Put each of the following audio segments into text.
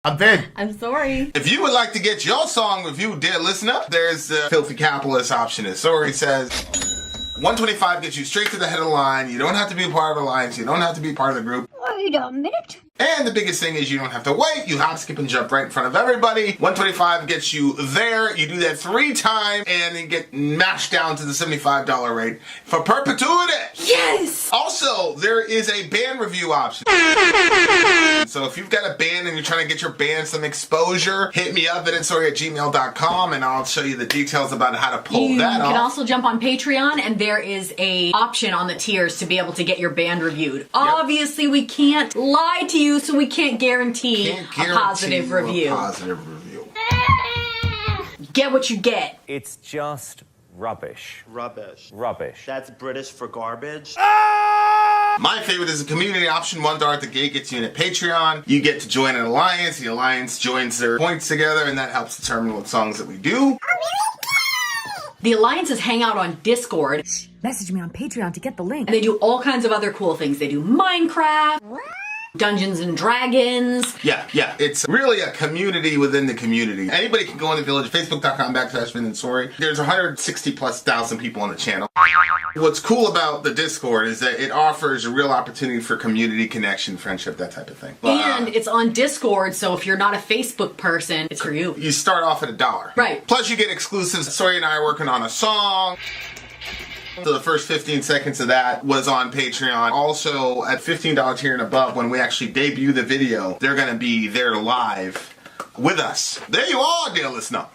I'm Ben. I'm sorry. If you would like to get your song reviewed, dear listener, there's the Filthy Capitalist option. It says 125 gets you straight to the head of the line. You don't have to be a part of the alliance. You don't have to be part of the group. Wait a minute. And the biggest thing is you don't have to wait. You hop, skip, and jump right in front of everybody. 125 gets you there. You do that 3 times and then get mashed down to the $75 rate for perpetuity. Yes! Also, there is a band review option. So if you've got a band and you're trying to get your band some exposure, hit me up at instory@gmail.com and I'll show you the details about how to pull that off. You can also jump on Patreon, and there is a option on the tiers to be able to get your band reviewed. Yep. Obviously, we can't lie to you, so we can't guarantee a positive review. Get what you get. It's just rubbish. Rubbish. Rubbish. That's British for garbage. My favorite is the community option. $1 at the gate gets you in at Patreon. You get to join an alliance. The alliance joins their points together, and that helps determine what songs that we do. The alliances hang out on Discord. Message me on Patreon to get the link. And they do all kinds of other cool things. They do Minecraft, Dungeons and Dragons. Yeah. It's really a community within the community. Anybody can go in the village, facebook.com/VinandSory. There's 160,000+ people on the channel. What's cool about the Discord is that it offers a real opportunity for community connection, friendship, that type of thing. And it's on Discord, so if you're not a Facebook person, it's for you. You start off at $1. Right. Plus you get exclusives. Sory and I are working on a song. So the first 15 seconds of that was on Patreon. Also, at $15 tier and above, when we actually debut the video, they're going to be there live with us. There you are, dear listener.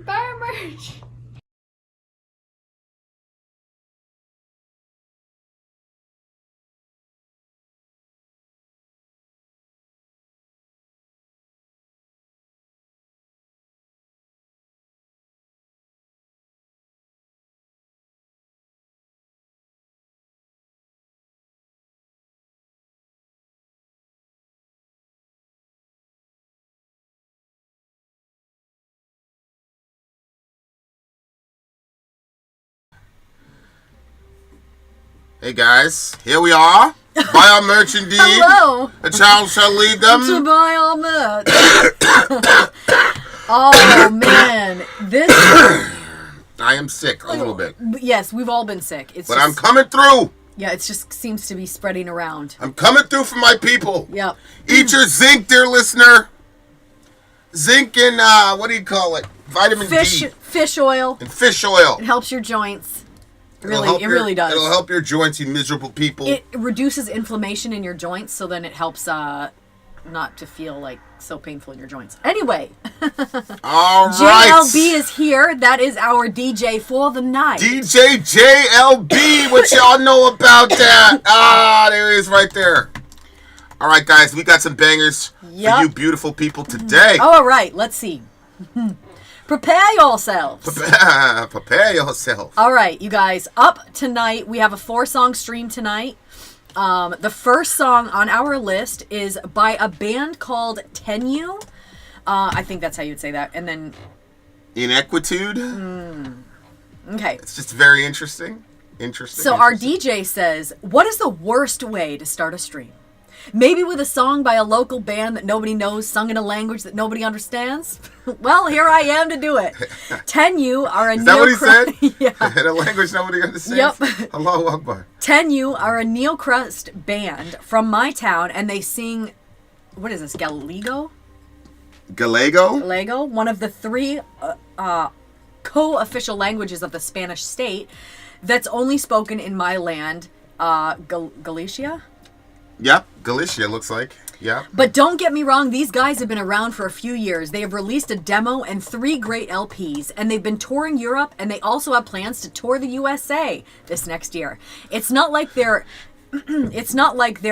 Buy merch. Hey guys, here we are. Buy our merch indeed. Hello. A child shall lead them. To buy our merch. Oh man, this. I am sick a little bit. Yes, we've all been sick. But I'm coming through. Yeah, it just seems to be spreading around. I'm coming through for my people. Yep. Eat your zinc, dear listener. Zinc and, what do you call it? Vitamin D. Fish oil. And fish oil. It helps your joints. It really does. It'll help your joints, you miserable people. It reduces inflammation in your joints, so then it helps not to feel like so painful in your joints. Anyway. All right. JLB is here. That is our DJ for the night. DJ JLB. What y'all know about that? There he is right there. All right, guys. We got some bangers for you beautiful people today. All right. Let's see. Prepare yourselves. Prepare yourself. All right, you guys. Up tonight, we have a 4-song stream tonight. The first song on our list is by a band called Tenue. I think that's how you'd say that. And then... Inquietude. Okay. It's just very interesting. So our DJ says, what is the worst way to start a stream? Maybe with a song by a local band that nobody knows, sung in a language that nobody understands? Well, here I am to do it. Tenue are a Is that what he said? Yeah. In a language nobody understands? Yep. Allahu Akbar. Tenue are a neo-crust band from my town, and they sing, what is this, Gallego? Gallego? One of the 3 co-official languages of the Spanish state that's only spoken in my land, Galicia? Yep, Galicia looks like. Yeah. But don't get me wrong, these guys have been around for a few years. They have released a demo and 3 great LPs, and they've been touring Europe, and they also have plans to tour the USA this next year. It's not like they're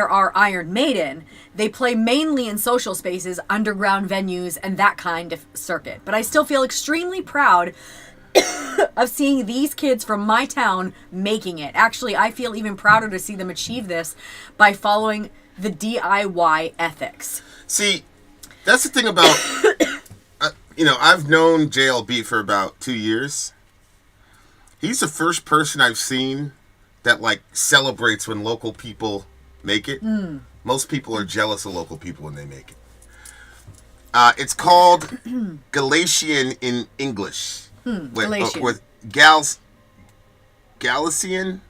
our Iron Maiden. They play mainly in social spaces, underground venues, and that kind of circuit. But I still feel extremely proud of seeing these kids from my town making it. Actually, I feel even prouder to see them achieve this by following the DIY ethics. See, that's the thing about, I've known JLB for about 2 years. He's the first person I've seen that, celebrates when local people make it. Most people are jealous of local people when they make it. It's called Galician in English. With Galician.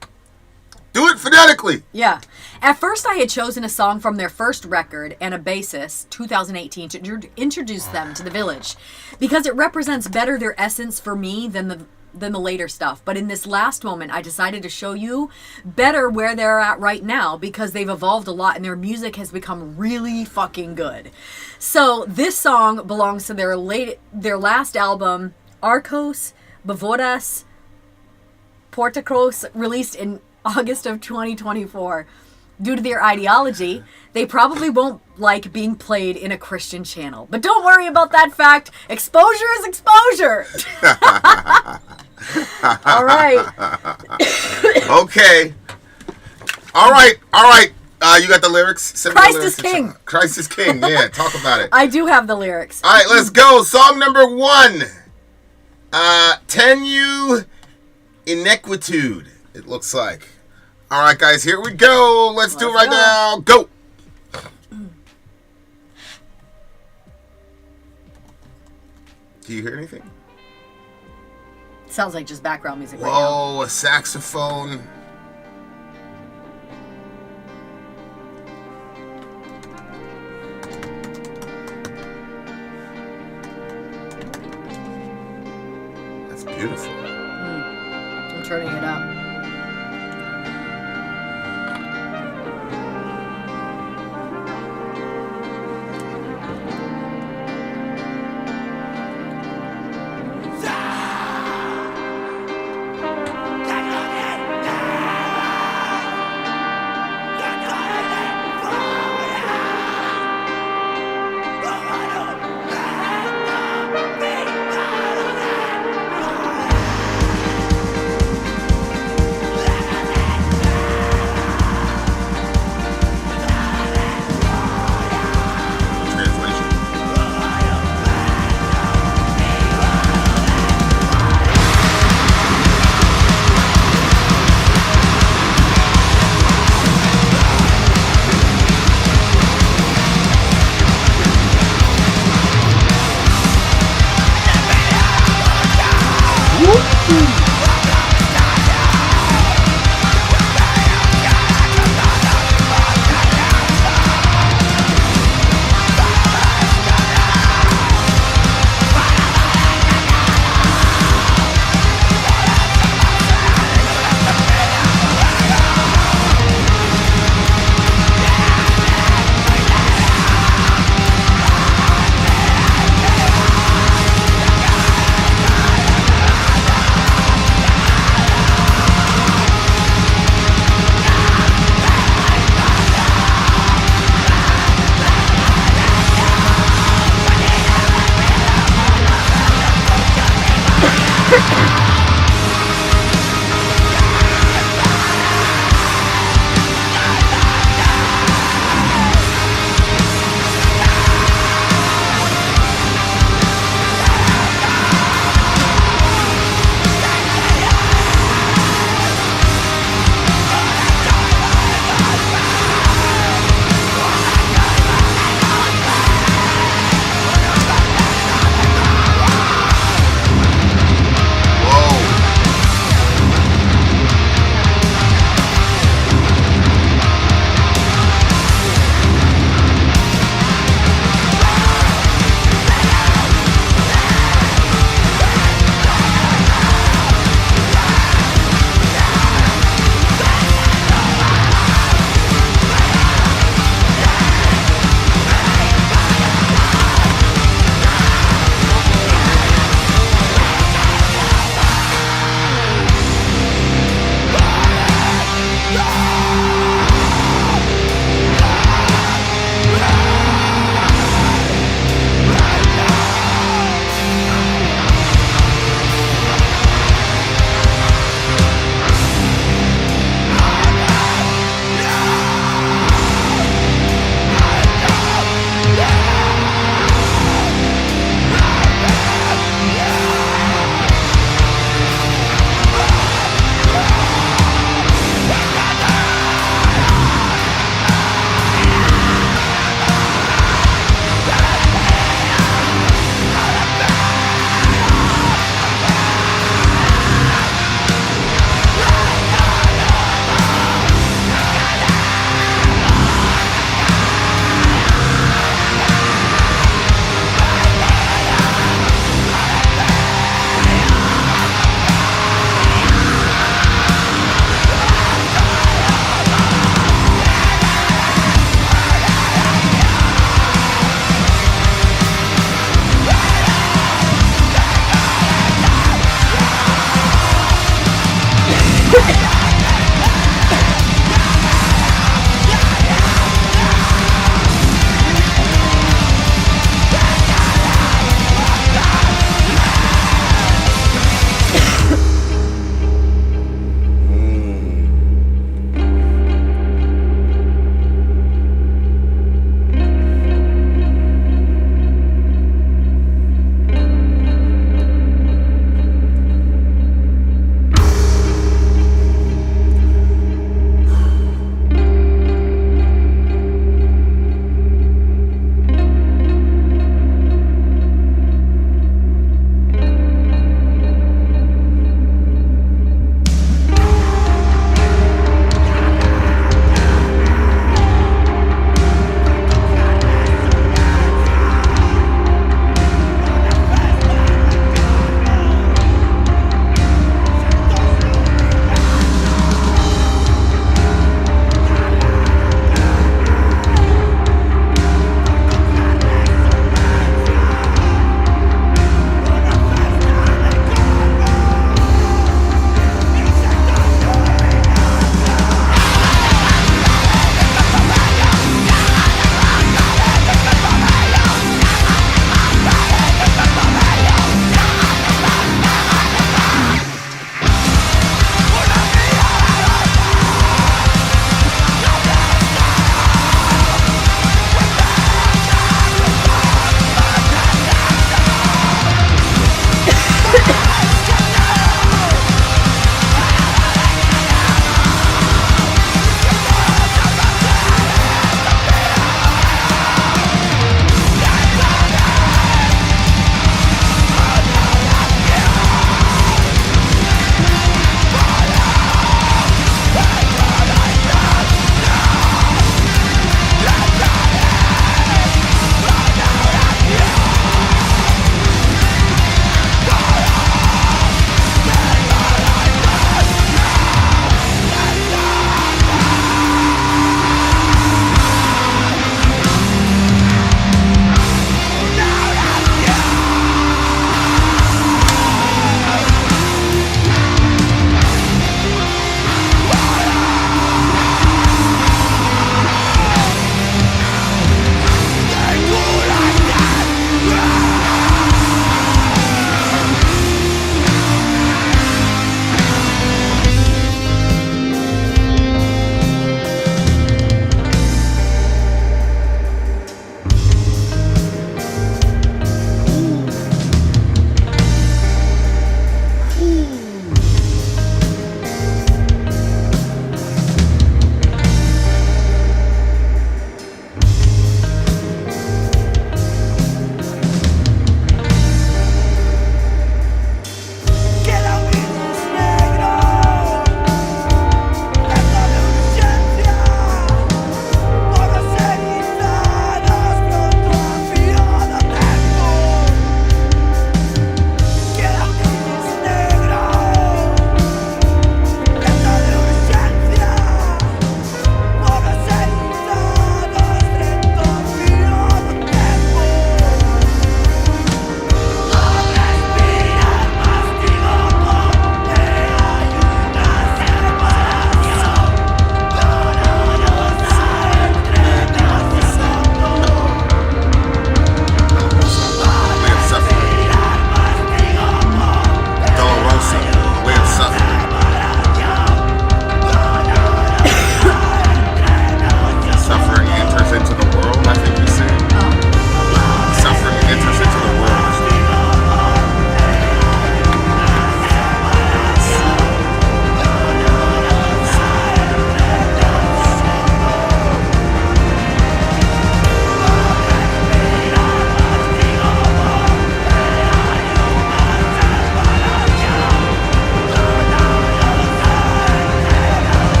Do it phonetically. Yeah. At first, I had chosen a song from their first record, and a bassist, 2018, to introduce them to the village, because it represents better their essence for me than than the later stuff. But in this last moment, I decided to show you better where they're at right now because they've evolved a lot and their music has become really fucking good. So this song belongs to their last album, Arcos Bavodas Portacros, released in August of 2024. Due to their ideology, they probably won't like being played in a Christian channel. But don't worry about that fact. Exposure is exposure. All right. Okay. All right. You got the lyrics? Send me the Christ lyrics. is king. Christ is king. Yeah, talk about it. I do have the lyrics. All right, let's go. Song number 1. Tenue-Inquietude, it looks like. All right, guys, here we go. Let's do it right now. Go. Do you hear anything? Sounds like just background music right now. Whoa, a saxophone. That's beautiful. I'm turning it up.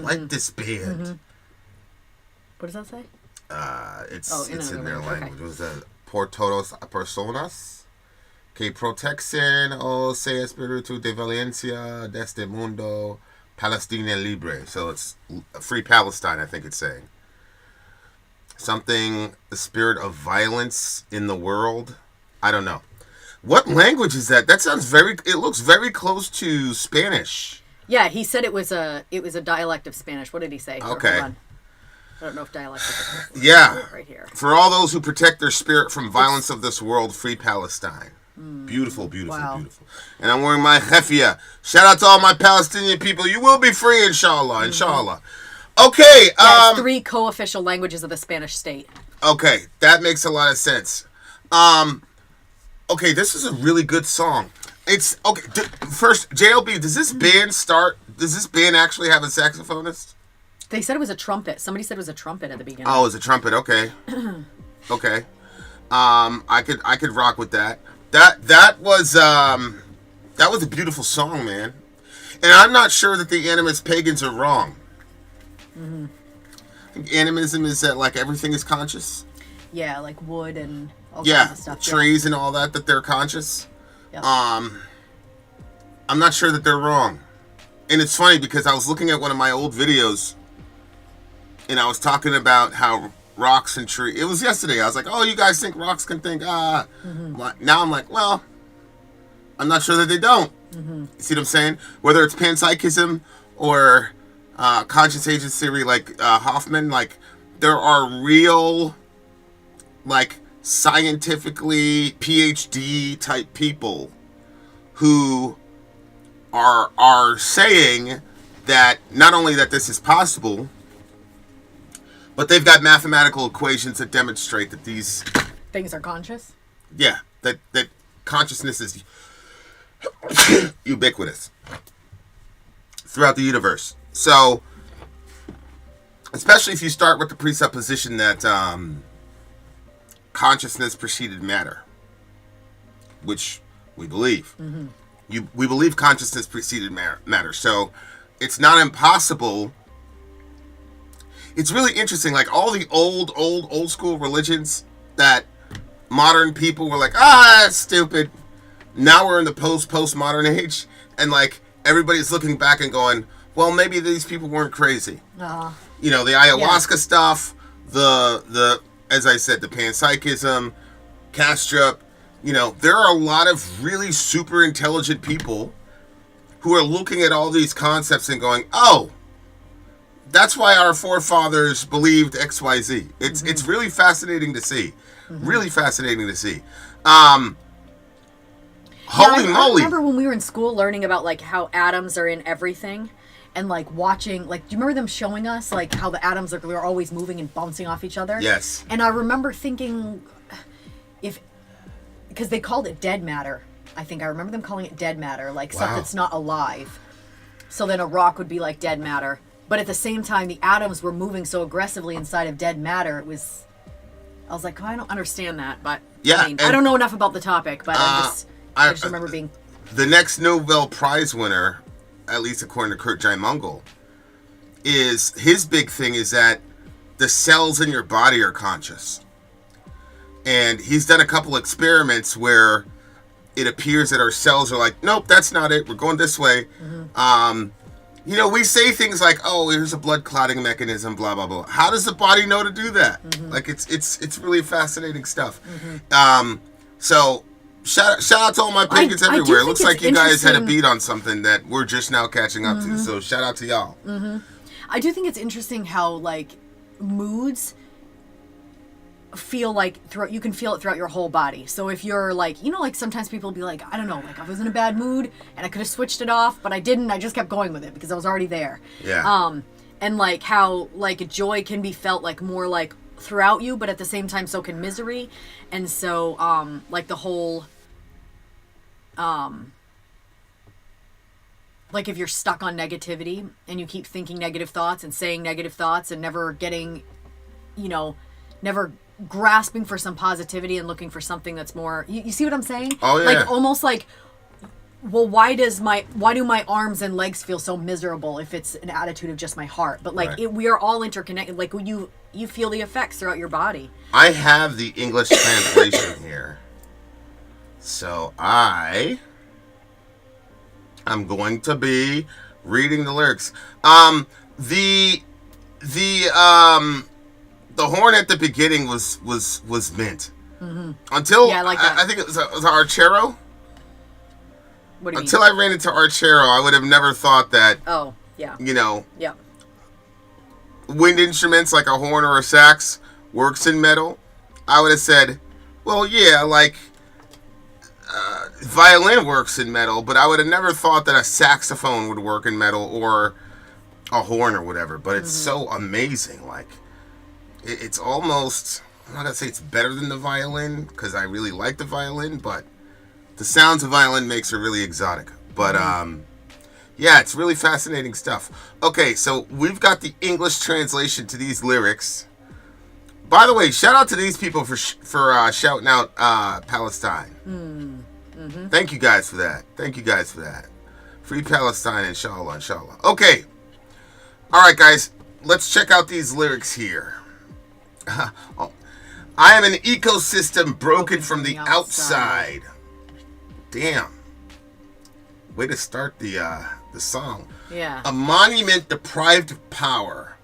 like this band. What does that say? It's in their language. Okay. It was Por todos personas que protegen o se espíritu de valencia de este mundo Palestina libre. So it's free Palestine, I think it's saying. Something, the spirit of violence in the world. I don't know. What language is that? That sounds it looks very close to Spanish. Yeah, he said it was a dialect of Spanish. What did he say? Okay. Hold on. I don't know if dialect is Yeah. right here. For all those who protect their spirit from violence of this world, free Palestine. Beautiful, beautiful, Wow. beautiful. And I'm wearing my Hefia. Shout out to all my Palestinian people. You will be free, inshallah, inshallah. Okay. Yeah, it's 3 co-official languages of the Spanish state. Okay, that makes a lot of sense. Okay, this is a really good song. It's okay. First, JLB, does this band actually have a saxophonist? They said it was a trumpet. Somebody said it was a trumpet at the beginning. Oh, it's a trumpet. Okay. Okay. I could rock with that. That was a beautiful song, man. And I'm not sure that the animist pagans are wrong. I think animism is that like everything is conscious. Yeah, like wood and all kinds of stuff. Trees and all that they're conscious. Yep. I'm not sure that they're wrong. And it's funny because I was looking at one of my old videos and I was talking about how rocks and trees. It was yesterday. I was like, oh, you guys think rocks can think? Now I'm like, well, I'm not sure that they don't. You see what I'm saying? Whether it's panpsychism or conscious agents theory like Hoffman, like there are real, like scientifically PhD type people who are saying that not only that this is possible, but they've got mathematical equations that demonstrate that these things are conscious. Yeah, that consciousness is ubiquitous throughout the universe. So, especially if you start with the presupposition that consciousness preceded matter, which we believe. We believe consciousness preceded matter. So, it's not impossible. It's really interesting, like all the old school religions that modern people were like, that's stupid. Now we're in the postmodern age, and like everybody's looking back and going, well, maybe these people weren't crazy. You know, the ayahuasca stuff, the as I said, the panpsychism, Castro. You know, there are a lot of really super intelligent people who are looking at all these concepts and going, oh, that's why our forefathers believed XYZ. It's really fascinating to see. Really fascinating to see. Holy moly. I remember when we were in school learning about like how atoms are in everything and like watching, like, do you remember them showing us like how the atoms are always moving and bouncing off each other? Yes. And I remember thinking because they called it dead matter. I think I remember them calling it dead matter, like stuff that's not alive. So then a rock would be like dead matter. But at the same time, the atoms were moving so aggressively inside of dead matter. I was like, I don't understand that. But yeah, I don't know enough about the topic. But I just remember being... The next Nobel Prize winner, at least according to Kurt Jaimungal, is his big thing is that the cells in your body are conscious. And he's done a couple experiments where it appears that our cells are like, nope, that's not it. We're going this way. You know, we say things like, oh, here's a blood clotting mechanism, blah, blah, blah. How does the body know to do that? Like, it's really fascinating stuff. So, shout out to all my pagans everywhere. It looks like you guys had a beat on something that we're just now catching up to. So, shout out to y'all. I do think it's interesting how, like, moods feel like you can feel it throughout your whole body. So if you're like, you know, like sometimes people will be like, I don't know, like I was in a bad mood and I could have switched it off, but I didn't. I just kept going with it because I was already there. Yeah. And like how like joy can be felt like more like throughout you, but at the same time so can misery. And so like the whole like if you're stuck on negativity and you keep thinking negative thoughts and saying negative thoughts and never getting, you know, never grasping for some positivity and looking for something that's more, you see what I'm saying? Oh, yeah. Like almost like well, why do my arms and legs feel so miserable if it's an attitude of just my heart? But like we are all interconnected. Like you feel the effects throughout your body. I have the English translation here, so I'm going to be reading the lyrics. The horn at the beginning was mint. Mm-hmm. Until I like that. I think it was Archero. What do you Until mean? I ran into Archero, I would have never thought that. Oh, yeah. Yeah. Wind instruments like a horn or a sax works in metal. I would have said, well, yeah, like violin works in metal, but I would have never thought that a saxophone would work in metal or a horn or whatever. But it's so amazing. Like, it's almost, I'm not going to say it's better than the violin, because I really like the violin, but the sounds of violin makes it really exotic. But, yeah, it's really fascinating stuff. Okay, so we've got the English translation to these lyrics. By the way, shout out to these people for shouting out Palestine. Mm-hmm. Thank you guys for that. Free Palestine, inshallah, inshallah. Okay. All right, guys. Let's check out these lyrics here. I am an ecosystem broken from the outside. Damn. Way to start the song. Yeah. A monument deprived of power.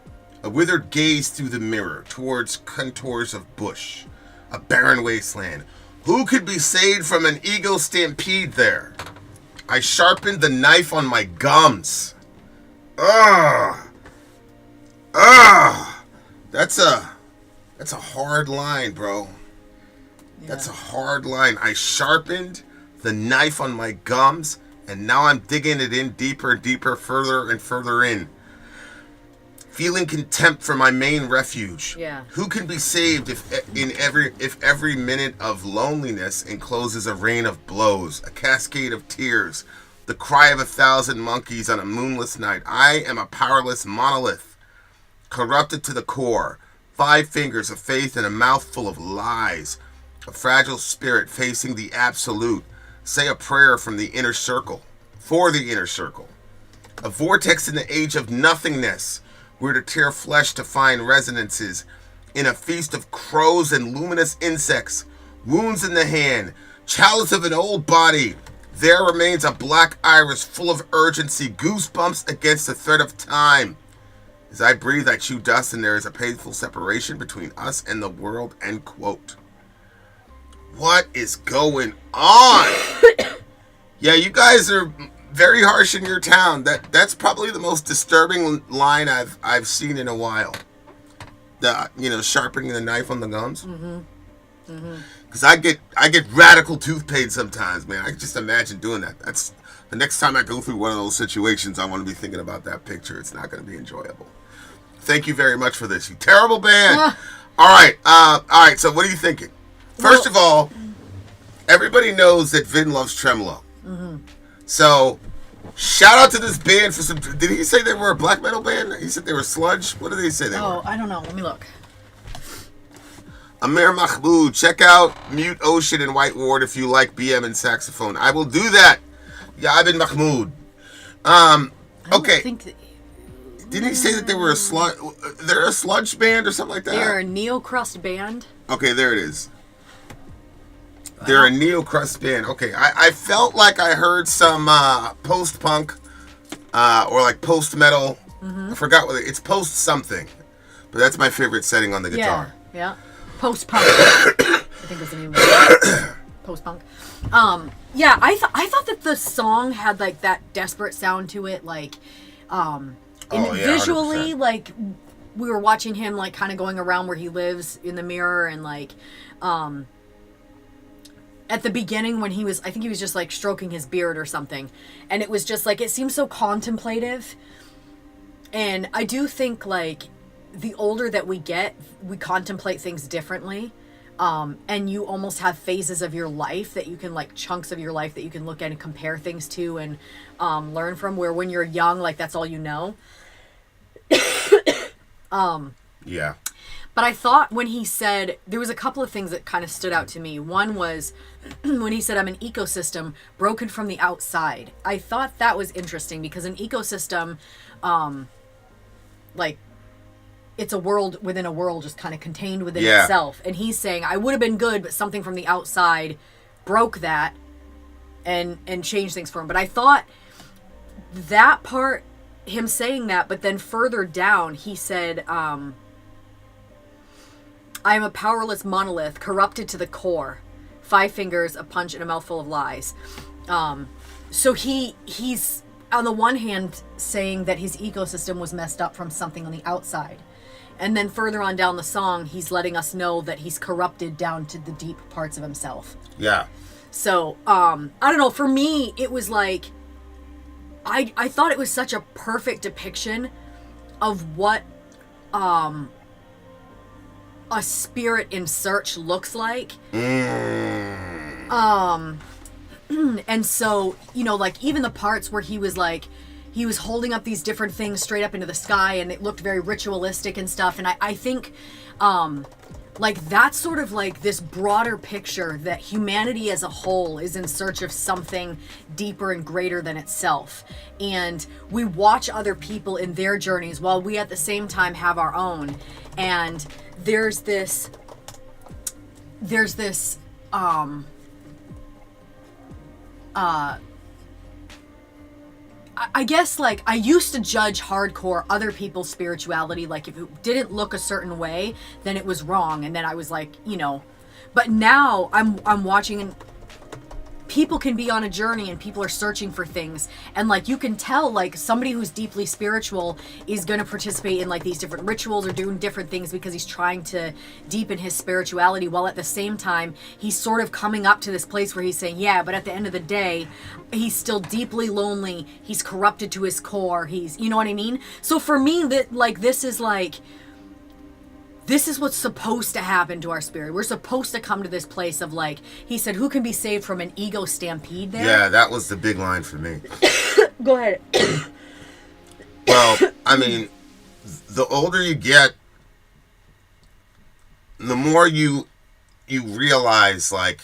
A withered gaze through the mirror towards contours of bush. A barren wasteland. Who could be saved from an ego stampede there? I sharpened the knife on my gums. Ugh. That's a hard line, bro. Yeah. That's a hard line. I sharpened the knife on my gums, and now I'm digging it in deeper and deeper, further and further in. Feeling contempt for my main refuge. Yeah. Who can be saved if every minute of loneliness encloses a rain of blows, a cascade of tears, the cry of 1,000 monkeys on a moonless night? I am a powerless monolith, corrupted to the core. 5 fingers of faith and a mouthful of lies. A fragile spirit facing the absolute. Say a prayer from the inner circle. For the inner circle. A vortex in the age of nothingness. Where to tear flesh to find resonances. In a feast of crows and luminous insects. Wounds in the hand. Chalice of an old body. There remains a black iris full of urgency. Goosebumps against the thread of time. As I breathe, I chew dust, and there is a painful separation between us and the world, end quote. What is going on? Yeah, you guys are very harsh in your town. That's probably the most disturbing line I've seen in a while. Sharpening the knife on the gums. Because I get radical tooth pain sometimes, man. I can just imagine doing that. That's the next time I go through one of those situations, I want to be thinking about that picture. It's not going to be enjoyable. Thank you very much for this, you terrible band. All right. So what are you thinking? First of all, everybody knows that Vin loves tremolo. So, shout out to this band for some. Did he say they were a black metal band? He said they were sludge. What did they say they were? I don't know. Let me look. Amir Mahmoud, check out Mute Ocean and White Ward if you like BM and saxophone. I will do that. Yeah, Ibn Mahmoud. Okay. Didn't he say that they were a sludge? They're a sludge band or something like that? They're a neo-crust band. Okay, there it is. They're a neo-crust band. Okay, I felt like I heard some post-punk or like post-metal. I forgot what it's post-something. But that's my favorite setting on the guitar. Yeah. Post-punk. I think was the name of it. Post-punk. Yeah, I thought that the song had like that desperate sound to it, like visually, 100%. Like we were watching him like kind of going around where he lives in the mirror, and like at the beginning when I think he was just like stroking his beard or something, and it was just like, it seems so contemplative. And I do think like the older that we get, we contemplate things differently. And you almost have phases of your life that you can, like chunks of your life that you can look at and compare things to and learn from, where when you're young, like that's all you know. Yeah. But I thought when he said, there was a couple of things that kind of stood out to me. One was when he said, I'm an ecosystem broken from the outside. I thought that was interesting because an ecosystem, like, it's a world within a world, just kind of contained within itself. And he's saying, I would have been good, but something from the outside broke that and changed things for him. But I thought that part, him saying that, but then further down, he said, I am a powerless monolith, corrupted to the core. 5 fingers, a punch, and a mouthful of lies. So he's, on the one hand, saying that his ecosystem was messed up from something on the outside. And then further on down the song, he's letting us know that he's corrupted down to the deep parts of himself. Yeah. So, I don't know, for me, it was like, I thought it was such a perfect depiction of what, a spirit in search looks like. And so, you know, like even the parts where he was holding up these different things straight up into the sky and it looked very ritualistic and stuff. And I think, like that's sort of like this broader picture that humanity as a whole is in search of something deeper and greater than itself. And we watch other people in their journeys while we at the same time have our own. And there's this I guess, like, I used to judge hardcore other people's spirituality, like, if it didn't look a certain way, then it was wrong, and then I was like, you know, but now I'm watching, and people can be on a journey, and people are searching for things, and, like, you can tell, like, somebody who's deeply spiritual is going to participate in, like, these different rituals or doing different things because he's trying to deepen his spirituality, while at the same time, he's sort of coming up to this place where he's saying, yeah, but at the end of the day, he's still deeply lonely, he's corrupted to his core, he's, you know what I mean? So for me, that, like, this is what's supposed to happen to our spirit. We're supposed to come to this place of, like, he said, who can be saved from an ego stampede there? Yeah, that was the big line for me. Go ahead. Well, I mean, the older you get, the more you realize, like,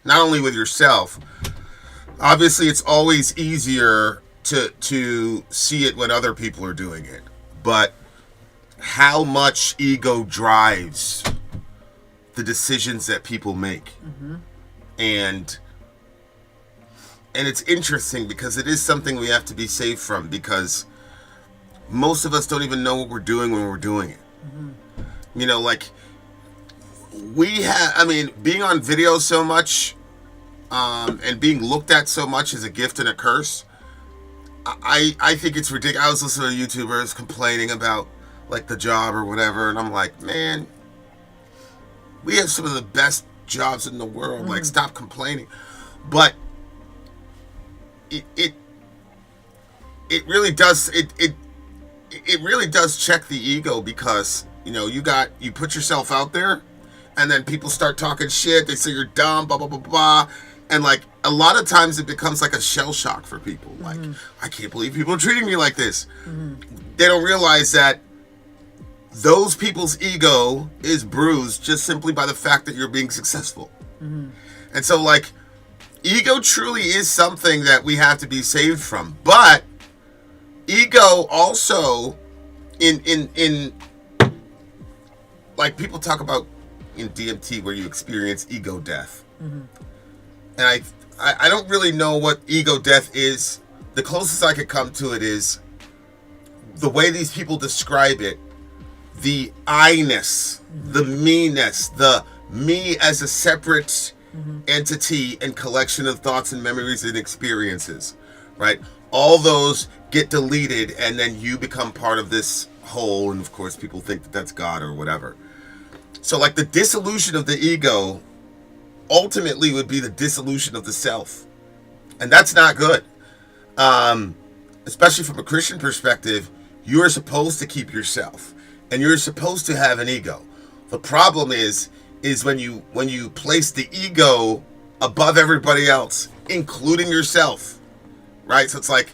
not only with yourself, obviously it's always easier to see it when other people are doing it, but how much ego drives the decisions that people make. Mm-hmm. And it's interesting because it is something we have to be safe from, because most of us don't even know what we're doing when we're doing it. Mm-hmm. You know, like, being on video so much and being looked at so much is a gift and a curse. I think it's ridiculous. I was listening to YouTubers complaining about, like, the job or whatever, and I'm like, man, we have some of the best jobs in the world. Mm-hmm. Like, stop complaining. But it really does it really does check the ego, because, you know, you put yourself out there, and then people start talking shit. They say you're dumb, blah blah blah blah, and, like, a lot of times it becomes like a shell shock for people. Like, I can't believe people are treating me like this. Mm-hmm. They don't realize that those people's ego is bruised just simply by the fact that you're being successful. Mm-hmm. And so, like, ego truly is something that we have to be saved from. But ego also, in like, people talk about in DMT where you experience ego death. Mm-hmm. And I don't really know what ego death is. The closest I could come to it is the way these people describe it. The I-ness, the me-ness, the me as a separate entity and collection of thoughts and memories and experiences, right? All those get deleted, and then you become part of this whole, and of course people think that that's God or whatever. So, like, the dissolution of the ego ultimately would be the dissolution of the self. And that's not good. Especially from a Christian perspective, you're supposed to keep yourself. And you're supposed to have an ego. The problem is when you place the ego above everybody else, including yourself, right? So it's like,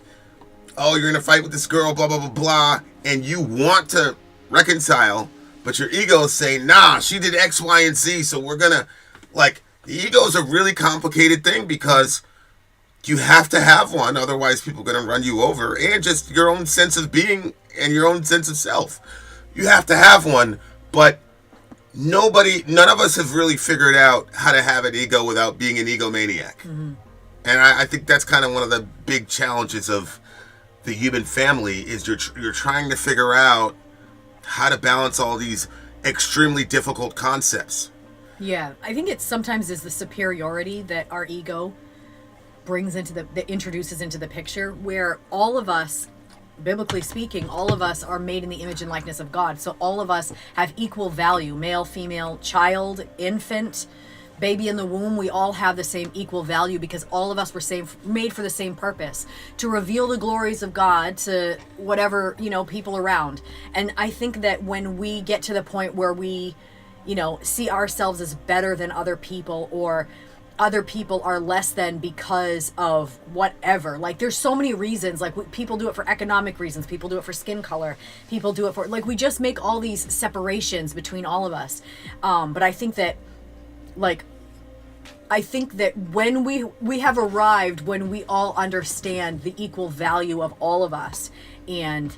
oh, you're in a fight with this girl, blah, blah, blah, blah, and you want to reconcile, but your ego is saying, nah, she did X, Y, and Z, so we're gonna, like, the ego is a really complicated thing because you have to have one, otherwise people are gonna run you over, and just your own sense of being and your own sense of self. You have to have one, but none of us have really figured out how to have an ego without being an egomaniac. Mm-hmm. And I think that's kind of one of the big challenges of the human family is you're trying to figure out how to balance all these extremely difficult concepts. Yeah, I think it sometimes is the superiority that our ego brings that introduces into the picture, where all of us, biblically speaking, all of us are made in the image and likeness of God. So all of us have equal value, male, female, child, infant, baby in the womb. We all have the same equal value because all of us were made for the same purpose, to reveal the glories of God to whatever, people around. And I think that when we get to the point where we, see ourselves as better than other people, or other people are less than because of whatever. Like, there's so many reasons. Like, people do it for economic reasons. People do it for skin color. People do it for, like, we just make all these separations between all of us. But I think that, when we have arrived, when we all understand the equal value of all of us, and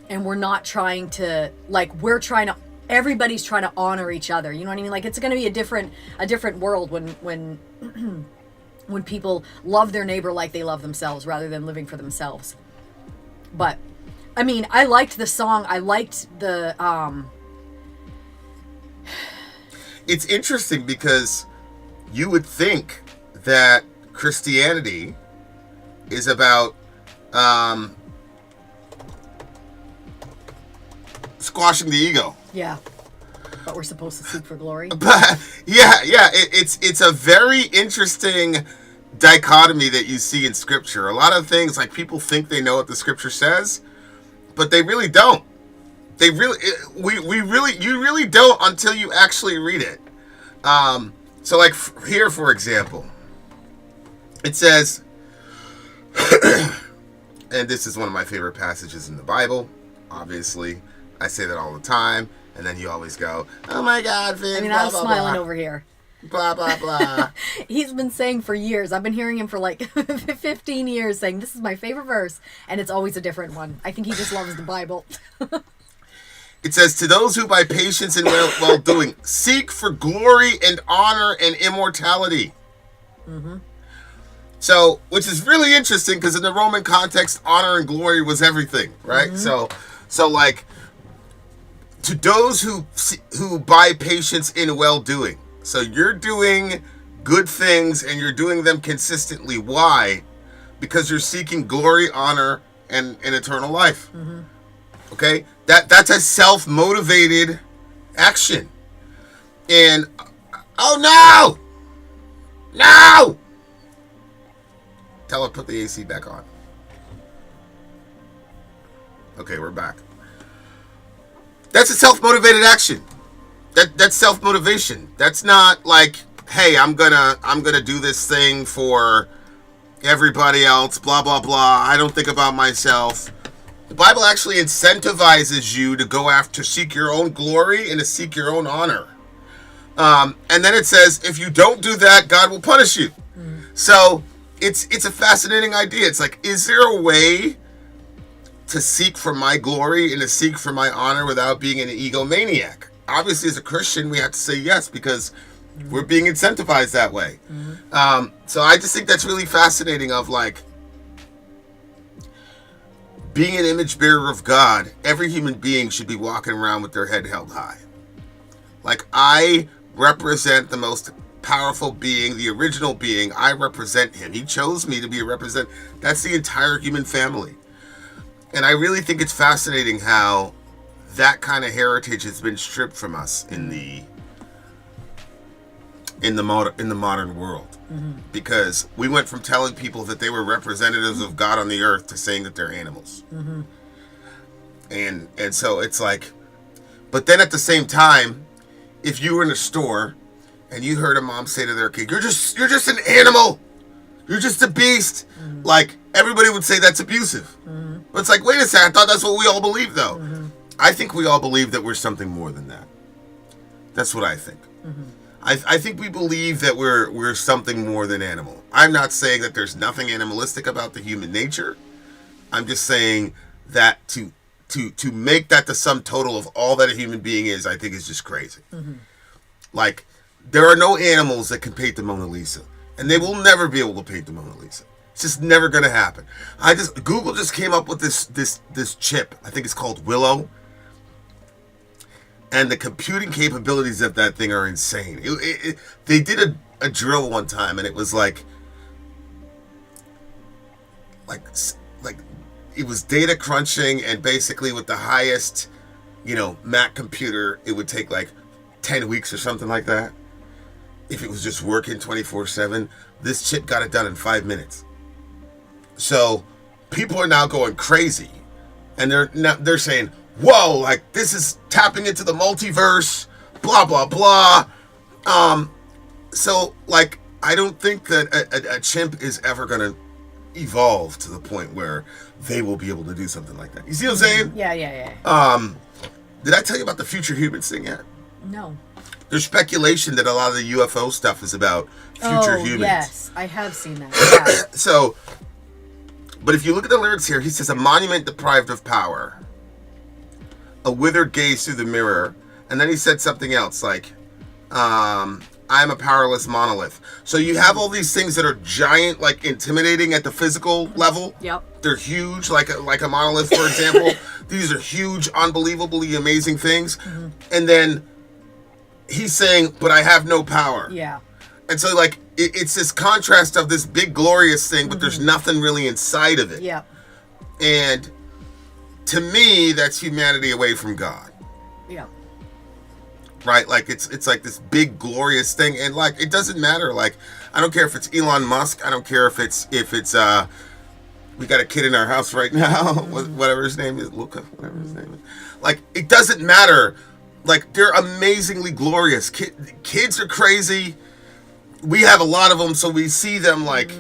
we're not trying to, everybody's trying to honor each other. You know what I mean? Like, it's going to be a different world when when people love their neighbor like they love themselves rather than living for themselves. But I mean, I liked the song. I liked the It's interesting because you would think that Christianity is about squashing the ego. Yeah. But we're supposed to seek for glory. But it's a very interesting dichotomy that you see in Scripture. A lot of things, like, people think they know what the Scripture says, but they really don't. You really don't until you actually read it. So, like, here, for example, it says, and this is one of my favorite passages in the Bible, obviously. I say that all the time, and then you always go, oh my God, Finn, I mean, blah, I'm blah, smiling blah. over here. Blah, blah, blah. He's been saying for years. I've been hearing him for like 15 years saying, this is my favorite verse, and it's always a different one. I think he just loves the Bible. It says, to those who by patience and well-doing seek for glory and honor and immortality. Mm-hmm. So, which is really interesting because in the Roman context, honor and glory was everything, right? Mm-hmm. So like, to those who by patience in well-doing. So you're doing good things and you're doing them consistently. Why? Because you're seeking glory, honor, and eternal life. Mm-hmm. Okay? That's a self-motivated action. And, oh no! No! Tell her put the AC back on. Okay, we're back. That's a self-motivated action. That's self-motivation. That's not like, hey, I'm gonna do this thing for everybody else, blah blah blah. I don't think about myself. The Bible actually incentivizes you to go after, seek your own glory and to seek your own honor. And then it says, if you don't do that, God will punish you. Mm. So it's a fascinating idea. It's like, is there a way to seek for my glory and to seek for my honor without being an egomaniac? Obviously, as a Christian, we have to say yes because we're being incentivized that way. Mm-hmm. So I just think that's really fascinating of, like, being an image bearer of God. Every human being should be walking around with their head held high. Like, I represent the most powerful being, the original being. I represent him. He chose me to be a represent. That's the entire human family. And I really think it's fascinating how that kind of heritage has been stripped from us in the modern world. Mm-hmm. Because we went from telling people that they were representatives of God on the earth to saying that they're animals. Mm-hmm. And so it's like, but then at the same time, if you were in a store and you heard a mom say to their kid, you're just an animal, you're just a beast, mm-hmm. like, everybody would say that's abusive. Mm-hmm. But it's like, wait a second, I thought that's what we all believed, though. Mm-hmm. I think we all believe that we're something more than that. That's what I think. I think we believe that we're something more than animal. I'm not saying that there's nothing animalistic about the human nature. I'm just saying that to make that the sum total of all that a human being is, I think is just crazy. Like, there are no animals that can paint the Mona Lisa, and they will never be able to paint the Mona Lisa. It's just never going to happen. Google just came up with this chip. I think it's called Willow. And the computing capabilities of that thing are insane. They did a drill one time, and it was like it was data crunching, and basically with the highest, Mac computer, it would take like 10 weeks or something like that. If it was just working 24/7, this chip got it done in 5 minutes. So people are now going crazy, and they're saying, whoa, like, this is tapping into the multiverse, blah, blah, blah. So, like, I don't think that a chimp is ever going to evolve to the point where they will be able to do something like that. You see what I'm saying? Yeah. Did I tell you about the future humans thing yet? No. There's speculation that a lot of the UFO stuff is about future humans. Yes, I have seen that. Yeah. So, but if you look at the lyrics here, he says, a monument deprived of power. A withered gaze through the mirror. And then he said something else like, I'm a powerless monolith. So you have all these things that are giant, like intimidating at the physical level. Yep. They're huge, like a monolith, for example. These are huge, unbelievably amazing things. And then he's saying, but I have no power. Yeah. And so, like, it's this contrast of this big, glorious thing, but there's nothing really inside of it. Yeah. And to me, that's humanity away from God. Yeah. Right? Like, it's like this big, glorious thing. And, like, it doesn't matter. Like, I don't care if it's Elon Musk. I don't care if it's we got a kid in our house right now, whatever his name is, Luca, whatever his name is. Like, it doesn't matter. Like, they're amazingly glorious. Kids are crazy. We have a lot of them, so we see them, like,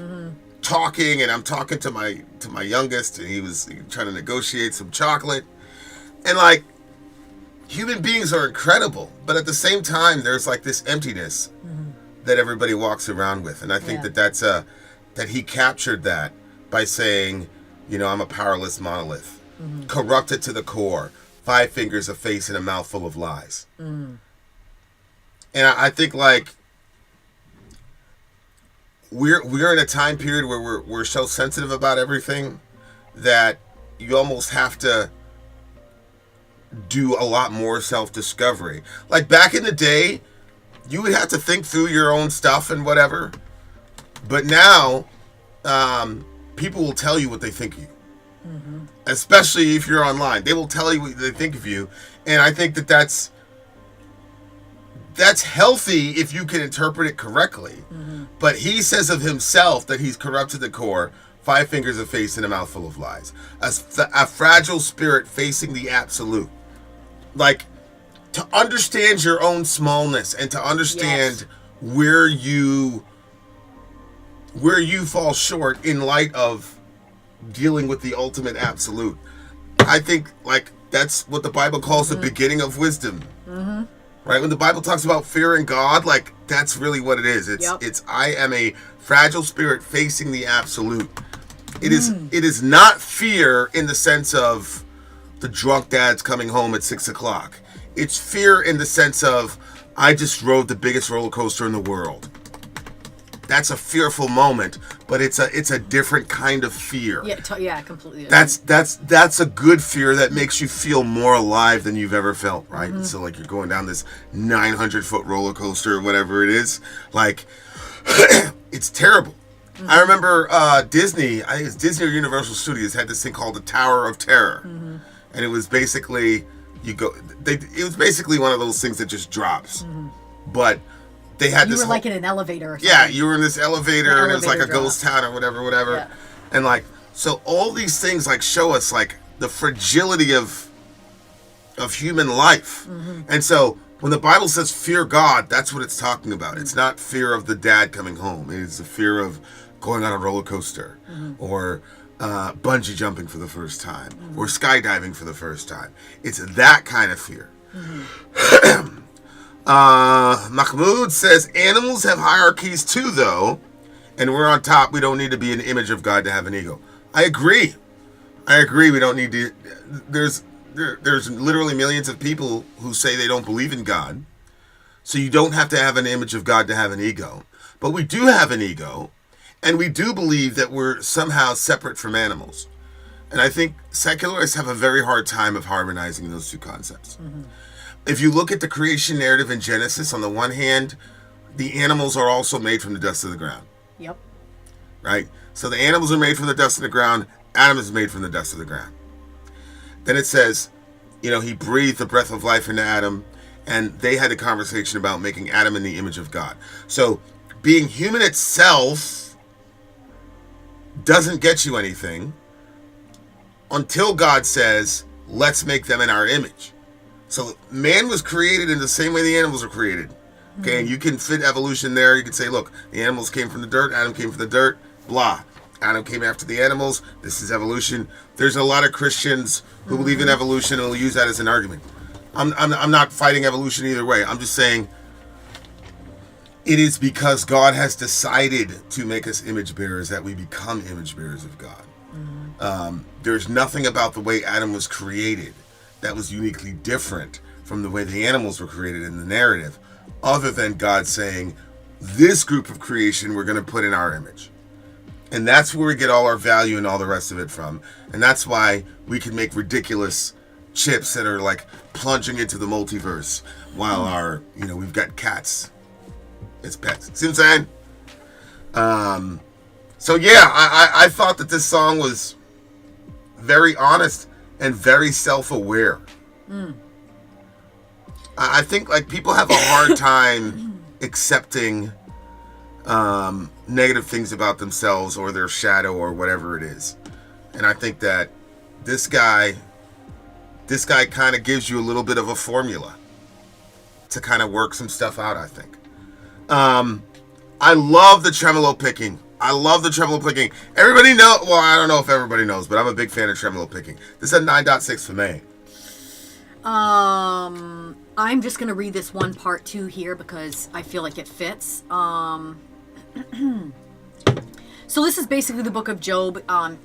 talking, and I'm talking to my youngest, and he was trying to negotiate some chocolate. And, like, human beings are incredible, but at the same time, there's, like, this emptiness that everybody walks around with. And I think that he captured that by saying, I'm a powerless monolith, corrupted to the core, 5 fingers, a face, and a mouthful of lies. And I think, like, we're in a time period where we're so sensitive about everything that you almost have to do a lot more self-discovery. Like, back in the day, you would have to think through your own stuff and whatever. But now, people will tell you what they think of you. Especially if you're online. They will tell you what they think of you. And I think that that's healthy if you can interpret it correctly. But he says of himself that he's corrupt to the core, 5 fingers, a face, and a mouthful of lies. A fragile spirit facing the absolute. Like, to understand your own smallness and to understand where you fall short in light of dealing with the ultimate absolute. I think, like, that's what the Bible calls the beginning of wisdom. Right? When the Bible talks about fearing God, like, that's really what it is. It's I am a fragile spirit facing the absolute. It is not fear in the sense of the drunk dad's coming home at 6 o'clock. It's fear in the sense of, I just rode the biggest roller coaster in the world. That's a fearful moment, but it's a different kind of fear. Yeah, completely. That's a good fear that makes you feel more alive than you've ever felt, right? So, like, you're going down this 900-foot roller coaster or whatever it is. Like, it's terrible. I remember Disney, I think it's Disney or Universal Studios, had this thing called the Tower of Terror. And it was basically, it was basically one of those things that just drops. But they had you this were like in an elevator or something. Yeah, you were in this elevator, and it was like a ghost town or whatever. Yeah. And, like, so all these things, like, show us, like, the fragility of human life. And so when the Bible says fear God, that's what it's talking about. It's not fear of the dad coming home. It's the fear of going on a roller coaster or bungee jumping for the first time or skydiving for the first time. It's that kind of fear. Mahmoud says animals have hierarchies too, though, and we're on top. We don't need to be an image of God to have an ego. I agree. We don't need to. There's literally millions of people who say they don't believe in God, so you don't have to have an image of God to have an ego. But we do have an ego, and we do believe that we're somehow separate from animals. And I think secularists have a very hard time of harmonizing those two concepts. If you look at the creation narrative in Genesis, on the one hand, the animals are also made from the dust of the ground. Yep. Right? So the animals are made from the dust of the ground. Adam is made from the dust of the ground. Then it says, he breathed the breath of life into Adam, and they had a conversation about making Adam in the image of God. So being human itself doesn't get you anything until God says, let's make them in our image. So man was created in the same way the animals were created. Okay, and you can fit evolution there. You can say, look, the animals came from the dirt, Adam came from the dirt, blah. Adam came after the animals. This is evolution. There's a lot of Christians who believe in evolution and will use that as an argument. I'm not fighting evolution either way. I'm just saying it is because God has decided to make us image bearers that we become image bearers of God. There's nothing about the way Adam was created that was uniquely different from the way the animals were created in the narrative, other than God saying, this group of creation we're going to put in our image. And that's where we get all our value and all the rest of it from. And that's why we can make ridiculous chips that are like plunging into the multiverse while we've got cats as pets. See what I'm saying? So yeah, I thought that this song was very honest and very self-aware. I think people have a hard time accepting negative things about themselves or their shadow or whatever it is. And I think that this guy kind of gives you a little bit of a formula to kind of work some stuff out, I think. I love the tremolo picking. Everybody know, well, I don't know if everybody knows, but I'm a big fan of tremolo picking. This is a 9.6 for me. I'm just going to read this one part too here because I feel like it fits. So this is basically the book of Job. Some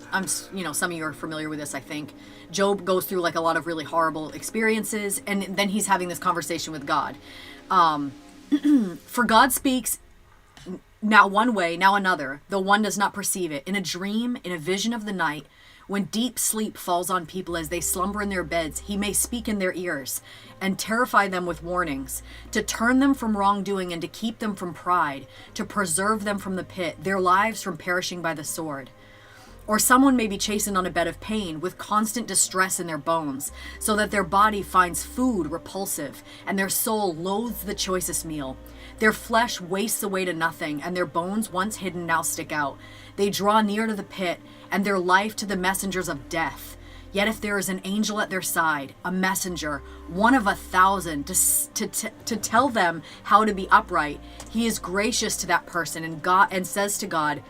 of you are familiar with this, I think. Job goes through a lot of really horrible experiences, and then he's having this conversation with God. For God speaks now one way, now another, though one does not perceive it. In a dream, in a vision of the night, when deep sleep falls on people as they slumber in their beds, he may speak in their ears and terrify them with warnings, to turn them from wrongdoing and to keep them from pride, to preserve them from the pit, their lives from perishing by the sword. Or someone may be chastened on a bed of pain with constant distress in their bones, so that their body finds food repulsive and their soul loathes the choicest meal. Their flesh wastes away to nothing, and their bones once hidden now stick out. They draw near to the pit, and their life to the messengers of death. Yet if there is an angel at their side, a messenger, one of 1,000, to tell them how to be upright, he is gracious to that person and says to God,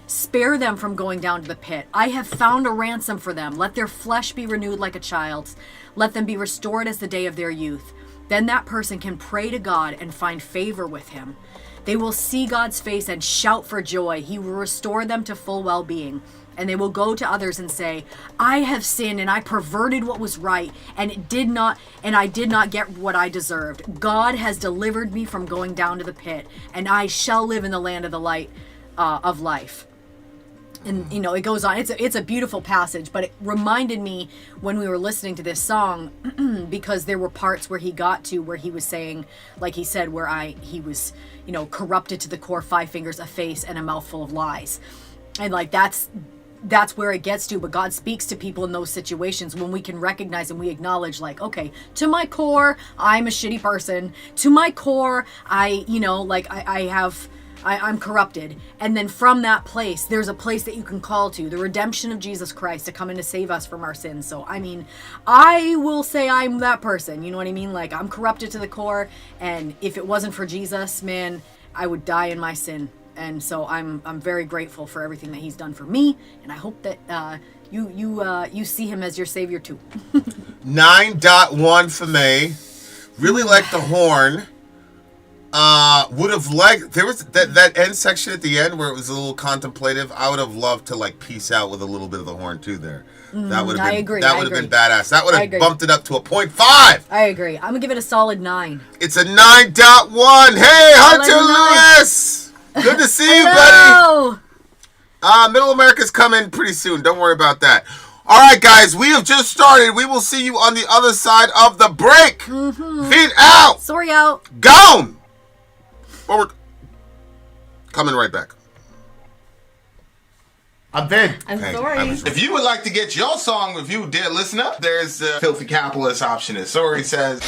spare them from going down to the pit. I have found a ransom for them. Let their flesh be renewed like a child's. Let them be restored as the day of their youth. Then that person can pray to God and find favor with him. They will see God's face and shout for joy. He will restore them to full well-being. And they will go to others and say, I have sinned and I perverted what was right, and I did not get what I deserved. God has delivered me from going down to the pit, and I shall live in the land of the light of life. And it goes on. It's a beautiful passage, but it reminded me when we were listening to this song because there were parts where he got to where he was saying, like he said, where he was, corrupted to the core, 5 fingers, a face, and a mouthful of lies. And that's where it gets to. But God speaks to people in those situations when we can recognize and we acknowledge, okay, to my core, I'm a shitty person. To my core, I'm corrupted. And then from that place, there's a place that you can call to, the redemption of Jesus Christ to come in to save us from our sins. So, I will say I'm that person. You know what I mean? I'm corrupted to the core. And if it wasn't for Jesus, man, I would die in my sin. and so I'm very grateful for everything that he's done for me, and I hope that you see him as your savior too. 9.1 for May. Really like the horn. Would have liked, there was that end section at the end where it was a little contemplative. I would have loved to like peace out with a little bit of the horn too there. That would have been, agree, that I would have agree. been badass. That would I have agree. bumped it up to a 0.5. I agree. I'm gonna give it a solid 9. It's a 9.1. Hey, Hunter Solid 9. Lewis. Good to see you, buddy. Hello. Middle America's coming pretty soon. Don't worry about that. All right, guys, we have just started. We will see you on the other side of the break. Feet out. Sorry out. Gone. Forward. Coming right back. I'm Vin. I'm sorry. If you would like to get your song reviewed, dear listener, there's the Filthy Capitalist option. As Sorry says,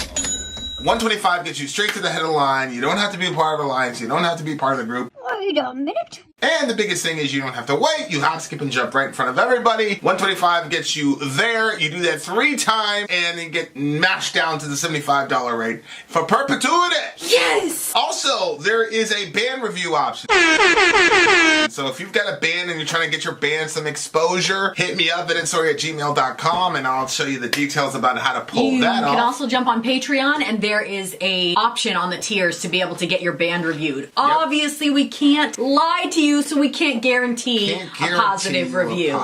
125 gets you straight to the head of the line. You don't have to be a part of the alliance. You don't have to be part of the group. Wait a minute. And the biggest thing is you don't have to wait. You hop, skip, and jump right in front of everybody. 125 gets you there. You do that 3 times, and you get mashed down to the $75 rate for perpetuity. Yes! Also, there is a band review option. So if you've got a band and you're trying to get your band some exposure, hit me up at instory@gmail.com, and I'll show you the details about how to pull You that off. can also jump on Patreon, and there is a option on the tiers to be able to get your band reviewed. Obviously, we can't lie to you, so we can't guarantee a positive review.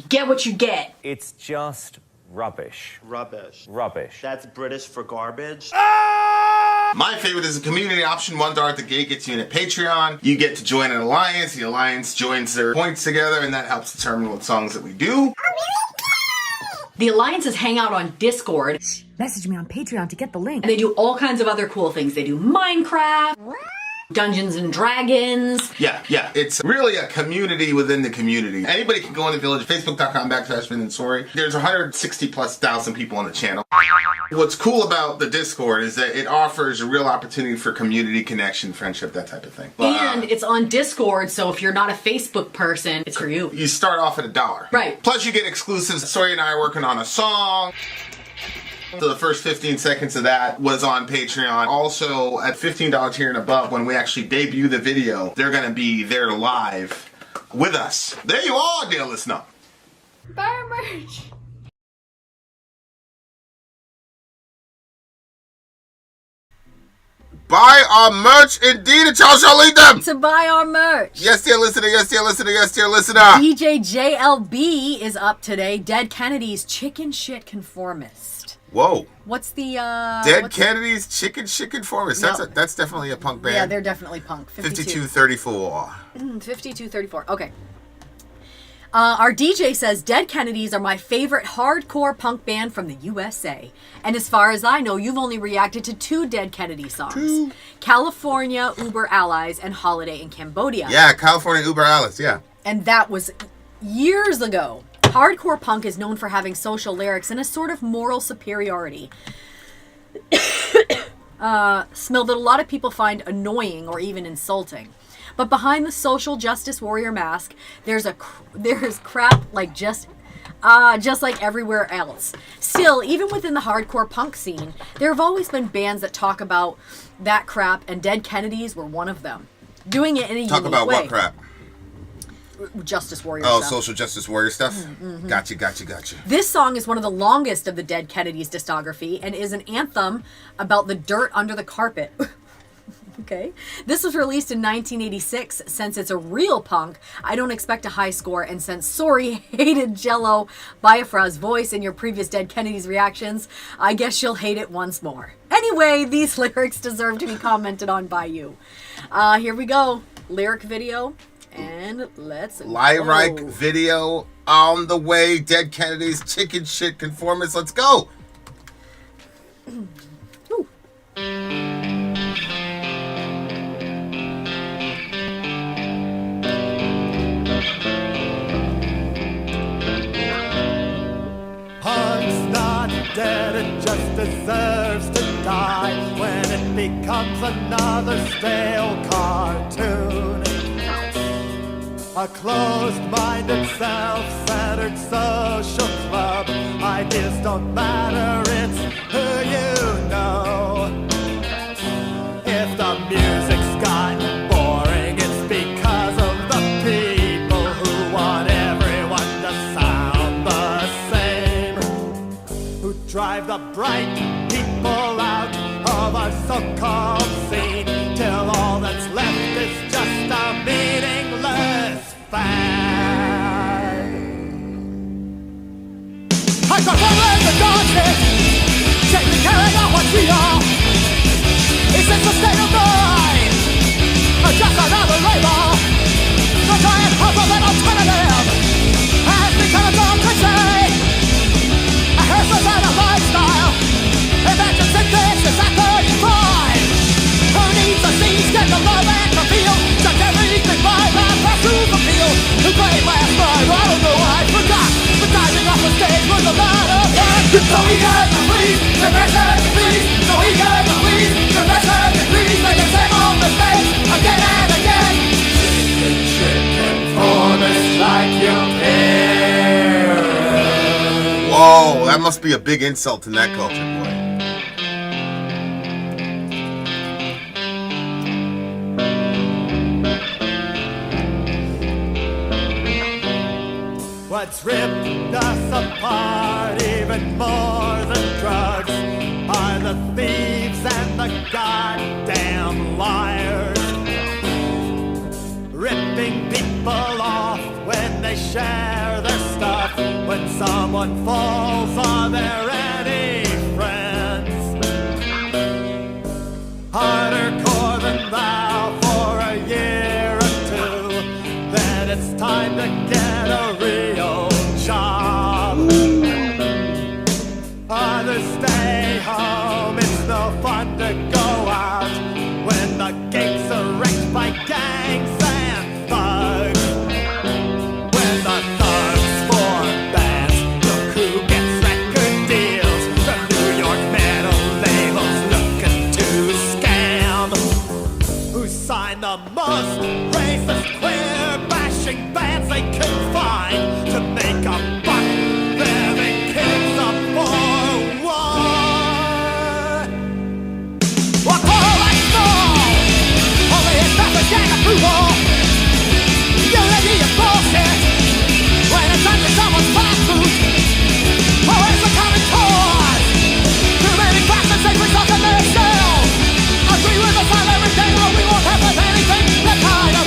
Get what you get. It's just rubbish. Rubbish. Rubbish. That's British for garbage. My favorite is the community option. $1 at the gate gets you in at Patreon. You get to join an alliance. The alliance joins their points together, and that helps determine what songs that we do. The alliances hang out on Discord. Message me on Patreon to get the link. And they do all kinds of other cool things. They do Minecraft, Dungeons and Dragons. Yeah. It's really a community within the community. Anybody can go in the village, facebook.com/VinandSorry. There's 160,000+ people on the channel. What's cool about the Discord is that it offers a real opportunity for community connection, friendship, that type of thing. And it's on Discord, so if you're not a Facebook person, it's for you. You start off at $1. Right. Plus you get exclusives. Sorry and I are working on a song. So the first 15 seconds of that was on Patreon. Also, at $15 tier and above, when we actually debut the video, they're going to be there live with us. There you are, dear listener. Buy our merch. Buy our merch, indeed, and y'all shall lead them. To buy our merch. Yes, dear listener, yes, dear listener, yes, dear listener. DJ JLB is up today. Dead Kennedys-Chickenshit Conformist. Whoa. What's the Dead Kennedys-Chickenshit Conformist. Yep. That's definitely a punk band. Yeah, they're definitely punk. 5234. 5234. Okay. Our DJ says Dead Kennedys are my favorite hardcore punk band from the USA. And as far as I know, you've only reacted to 2 Dead Kennedy songs. California, Uber Allies, and Holiday in Cambodia. Yeah, California Uber Alice, yeah. And that was years ago. Hardcore punk is known for having social lyrics and a sort of moral superiority. Smell that a lot of people find annoying or even insulting. But behind the social justice warrior mask, there's crap like just like everywhere else. Still, even within the hardcore punk scene, there have always been bands that talk about that crap, and Dead Kennedys were one of them. Doing it in a Talk unique about way. what crap? Justice warrior Oh, stuff. social justice warrior stuff? Mm-hmm. Gotcha. This song is one of the longest of the Dead Kennedys discography and is an anthem about the dirt under the carpet. Okay. This was released in 1986. Since it's a real punk, I don't expect a high score, and since Sorry hated Jello Biafra's voice in your previous Dead Kennedys reactions, I guess you'll hate it once more. Anyway, these lyrics deserve to be commented on by you. Here we go. Lyric video, and let's Lyric go. video on the way. Dead Kennedys-Chickenshit Conformist. Let's go. Punk's not dead, it just deserves to die when it becomes another stale cartoon. A closed-minded, self-centered social club. Ideas don't matter, it's who you know. If the music's got the bright people out of our so-called scene, till all that's left is just a meaningless fad. I got one the darkness, taking care of what we are. Is this a state of mind? Or just another label? The giant puzzle that alternative has become a dumb cliche. A haircut and a lifestyle. Imagine synthesis at 35. Who needs a scene, get the love and the feel? Judge everything by the pursuit appeal. Who played last night? I don't know, I forgot. But diving off the stage was a lot of fun. So he got the please, the pressure to please. So he got the please, the pressure to please. Make the same old mistakes again and again. Conformist like your parents. Whoa, that must be a big insult in that culture, boy. What's ripped us apart even more than drugs are the thieves and the goddamn liars. Ripping people off when they share their stuff. When someone falls, are there any friends? Harder core than thou for a year or two, then it's time to get a real job. Others stay home, it's no fun to go out when the gates are wrecked by gangs and thugs. When the thugs form bands, look who gets record deals. The New York metal labels looking to scam. Who signed the most racist, queer-bashing bands they could find to make a buck, living kids up for war. What all I know, only it's not the gang approval. Unity is bullshit when it's under someone's fast food. Or it's a common cause. Too many classes take results in themselves. Agree with us on everything or we won't have with anything. The kind of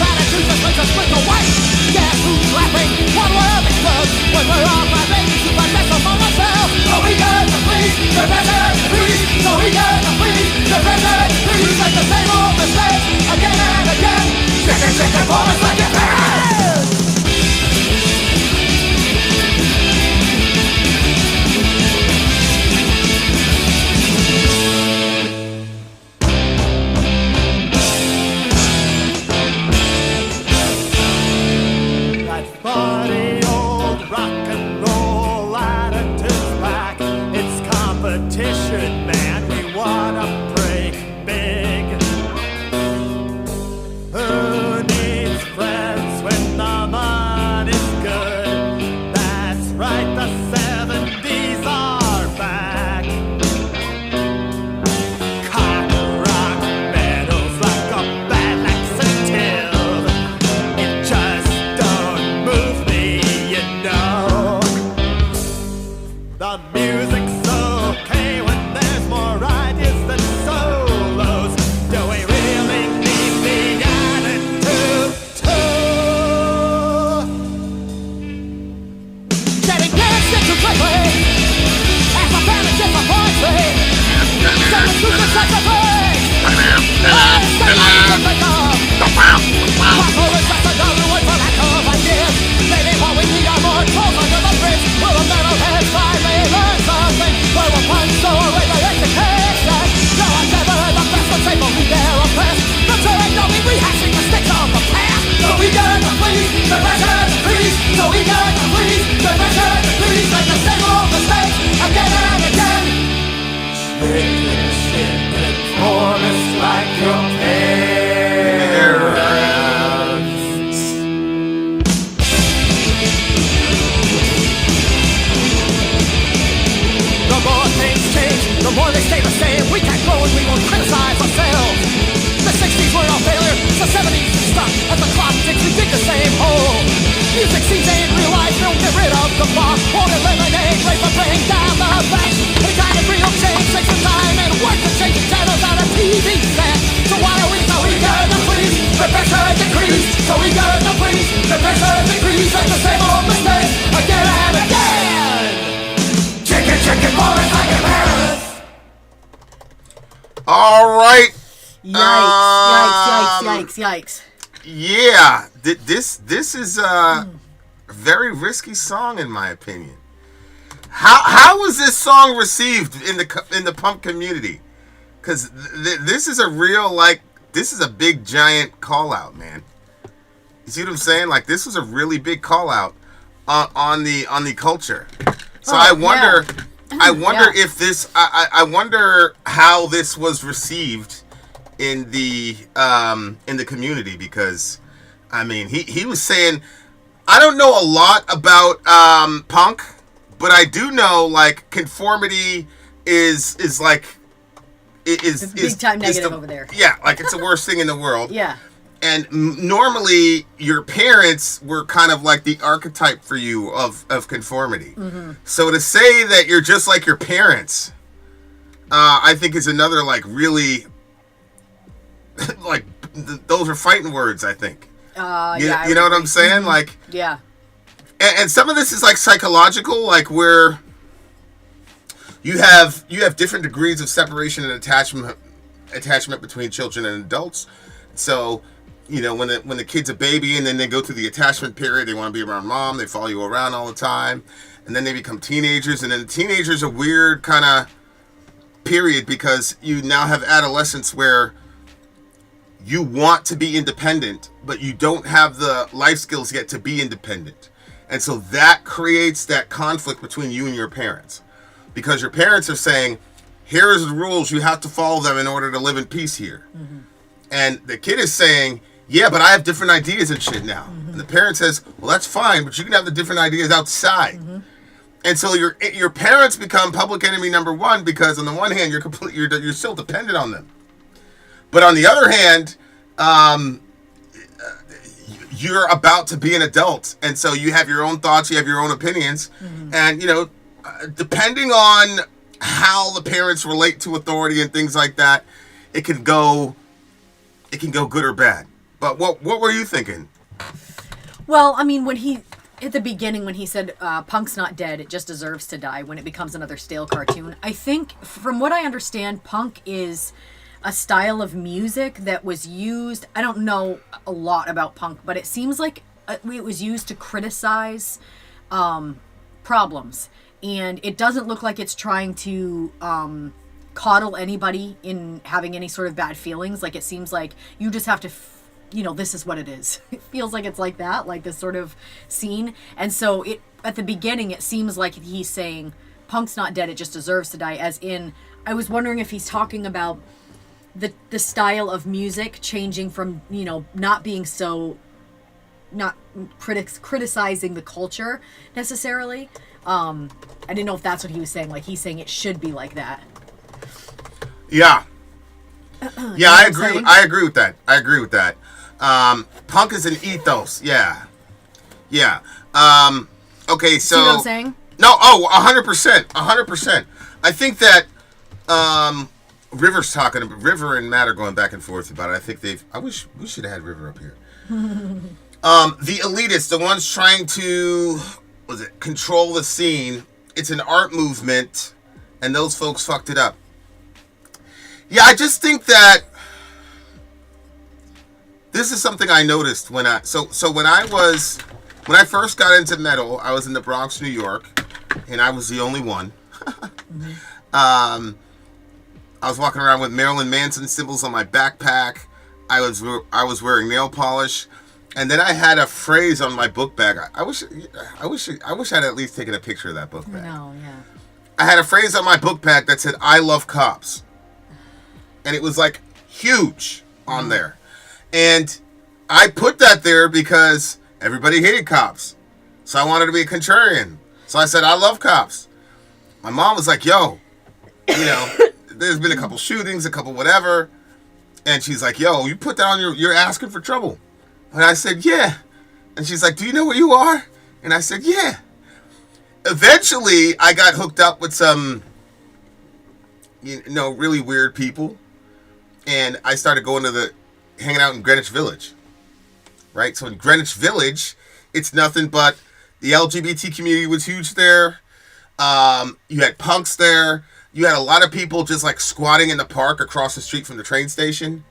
Yikes. Yeah, this is a very risky song in my opinion. How was this song received in the punk community? Because this is a real, this is a big giant call out, man. You see what I'm saying? Like, this was a really big call out on the culture. So I wonder if this, I wonder how this was received in the community, because I mean he was saying, I don't know a lot about punk, but I do know like conformity is big time negative over there. Yeah, like it's the worst thing in the world. Yeah. And normally your parents were kind of like the archetype for you of conformity. Mm-hmm. So to say that you're just like your parents, I think is another like really like those are fighting words, I think. You know what I'm saying? Mm-hmm. Like, yeah. And some of this is like psychological, like where you have different degrees of separation and attachment between children and adults. So, you know, when the kid's a baby and then they go through the attachment period, they want to be around mom, they follow you around all the time, and then they become teenagers, and then teenagers are a weird kind of period because you now have adolescence where you want to be independent, but you don't have the life skills yet to be independent. And so that creates that conflict between you and your parents. Because your parents are saying, here's the rules, you have to follow them in order to live in peace here. Mm-hmm. And the kid is saying, yeah, but I have different ideas and shit now. Mm-hmm. And the parent says, well, that's fine, but you can have the different ideas outside. Mm-hmm. And so your parents become public enemy number one, because on the one hand, you're still dependent on them. But on the other hand, you're about to be an adult. And so you have your own thoughts, you have your own opinions. Mm-hmm. And, you know, depending on how the parents relate to authority and things like that, it can go good or bad. But what were you thinking? Well, I mean, at the beginning when he said, punk's not dead, it just deserves to die, when it becomes another stale cartoon, I think, from what I understand, punk is a style of music that was used, I don't know a lot about punk, but it seems like it was used to criticize problems. And it doesn't look like it's trying to coddle anybody in having any sort of bad feelings. Like, it seems like you just have to, this is what it is. It feels like it's like that, like this sort of scene. And so at the beginning, it seems like he's saying, punk's not dead, it just deserves to die. As in, I was wondering if he's talking about the style of music changing from, not being so, not criticizing the culture necessarily. I didn't know if that's what he was saying. Like, he's saying it should be like that. Yeah. Yeah, I agree. I agree with that. Punk is an ethos. Yeah. Yeah. Okay, so. See what I'm saying? No, 100%. 100%. I think that, River and Matt are going back and forth about it. I think I wish we should have had River up here. The elitists, the ones trying to, control the scene. It's an art movement, and those folks fucked it up. Yeah, I just think that this is something I noticed when I first got into metal, I was in the Bronx, New York, and I was the only one. Mm-hmm. I was walking around with Marilyn Manson symbols on my backpack. I was wearing nail polish, and then I had a phrase on my book bag. I wish I'd at least taken a picture of that book bag. No, yeah. I had a phrase on my book bag that said, "I love cops," and it was like huge on there. And I put that there because everybody hated cops, so I wanted to be a contrarian. So I said, "I love cops." My mom was like, "Yo, there's been a couple shootings, a couple whatever," and she's like, "Yo, you put that on you're asking for trouble." And I said, "Yeah." And she's like, "Do you know where you are?" And I said, "Yeah." Eventually, I got hooked up with some, really weird people, and I started hanging out in Greenwich Village, right? So in Greenwich Village, it's nothing but the LGBT community was huge there. You had punks there. You had a lot of people just like squatting in the park across the street from the train station.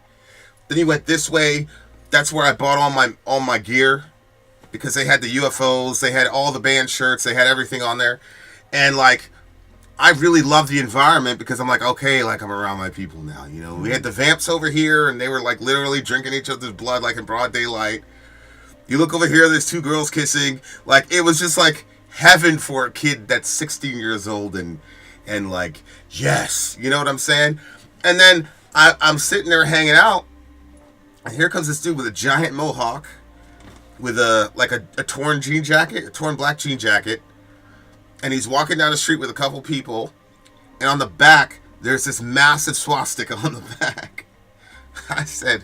Then you went this way. That's where I bought all my gear, because they had the UFOs, they had all the band shirts, they had everything on there. And like, I really love the environment because I'm like, okay, like I'm around my people now, you know. We had the vamps over here and they were like literally drinking each other's blood like in broad daylight. You look over here, there's two girls kissing. Like, it was just like heaven for a kid that's 16 years old and like, yes, you know what I'm saying? And then I'm sitting there hanging out, and here comes this dude with a giant mohawk, with a torn jean jacket, a torn black jean jacket, and he's walking down the street with a couple people, and on the back there's this massive swastika on the back. I said,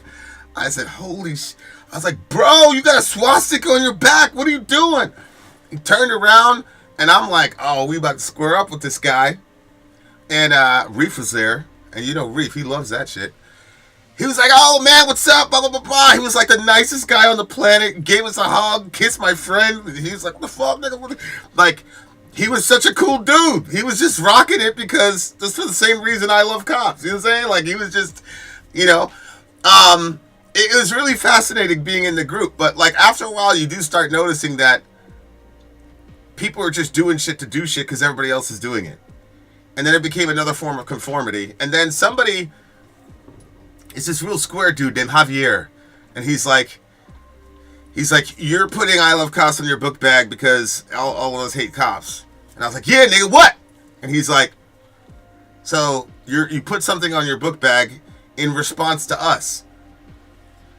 holy sh! I was like, bro, you got a swastika on your back. What are you doing? He turned around, and I'm like, oh, we about to square up with this guy. And Reef was there, and you know Reef, he loves that shit. He was like, oh man, what's up? Blah, blah, blah, blah. He was like the nicest guy on the planet. Gave us a hug, kissed my friend. He was like, what the fuck, nigga? Like, he was such a cool dude. He was just rocking it because, just for the same reason I love cops. You know what I'm saying? Like, he was just, you know. It was really fascinating being in the group. But, like, after a while, you do start noticing that people are just doing shit to do shit because everybody else is doing it. And then it became another form of conformity. And then somebody... It's this real square dude named Javier, and he's like, you're putting I Love Cops on your book bag because all of us hate cops. And I was like, yeah, nigga, what? And he's like, so you put something on your book bag in response to us.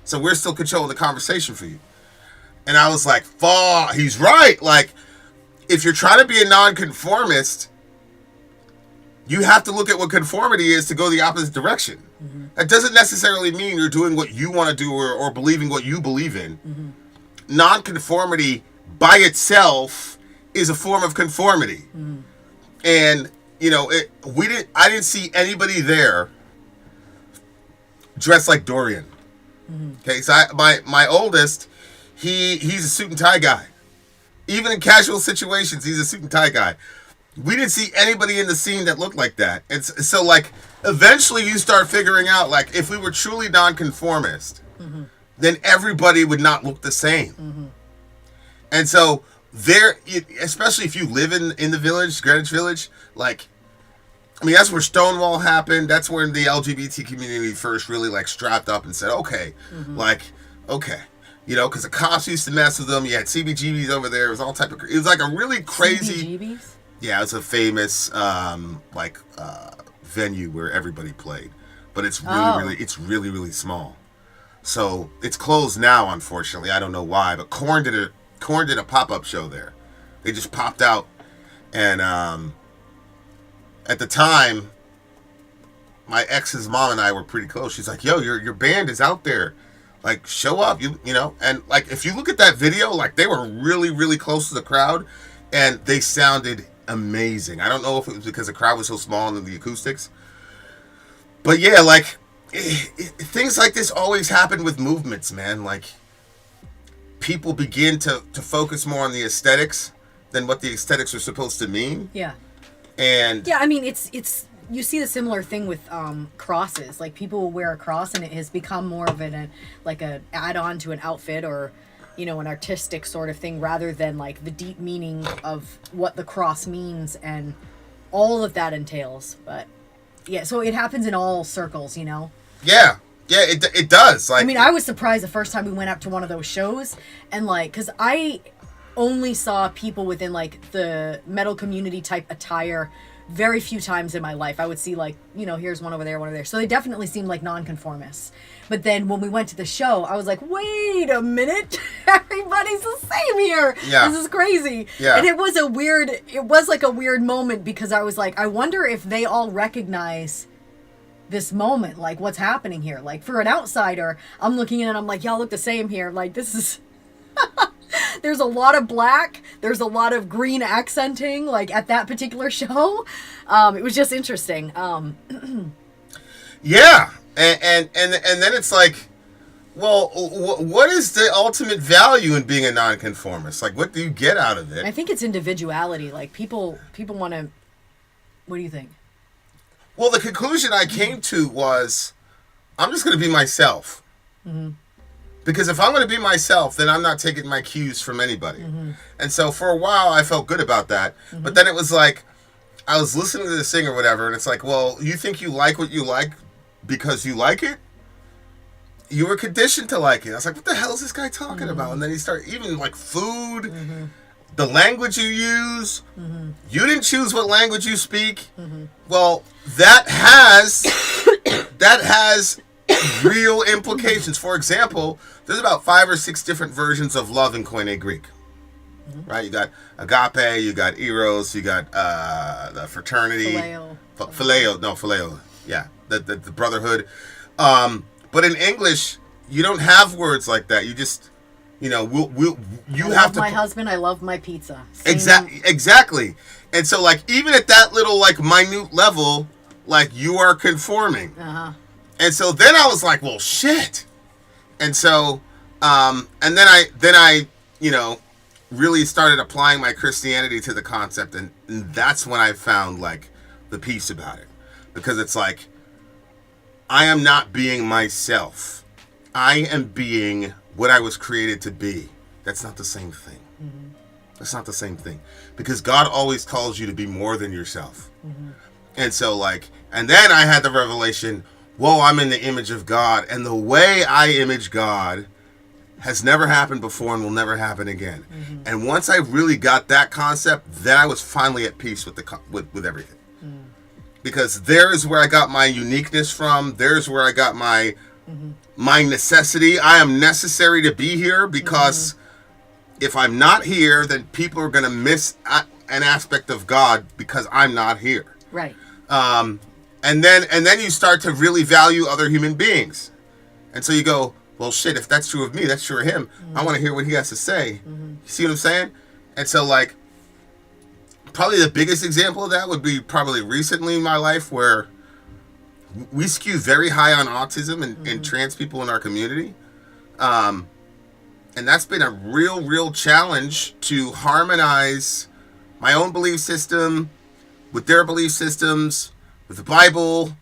So we're still controlling the conversation for you. And I was like, fuck, he's right. Like, if you're trying to be a non-conformist, you have to look at what conformity is to go the opposite direction. Mm-hmm. That doesn't necessarily mean you're doing what you want to do or believing what you believe in. Mm-hmm. Non-conformity by itself is a form of conformity. Mm-hmm. And, you know, I didn't see anybody there dressed like Dorian. Mm-hmm. Okay, so my oldest, he's a suit and tie guy. Even in casual situations, he's a suit and tie guy. We didn't see anybody in the scene that looked like that. And so, like, eventually you start figuring out, like, if we were truly non-conformist, mm-hmm. then everybody would not look the same. Mm-hmm. And so, especially if you live in the village, Greenwich Village, like, I mean, that's where Stonewall happened. That's when the LGBT community first really, like, strapped up and said, okay, mm-hmm. like, okay. You know, because the cops used to mess with them. You had CBGBs over there. It was all type of... It was like a really crazy... CBGBs? Yeah, it's a famous venue where everybody played, but it's really really small. So it's closed now, unfortunately. I don't know why, but Korn did a pop-up show there. They just popped out, and at the time, my ex's mom and I were pretty close. She's like, "Yo, your band is out there. Like, show up, you know." And like, if you look at that video, like they were really really close to the crowd, and they sounded amazing. I don't know if it was because the crowd was so small and the acoustics, but yeah, like things like this always happen with movements, man. Like, people begin to focus more on the aesthetics than what the aesthetics are supposed to mean. Yeah. And yeah, I mean, it's you see the similar thing with crosses. Like, people will wear a cross and it has become more of an add-on to an outfit, or, you know, an artistic sort of thing, rather than like the deep meaning of what the cross means and all of that entails. But yeah, so it happens in all circles, you know. Yeah, it does. Like, I mean, I was surprised the first time we went up to one of those shows, and like, because I only saw people within like the metal community type attire very few times in my life. I would see, like, you know, here's one over there. So they definitely seemed like non-conformists. But then when we went to the show, I was like, wait a minute. Everybody's the same here. Yeah. This is crazy. Yeah. And it was like a weird moment, because I was like, I wonder if they all recognize this moment, like what's happening here. Like, for an outsider, I'm looking in and I'm like, y'all look the same here. Like, this is... There's a lot of black. There's a lot of green accenting, like, at that particular show. It was just interesting. Yeah, and then it's like, well, what is the ultimate value in being a nonconformist? Like, what do you get out of it? I think it's individuality. Like, people want to. What do you think? Well, the conclusion I came to was, I'm just going to be myself. Because if I'm going to be myself, then I'm not taking my cues from anybody. And so for a while, I felt good about that. But then it was like, I was listening to this thing or whatever, and it's like, well, you think you like what you like because you like it? You were conditioned to like it. I was like, what the hell is this guy talking about? And then he started, even like food, the language you use. You didn't choose what language you speak. Well, that has real implications. For example, there's about 5 or 6 different versions of love in Koine Greek. Right? You got agape, you got eros, you got the fraternity. Phileo. Yeah, the brotherhood. But in English, you don't have words like that. You just, you have I love my husband, I love my pizza. Exactly. And so, like, even at that little, like, minute level, like, you are conforming. And so then I was like, well, shit. And so, and then I, really started applying my Christianity to the concept. And that's when I found, like, the peace about it. Because it's like, I am not being myself. I am being what I was created to be. That's not the same thing. That's not the same thing. Because God always calls you to be more than yourself. And so, like, and then I had the revelation, whoa, I'm in the image of God. And the way I image God has never happened before and will never happen again. And once I really got that concept, then I was finally at peace with with everything. Because there is where I got my uniqueness from. There's where I got my necessity. I am necessary to be here because if I'm not here, then people are going to miss an aspect of God because I'm not here. Right. And then you start to really value other human beings. And so you go, well, shit, if that's true of me, that's true of him. I want to hear what he has to say. You see what I'm saying? And so, like, probably the biggest example of that would be probably recently in my life where we skew very high on autism and trans people in our community. And that's been a real challenge to harmonize my own belief system with their belief systems, with the Bible,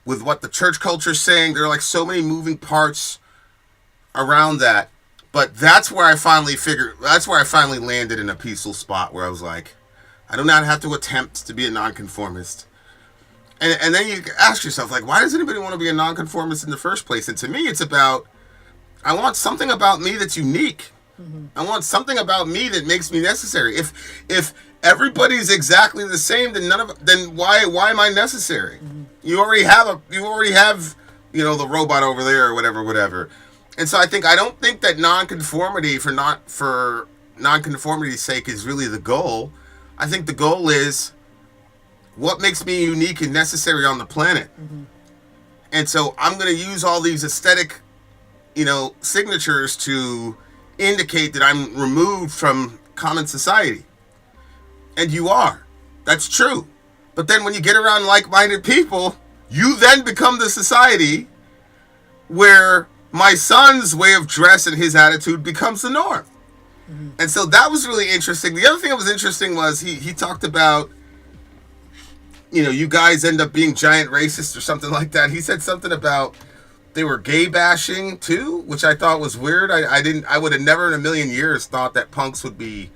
with what the church culture is saying. There are like so many moving parts around that. But that's where I finally landed in a peaceful spot where I was like, I do not have to attempt to be a nonconformist. And then you ask yourself, like, why does anybody want to be a nonconformist in the first place? And to me, it's about, I want something about me that's unique. I want something about me that makes me necessary. If everybody's exactly the same, then why am I necessary? You already have the robot over there or whatever. And so I don't think that nonconformity for nonconformity's sake is really the goal. I think the goal is what makes me unique and necessary on the planet. And so I'm going to use all these aesthetic, signatures to indicate that I'm removed from common society. And you are. That's true. But then when you get around like-minded people, you then become the society where my son's way of dress and his attitude becomes the norm. And so that was really interesting. The other thing that was interesting was he talked about, you guys end up being giant racists or something like that. He said something about they were gay bashing too, which I thought was weird. I would have never in a million years thought that punks would be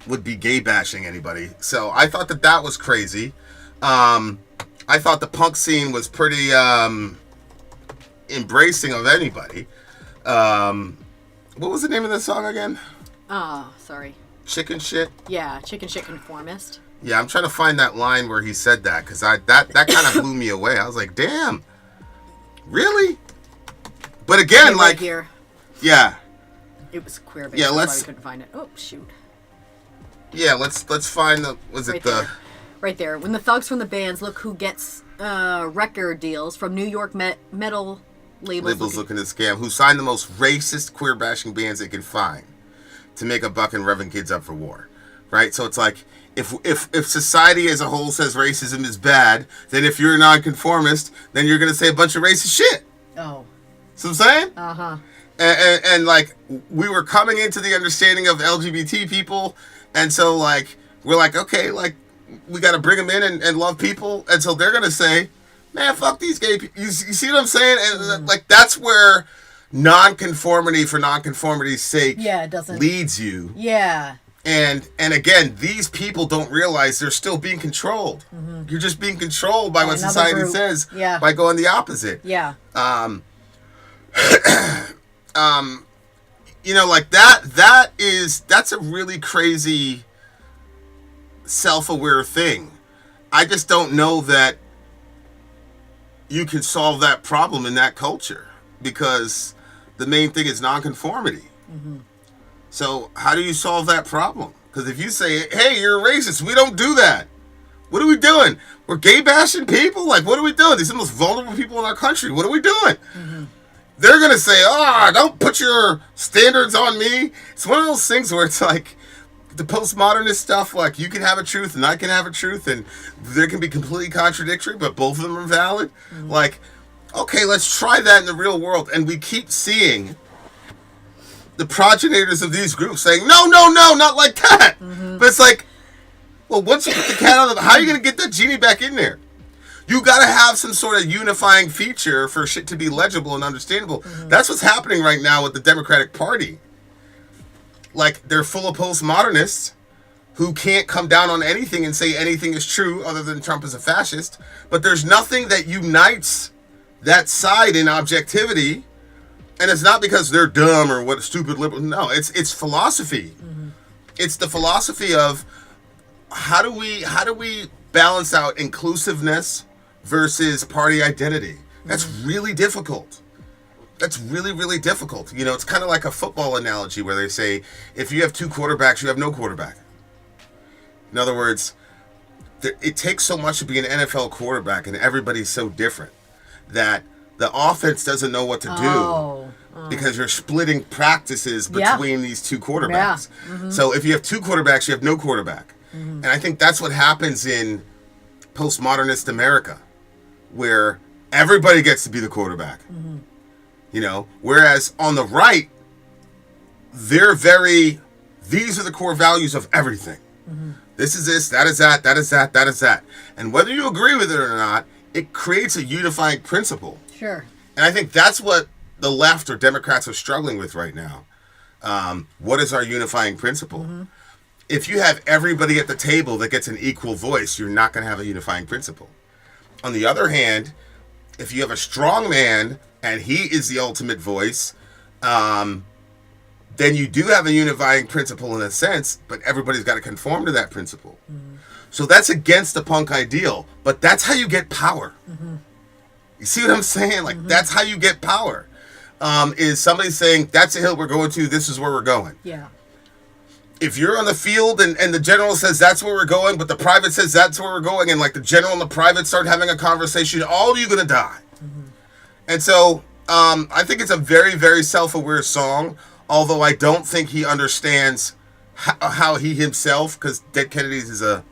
gay bashing anybody. So I thought that was crazy. I thought the punk scene was pretty embracing of anybody. What was the name of the song again? Oh, sorry. Chickenshit? Yeah, Chickenshit Conformist. Yeah, I'm trying to find that line where he said that, because that kind of blew me away. I was like, damn, really? But again, right here. Yeah. It was queer based. Yeah, That's why we couldn't find it. Oh, shoot. Yeah, let's find right there. When the thugs from the bands look who gets record deals from New York metal labels looking to scam, who signed the most racist queer bashing bands they can find to make a buck and revving kids up for war, right? So it's like, if society as a whole says racism is bad, then if you're a nonconformist, then you're gonna say a bunch of racist shit. Oh. See what I'm saying? Uh-huh. And like, we were coming into the understanding of LGBT people, and so like, we're like, okay, like, we gotta bring them in and love people, and so they're gonna say, man, fuck these gay people. You see what I'm saying? And like that's where non-conformity for non-conformity's sake it doesn't leads you. Yeah. And again, these people don't realize they're still being controlled. You're just being controlled by what society says by going the opposite. Yeah. You know, like that's a really crazy self-aware thing. I just don't know that you can solve that problem in that culture because the main thing is non-conformity. So how do you solve that problem? Because if you say, hey, you're a racist, we don't do that. What are we doing? We're gay bashing people? Like, what are we doing? These are the most vulnerable people in our country. What are we doing? They're going to say, don't put your standards on me. It's one of those things where it's like the postmodernist stuff, like you can have a truth and I can have a truth and they can be completely contradictory, but both of them are valid. Like, okay, let's try that in the real world. And we keep seeing the progenitors of these groups saying, no, not like that. But it's like, well, once you put the cat out of the, how are you going to get that genie back in there? You got to have some sort of unifying feature for shit to be legible and understandable. That's what's happening right now with the Democratic Party. Like, they're full of postmodernists who can't come down on anything and say anything is true other than Trump is a fascist. But there's nothing that unites that side in objectivity. And it's not because they're dumb or what stupid liberal. No, it's philosophy. It's the philosophy of how do we balance out inclusiveness versus party identity. That's really difficult. That's really, really difficult. You know, it's kind of like a football analogy where they say, if you have two quarterbacks, you have no quarterback. In other words, it takes so much to be an NFL quarterback and everybody's so different that the offense doesn't know what to do because you're splitting practices between these two quarterbacks. So if you have two quarterbacks, you have no quarterback. And I think that's what happens in postmodernist America, where everybody gets to be the quarterback. You know, whereas on the right, these are the core values of everything. This is this, that is that, that is that, that is that. And whether you agree with it or not, it creates a unifying principle. Sure. And I think that's what the left or Democrats are struggling with right now. What is our unifying principle? If you have everybody at the table that gets an equal voice, you're not going to have a unifying principle. On the other hand, if you have a strong man and he is the ultimate voice, then you do have a unifying principle in a sense, but everybody's got to conform to that principle. So that's against the punk ideal, but that's how you get power. You see what I'm saying? Like, that's how you get power. Is somebody saying, that's a hill we're going to, this is where we're going. Yeah. If you're on the field and the general says that's where we're going, but the private says that's where we're going, and like the general and the private start having a conversation, all of you going to die. And so I think it's a very, very self-aware song, although I don't think he understands how he himself, because Dead Kennedys is a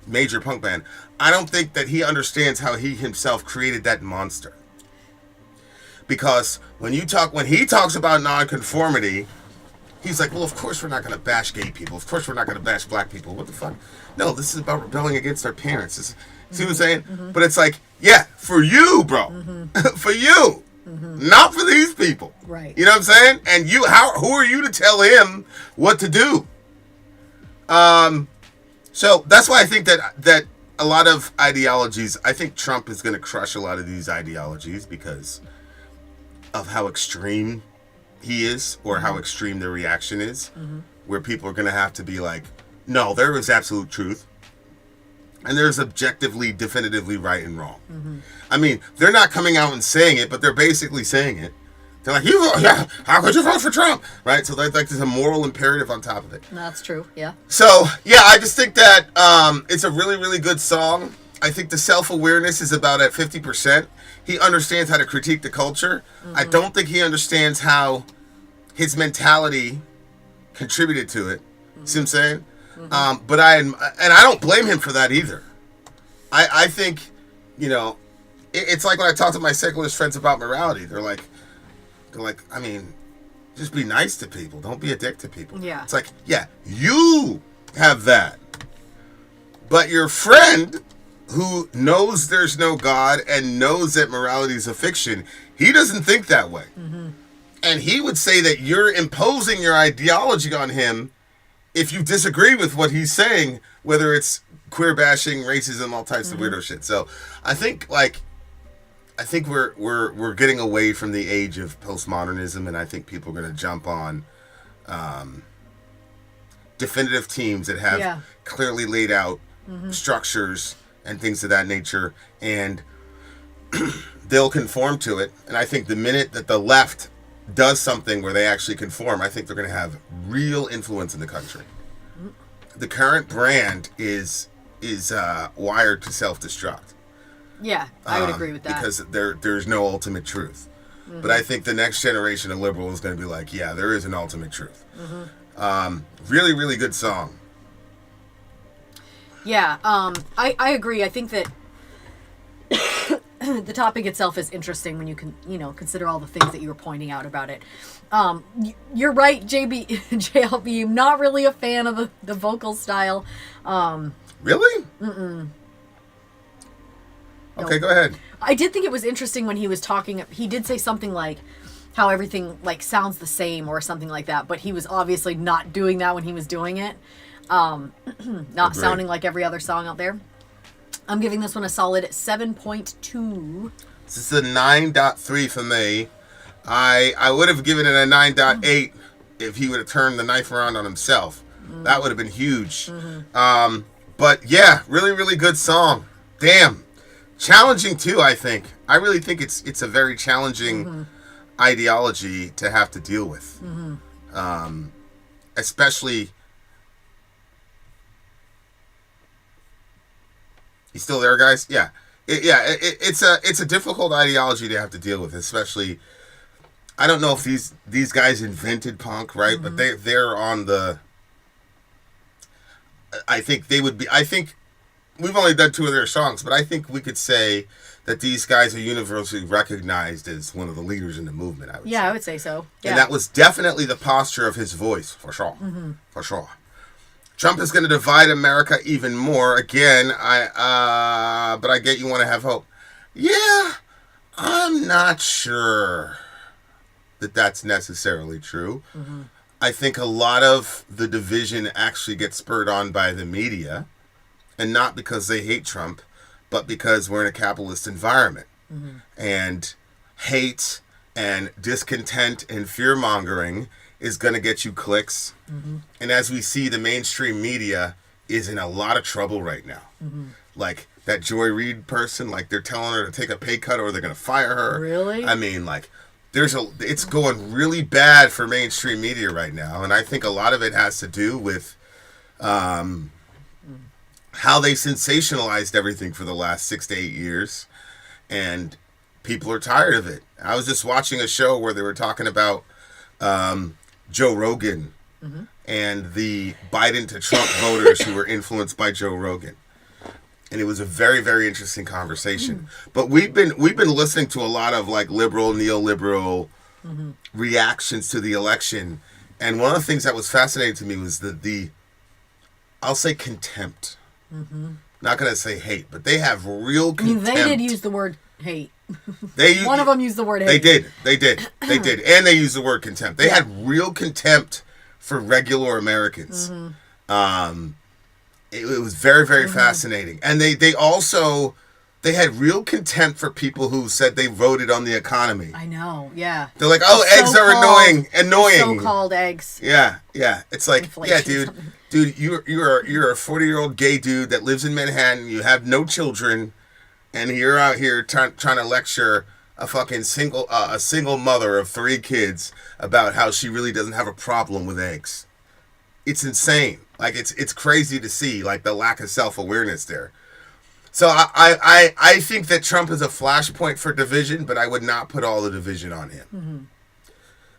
major punk band, I don't think that he understands how he himself created that monster. Because when he talks about non-conformity, he's like, well, of course we're not going to bash gay people. Of course we're not going to bash black people. What the fuck? No, this is about rebelling against our parents. See what I'm saying? But it's like, yeah, for you, bro. For you. Not for these people. Right. You know what I'm saying? And who are you to tell him what to do? So that's why I think that a lot of ideologies, I think Trump is going to crush a lot of these ideologies because of how extreme he is, or how extreme their reaction is, where people are going to have to be like, no, there is absolute truth, and there's objectively, definitively right and wrong. I mean, they're not coming out and saying it, but they're basically saying it. They're like, how could you vote for Trump? Right? So like there's a moral imperative on top of it. That's true, yeah. So, yeah, I just think that it's a really, really good song. I think the self-awareness is about at 50%. He understands how to critique the culture. I don't think he understands how his mentality contributed to it. See what I'm saying? But I don't blame him for that either. I think, you know, it's like when I talk to my secularist friends about morality. They're like, I mean, just be nice to people. Don't be a dick to people. Yeah. It's like, yeah, you have that. But your friend who knows there's no God and knows that morality is a fiction, he doesn't think that way. And he would say that you're imposing your ideology on him if you disagree with what he's saying, whether it's queer bashing, racism, all types of weirdo shit. So I think we're getting away from the age of postmodernism, and I think people are going to jump on definitive teams that have clearly laid out structures and things of that nature, and they'll conform to it. And I think the minute that the left does something where they actually conform, I think they're going to have real influence in the country. The current brand is wired to self-destruct. Yeah, I would agree with that. Because there's no ultimate truth. But I think the next generation of liberal is going to be like, yeah, there is an ultimate truth. Really, really good song. Yeah, I agree. I think that the topic itself is interesting when you can, consider all the things that you were pointing out about it. You're right, JLB. I'm not really a fan of the vocal style. Really? Mm-mm. Okay, go ahead. I did think it was interesting when he was talking. He did say something like how everything sounds the same or something like that, but he was obviously not doing that when he was doing it. Not sounding like every other song out there. I'm giving this one a solid 7.2. This is a 9.3 for me. I would have given it a 9.8 if he would have turned the knife around on himself. That would have been huge. But yeah, really, really good song. Damn. Challenging too, I think. I really think it's a very challenging ideology to have to deal with. Especially... You still there, guys? Yeah. It's a difficult ideology to have to deal with, especially... I don't know if these guys invented punk, right? But they're on the... I think they would be... I think... We've only done 2 of their songs, but I think we could say that these guys are universally recognized as one of the leaders in the movement, I would say. I would say so. Yeah. And that was definitely the posture of his voice, for sure. For sure. Trump is going to divide America even more. Again, but I get you want to have hope. Yeah, I'm not sure that that's necessarily true. I think a lot of the division actually gets spurred on by the media, and not because they hate Trump, but because we're in a capitalist environment. And hate and discontent and fear-mongering is going to get you clicks. And as we see, the mainstream media is in a lot of trouble right now. Like that Joy Reid person, like they're telling her to take a pay cut or they're going to fire her. Really? I mean, like it's going really bad for mainstream media right now. And I think a lot of it has to do with how they sensationalized everything for the last 6 to 8 years. And people are tired of it. I was just watching a show where they were talking about Joe Rogan and the Biden to Trump voters who were influenced by Joe Rogan. And it was a very, very interesting conversation. But we've been listening to a lot of like liberal, neoliberal reactions to the election. And one of the things that was fascinating to me was the I'll say contempt. Not going to say hate, but they have real contempt. They did use the word hate. One of them used the word hate. They did. And they used the word contempt. They had real contempt for regular Americans. It was very, very fascinating. And they also had real contempt for people who said they voted on the economy. I know, yeah. They're like, oh, eggs are annoying. So-called eggs. Yeah. It's like, Inflation. Dude, you're a 40-year-old gay dude that lives in Manhattan. You have no children. And you're out here trying to lecture a fucking single mother of 3 kids about how she really doesn't have a problem with eggs. It's insane. Like it's crazy to see like the lack of self-awareness there. So I think that Trump is a flashpoint for division, but I would not put all the division on him.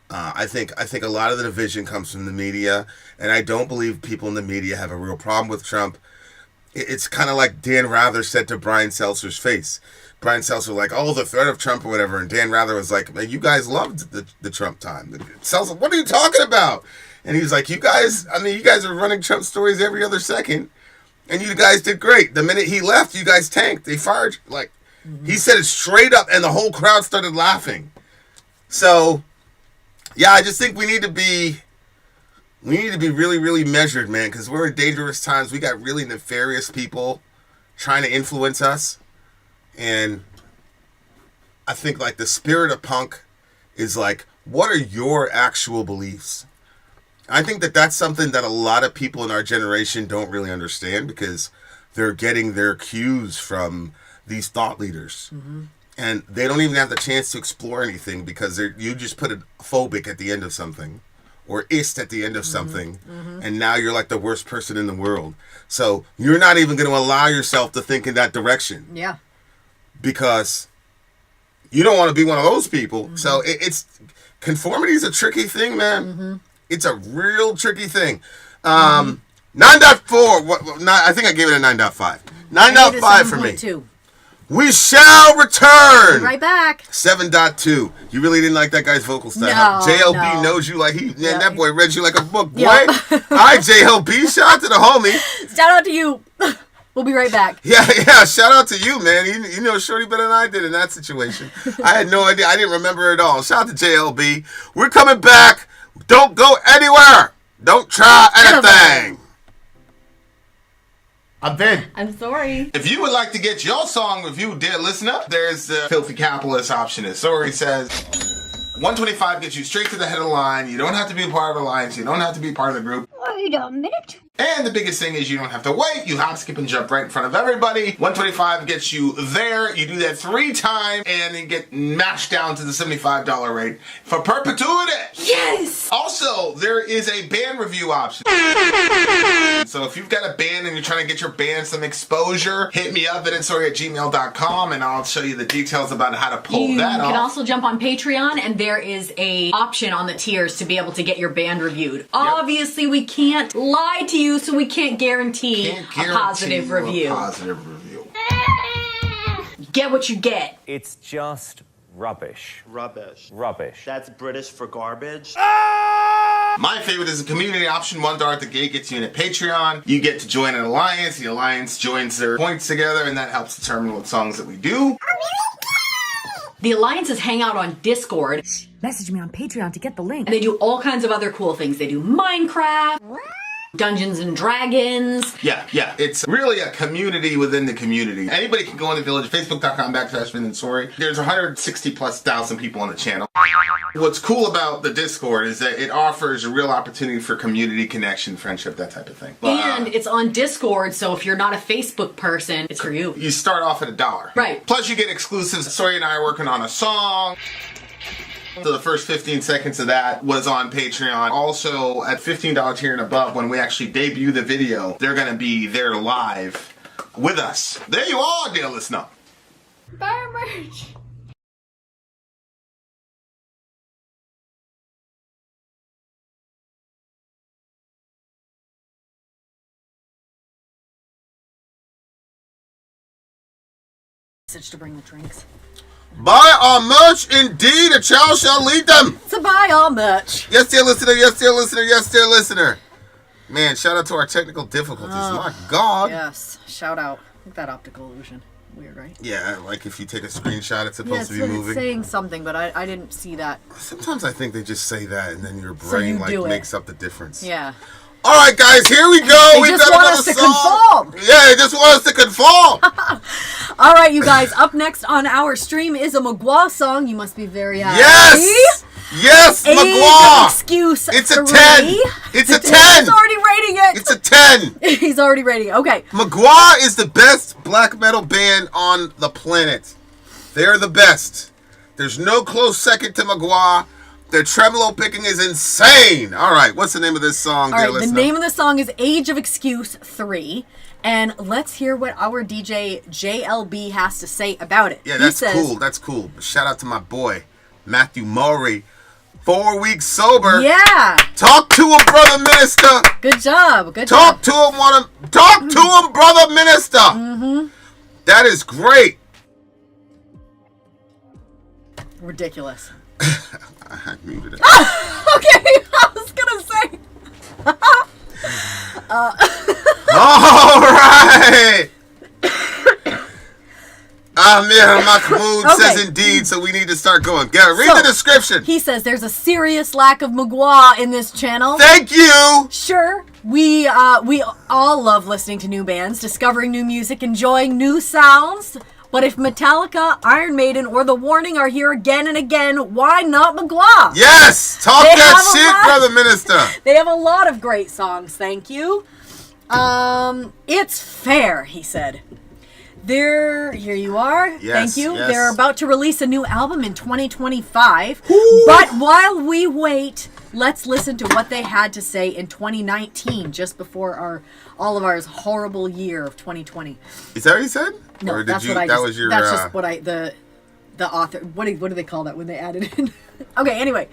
I think a lot of the division comes from the media, and I don't believe people in the media have a real problem with Trump. It's kind of like Dan Rather said to Brian Seltzer's face. Brian Seltzer like, oh, the threat of Trump or whatever. And Dan Rather was like, man, you guys loved the Trump time. Seltzer, what are you talking about? And he was like, you guys are running Trump stories every other second. And you guys did great. The minute he left, you guys tanked. They fired you. Like, he said it straight up, and the whole crowd started laughing. So, yeah, I just think we need to be really, really measured, man, because we're in dangerous times. We got really nefarious people trying to influence us. And I think, like, the spirit of punk is, like, what are your actual beliefs? I think that that's something that a lot of people in our generation don't really understand because they're getting their cues from these thought leaders. Mm-hmm. And they don't even have the chance to explore anything because you just put a phobic at the end of something or ist at the end of something. Mm-hmm. And now you're like the worst person in the world. So you're not even going to allow yourself to think in that direction. Yeah. Because you don't want to be one of those people. Mm-hmm. So it's conformity is a tricky thing, man. Mm-hmm. It's a real tricky thing. 9.4. I think I gave it a 9.5. 9.5 for me. 7.2. We shall return. Be right back. 7.2. You really didn't like that guy's vocal style. No, JLB knows you like that boy read you like a book, boy. All right, JLB. Shout out to the homie. Shout out to you. We'll be right back. Yeah. Shout out to you, man. You know Shorty better than I did in that situation. I had no idea. I didn't remember it all. Shout out to JLB. We're coming back. Don't go anywhere. Don't try anything. I'm Vin. I'm sorry. If you would like to get your song reviewed, dear listener, there's the Filthy Capitalist option. As Sorry says, 125 gets you straight to the head of the line. You don't have to be a part of the alliance. You don't have to be part of the group. Wait a minute. And the biggest thing is you don't have to wait. You hop, skip, and jump right in front of everybody. 125 gets you there. You do that 3 times, and you get mashed down to the $75 rate for perpetuity. Yes! Also, there is a band review option. So if you've got a band and you're trying to get your band some exposure, hit me up at sorry@gmail.com, and I'll show you the details about how to pull that off. You can also jump on Patreon, and there is a option on the tiers to be able to get your band reviewed. Yep. Obviously, we can't lie to you, so we can't guarantee a positive review. Get what you get. It's just rubbish. Rubbish. That's British for garbage. My favorite is the community option. $1 at the gate gets you in a Patreon. You get to join an alliance. The alliance joins their points together, and that helps determine what songs that we do. The alliances hang out on Discord. Message me on Patreon to get the link. And they do all kinds of other cool things. They do Minecraft, Dungeons and Dragons. Yeah. It's really a community within the community. Anybody can go in the village, facebook.com/VinandSorry. There's 160,000+ people on the channel. What's cool about the Discord is that it offers a real opportunity for community connection, friendship, that type of thing. And it's on Discord, so if you're not a Facebook person, it's for you. You start off at $1. Right. Plus you get exclusives. Sorry and I are working on a song. So the first 15 seconds of that was on Patreon. Also, at $15 tier and above, when we actually debut the video, they're going to be there live with us. There you are, dear listener. Buy merch. To bring the drinks. Buy our merch, indeed, a child shall lead them. To buy our merch. Yes, dear listener, yes, dear listener, yes, dear listener. Man, shout out to our technical difficulties. My God. Yes, shout out. Look at that optical illusion. Weird, right? Yeah, like if you take a screenshot, it's supposed to be moving. It's saying something, but I didn't see that. Sometimes I think they just say that, and then your brain makes up the difference. Yeah. All right, guys, here we go. They just want us to conform. Yeah, they just want us to conform. All right, you guys. Up next on our stream is a Magua song. You must be very happy. Yes, Magua. Excuse. It's a 10. It's a 10. He's already rating it. It's a 10. He's already rating it. Okay. Magua is the best black metal band on the planet. They're the best. There's no close second to Magua. Their tremolo picking is insane. All right, what's the name of this song, dear listener? The name of the song is Age of Excuse 3. And let's hear what our DJ JLB has to say about it. Yeah, cool. That's cool. Shout out to my boy, Matthew Murray. 4 weeks sober. Yeah. Talk to him, brother minister. Good job. Talk to him, brother minister. Mm-hmm. That is great. Ridiculous. I muted it. Okay, I was gonna say. All right. right. Amir Mahmoud says Okay. indeed, so we need to start going. Garrett, read the description. He says there's a serious lack of Magua in this channel. Thank you. Sure, we all love listening to new bands, discovering new music, enjoying new sounds. But if Metallica, Iron Maiden, or The Warning are here again and again, why not Magua? Yes, talk They that have a shit, lot- brother minister. They have a lot of great songs, thank you. It's fair, he said. Here you are. Yes, Thank you. yes. They're about to release a new album in 2025. Ooh. But while we wait, let's listen to what they had to say in 2019, just before all of our horrible year of 2020. Is that what you said? No, or did that's you? what I that just, was your. that's just what the author. What do they call that when they added in? Okay, anyway,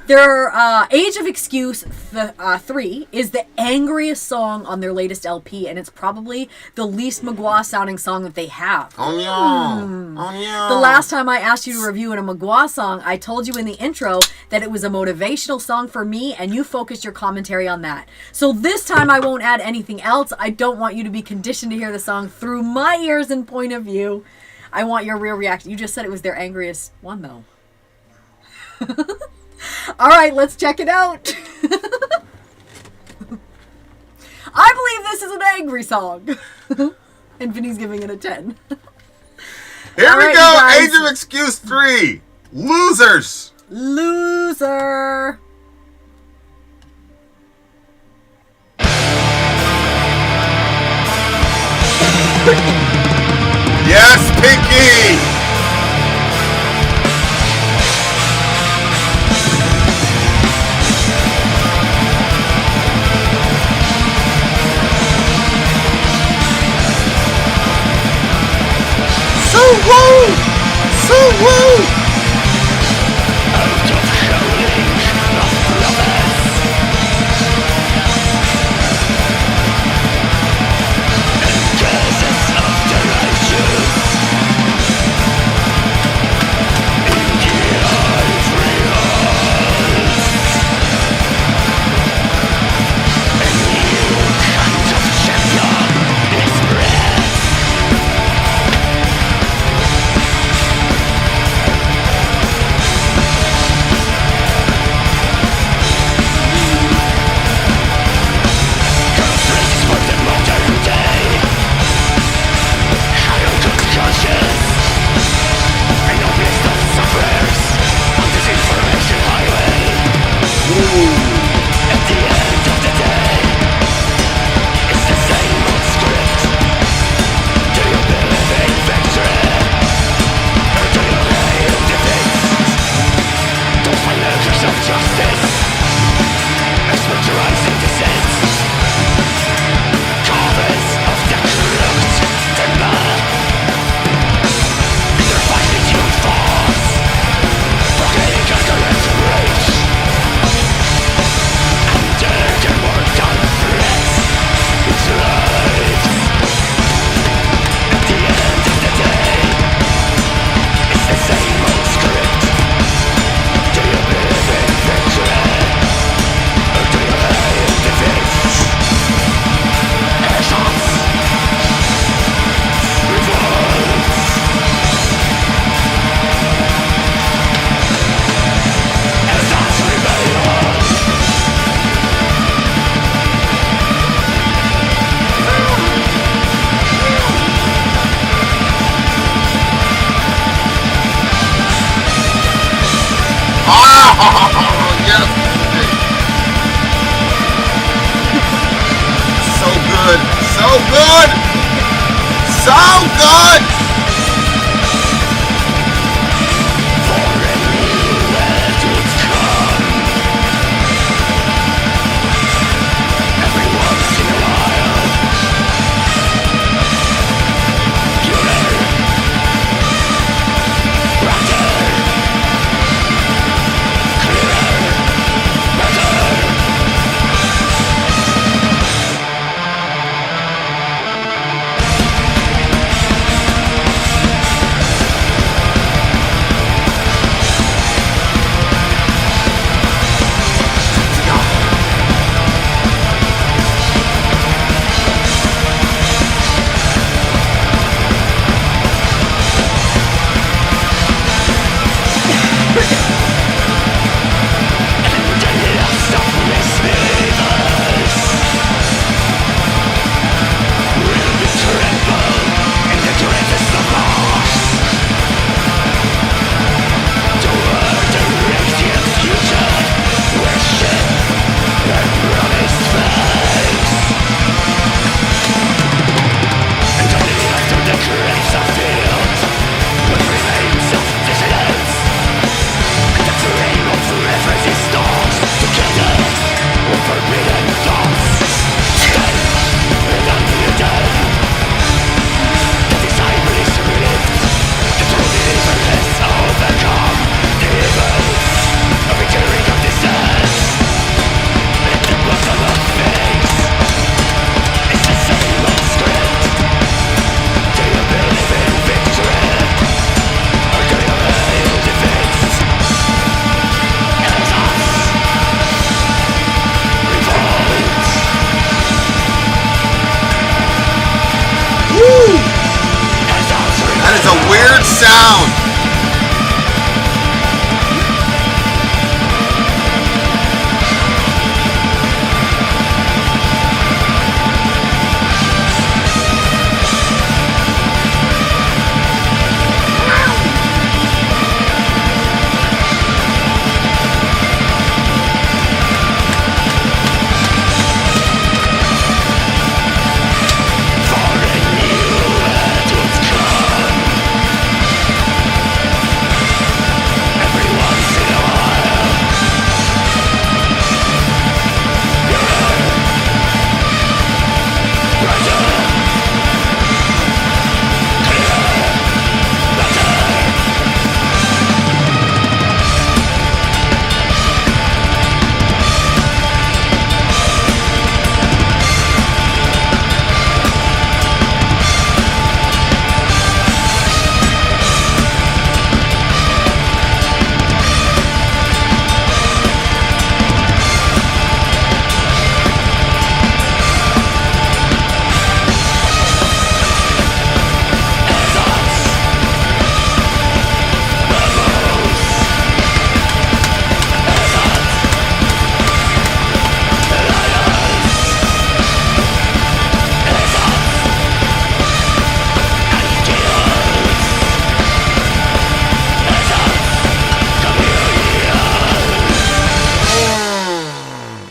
their Age of Excuse 3 is the angriest song on their latest LP, and it's probably the least Magua sounding song that they have. Oh no! Oh no! The last time I asked you to review a Magua song, I told you in the intro that it was a motivational song for me, and you focused your commentary on that. So this time I won't add anything else. I don't want you to be conditioned to hear the song through my ears and point of view. I want your real reaction. You just said it was their angriest one, though. All right, let's check it out. I believe this is an angry song. And Vinny's giving it a 10. Here All we right, go. you guys. Age of Excuse 3. Losers. Loser. Yes, Pinky. So woo! So woo! Yes. So good. So good. So good. sound.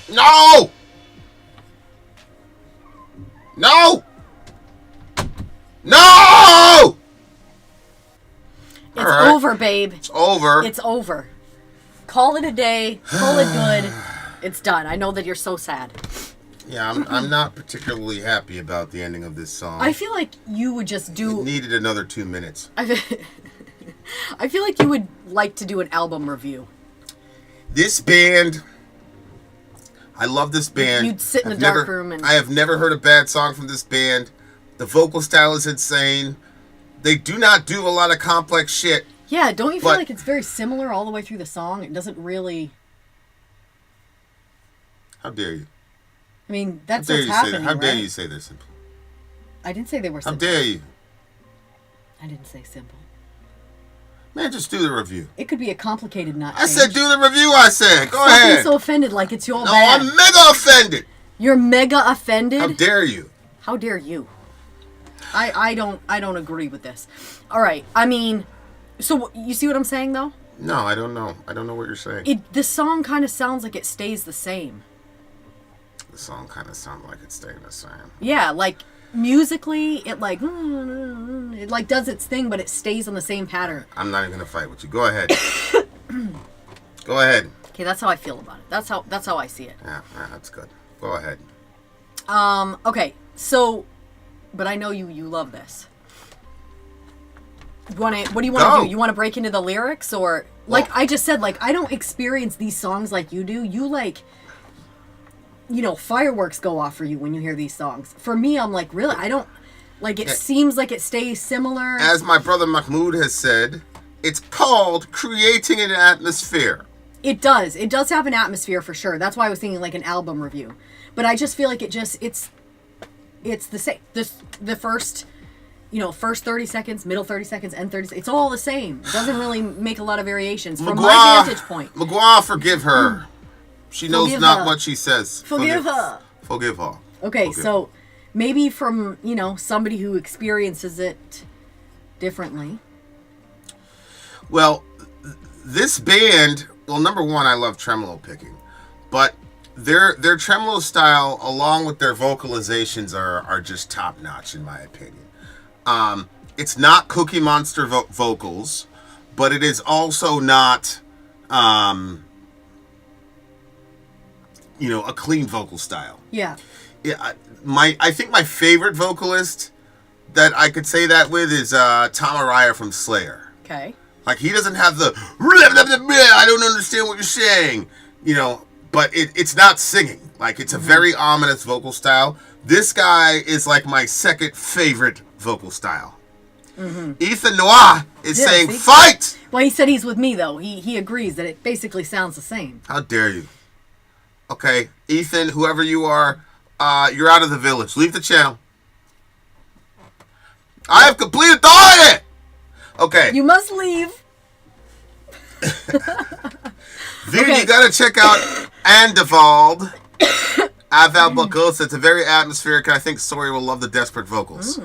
No! No! No! It's over, babe. It's over. It's over. Call it a day. Call it good. It's done. I know that you're so sad. Yeah, I'm not particularly happy about the ending of this song. I feel like you would just do... It needed another 2 minutes. I feel like you would like to do an album review. This band... I love this band. You'd sit in the dark room and... I have never heard a bad song from this band. The vocal style is insane. They do not do a lot of complex shit. Yeah, don't you feel like it's very similar all the way through the song? It doesn't really... How dare you? I mean, that's what's happening, How dare right? you say they're simple? I didn't say they were simple. How dare you? I didn't say simple. Man, just do the review. It could be a complicated nut. I said do the review, I said. Go ahead. I'm so offended like it's your No, bad. I'm mega offended. You're mega offended? How dare you? How dare you? I don't agree with this. All right. I mean, so you see what I'm saying though? No, I don't know. I don't know what you're saying. The song kind of sounds like it stays the same. The song kind of sounds like it's staying the same. Yeah, like musically, it like does its thing, but it stays on the same pattern. I'm not even gonna fight with you. Go ahead. Go ahead. Okay, that's how I feel about it. That's how I see it. Yeah, that's good. Go ahead. Okay, so, but I know you love this. What do you want to do? You want to break into the lyrics, or like I just said, like I don't experience these songs like you do. You like, fireworks go off for you when you hear these songs. For me, I'm like, really, I don't like. It seems like it stays similar. As my brother Mahmoud has said, it's called creating an atmosphere. It does. It does have an atmosphere for sure. That's why I was thinking like an album review. But I just feel like it's the same. The first, first 30 seconds, middle 30 seconds, end 30 it's all the same. It doesn't really make a lot of variations from my vantage point. Magua, forgive her. She knows not what she says. Forgive her. Forgive her. Okay, so maybe from, somebody who experiences it differently. Well, this band, well, number one, I love tremolo picking. But their tremolo style, along with their vocalizations, are just top notch in my opinion. It's not Cookie Monster vocals, but it is also not, a clean vocal style. Yeah. Yeah. I think my favorite vocalist that I could say that with is Tom Araya from Slayer. Okay. Like he doesn't have the I don't understand what you're saying, but it's not singing. Like it's a very ominous vocal style. This guy is like my second favorite vocal style. Mm-hmm. Ethan Noir is saying fight. Well, he said he's with me though. He agrees that it basically sounds the same. How dare you? Okay, Ethan, whoever you are, you're out of the village. Leave the channel. I have complete authority. Okay. You must leave. V, you gotta check out Andevald. Aval Bocos. It's a very atmospheric. I think Sori will love the desperate vocals.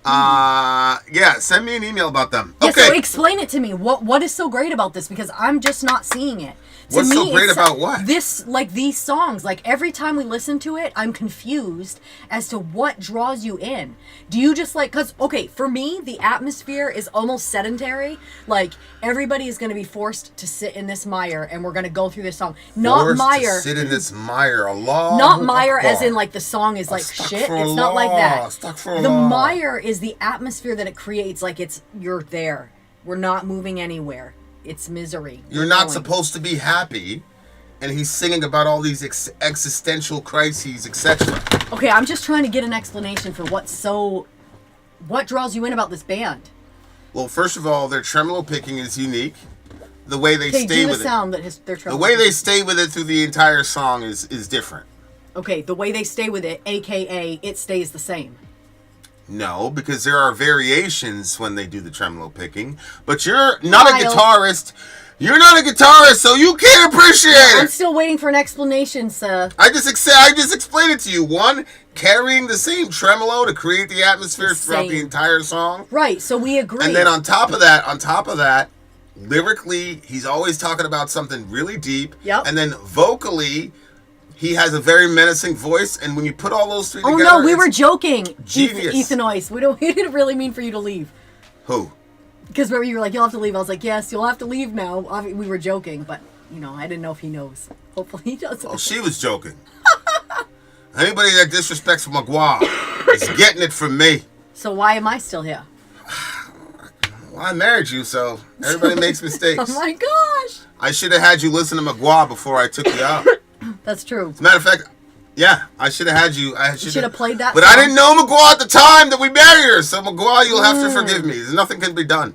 Yeah, send me an email about them. Yeah, Okay. so explain it to me. What is so great about this? Because I'm just not seeing it. What's so great about what? This, like, these songs, like, every time we listen to it, I'm confused as to what draws you in. Do you just, like, because, okay, for me, the atmosphere is almost sedentary. Like, everybody is going to be forced to sit in this mire, and we're going to go through this song. Not Forced mire. to sit in this mire. Allah. Not mire as in, like, the song is, like, shit. It's not like that. Stuck for The Allah. mire is the atmosphere that it creates, like, you're there. We're not moving anywhere. It's misery. You're not supposed to be happy, and he's singing about all these existential crises, etc. Okay, I'm just trying to get an explanation for what draws you in about this band. Well, first of all, their tremolo picking is unique. The way they Okay, stay do the with sound it. that they're The trying. way they stay with it through the entire song is different. Okay, the way they stay with it, aka it stays the same. No, because there are variations when they do the tremolo picking. But you're not a Miles. guitarist. You're not a guitarist, so you can't appreciate I'm it. still waiting for an explanation, sir. I just explained it to you. One, carrying the same tremolo to create the atmosphere throughout the Same. entire song. Right, so we agree. And then on top of that, lyrically, he's always talking about something really deep. Yep. And then vocally, he has a very menacing voice. And when you put all those three Oh together, no, we were it's joking. genius. Ethanois. We didn't really mean for you to leave. Who? Because remember you were like, you'll have to leave. I was like, yes, you'll have to leave now. We were joking, but, you know, I didn't know if he knows. Hopefully he doesn't. Oh, she was joking. Anybody that disrespects Magua is getting it from me. So why am I still here? Well, I married you, so everybody makes mistakes. Oh my gosh. I should have had you listen to Magua before I took you out. That's true. As a matter of fact, yeah, I should have had you. I should have played that But song. I didn't know Magua at the time that we married her. So Magua, you'll have to forgive me. There's nothing can be done.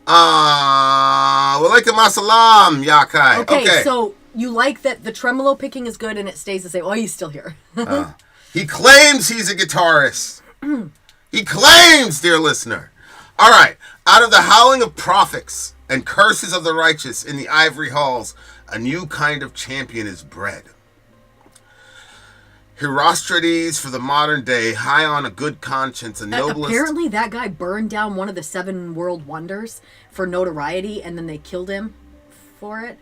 Walaikum assalam, Yakai. Okay, so you like that the tremolo picking is good and it stays the same. Oh, he's still here. He claims he's a guitarist. He claims, dear listener. All right. Out of the howling of prophets and curses of the righteous in the ivory halls, a new kind of champion is bred. Herostrates for the modern day, high on a good conscience, and noblest. Apparently that guy burned down one of the 7 world wonders for notoriety and then they killed him for it.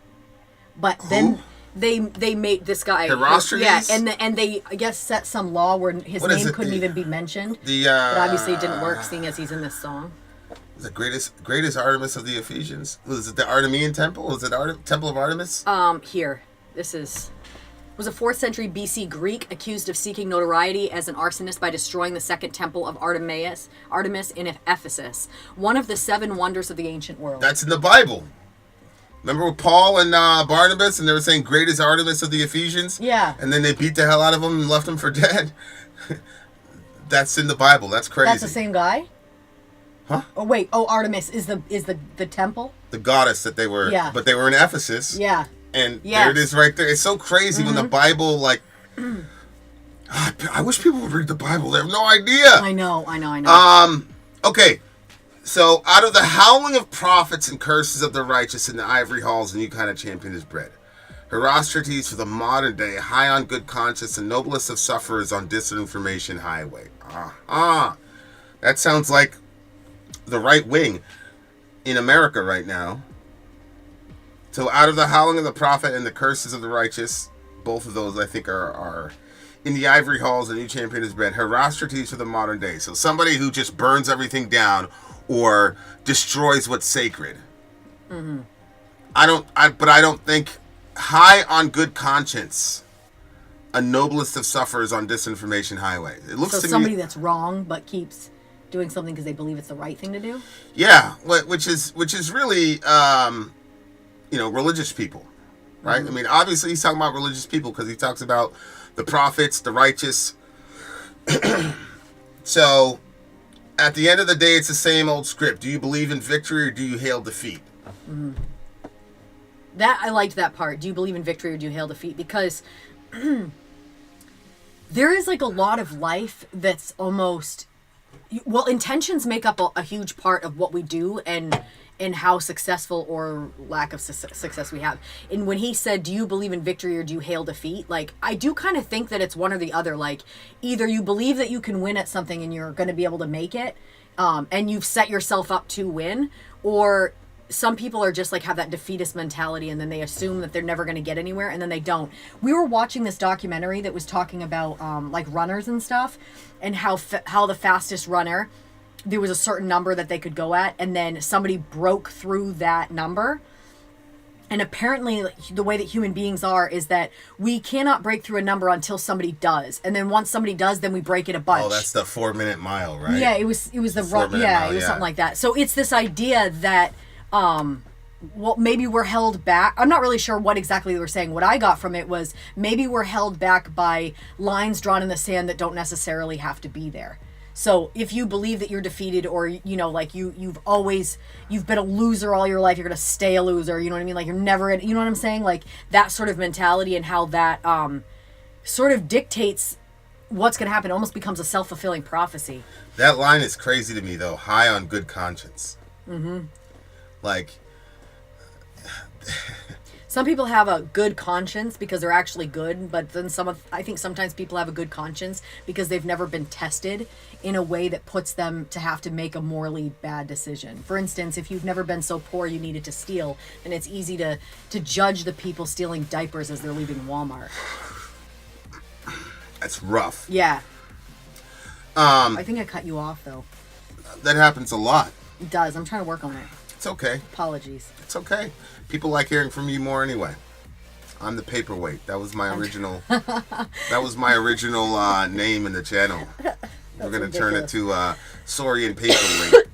But then they made this guy Herostrates? Yeah, and they I guess set some law where his What is name it, couldn't even be mentioned. But obviously it didn't work seeing as he's in this song. The greatest Artemis of the Ephesians. Was it the Artemian temple? Was it Temple of Artemis? Here. This was a 4th century BC Greek accused of seeking notoriety as an arsonist by destroying the second temple of Artemis in Ephesus, one of the 7 wonders of the ancient world. That's in the Bible. Remember with Paul and Barnabas, and they were saying, great is Artemis of the Ephesians? Yeah. And then they beat the hell out of him and left him for dead? That's in the Bible. That's crazy. That's the same guy? Huh? Oh wait, Artemis is the temple? The goddess that they were. Yeah. But they were in Ephesus. Yeah. And Yes. there it is right there. It's so crazy when the Bible, like... I wish people would read the Bible. They have no idea. I know. Okay. So, out of the howling of prophets and curses of the righteous in the ivory halls, a new kind of champion is bred. Herostrates for the modern day, high on good conscience, and noblest of sufferers on disinformation highway. That sounds like the right wing in America right now. So, out of the howling of the prophet and the curses of the righteous, both of those I think are in the ivory halls, a new champion is bred. Herostrates for the modern day. So, somebody who just burns everything down or destroys what's sacred. Mm-hmm. But I don't think high on good conscience, a noblest of sufferers on disinformation highway. It looks So to somebody me, that's wrong but keeps doing something because they believe it's the right thing to do? yeah, which is really religious people, right? Mm-hmm. I mean, obviously he's talking about religious people because he talks about the prophets, the righteous. So, at the end of the day, it's the same old script. Do you believe in victory or do you hail defeat? Mm-hmm. That I liked that part. Do you believe in victory or do you hail defeat? Because there is like a lot of life that's almost Well, intentions make up a huge part of what we do and how successful or lack of success we have. And when he said, do you believe in victory or do you hail defeat? Like, I do kind of think that it's one or the other. Like, either you believe that you can win at something and you're going to be able to make it, and you've set yourself up to win, or some people are just like have that defeatist mentality and then they assume that they're never going to get anywhere and then they don't. We were watching this documentary that was talking about like runners and stuff, and how the fastest runner, there was a certain number that they could go at, and then somebody broke through that number. And apparently the way that human beings are is that we cannot break through a number until somebody does. And then once somebody does, then we break it a bunch. Oh, that's the 4-minute mile, right? Yeah, it was the run. Yeah, it was something like that. So it's this idea that, well, maybe we're held back. I'm not really sure what exactly they were saying. What I got from it was maybe we're held back by lines drawn in the sand that don't necessarily have to be there. So if you believe that you're defeated, or, you know, like you've been a loser all your life, you're going to stay a loser. You know what I mean? Like you're never, you know what I'm saying? Like that sort of mentality, and how that sort of dictates what's going to happen. It almost becomes a self-fulfilling prophecy. That line is crazy to me, though. High on good conscience. Mm-hmm. Like, some people have a good conscience because they're actually good, but then I think sometimes people have a good conscience because they've never been tested in a way that puts them to have to make a morally bad decision. For instance, if you've never been so poor you needed to steal, then it's easy to judge the people stealing diapers as they're leaving Walmart. That's rough. Yeah. I think I cut you off, though. That happens a lot. It does. I'm trying to work on it. It's okay. Apologies. It's okay. People like hearing from you more anyway. I'm the paperweight. That was my original. That was my original name in the channel. We're gonna turn it to Saurian paperweight.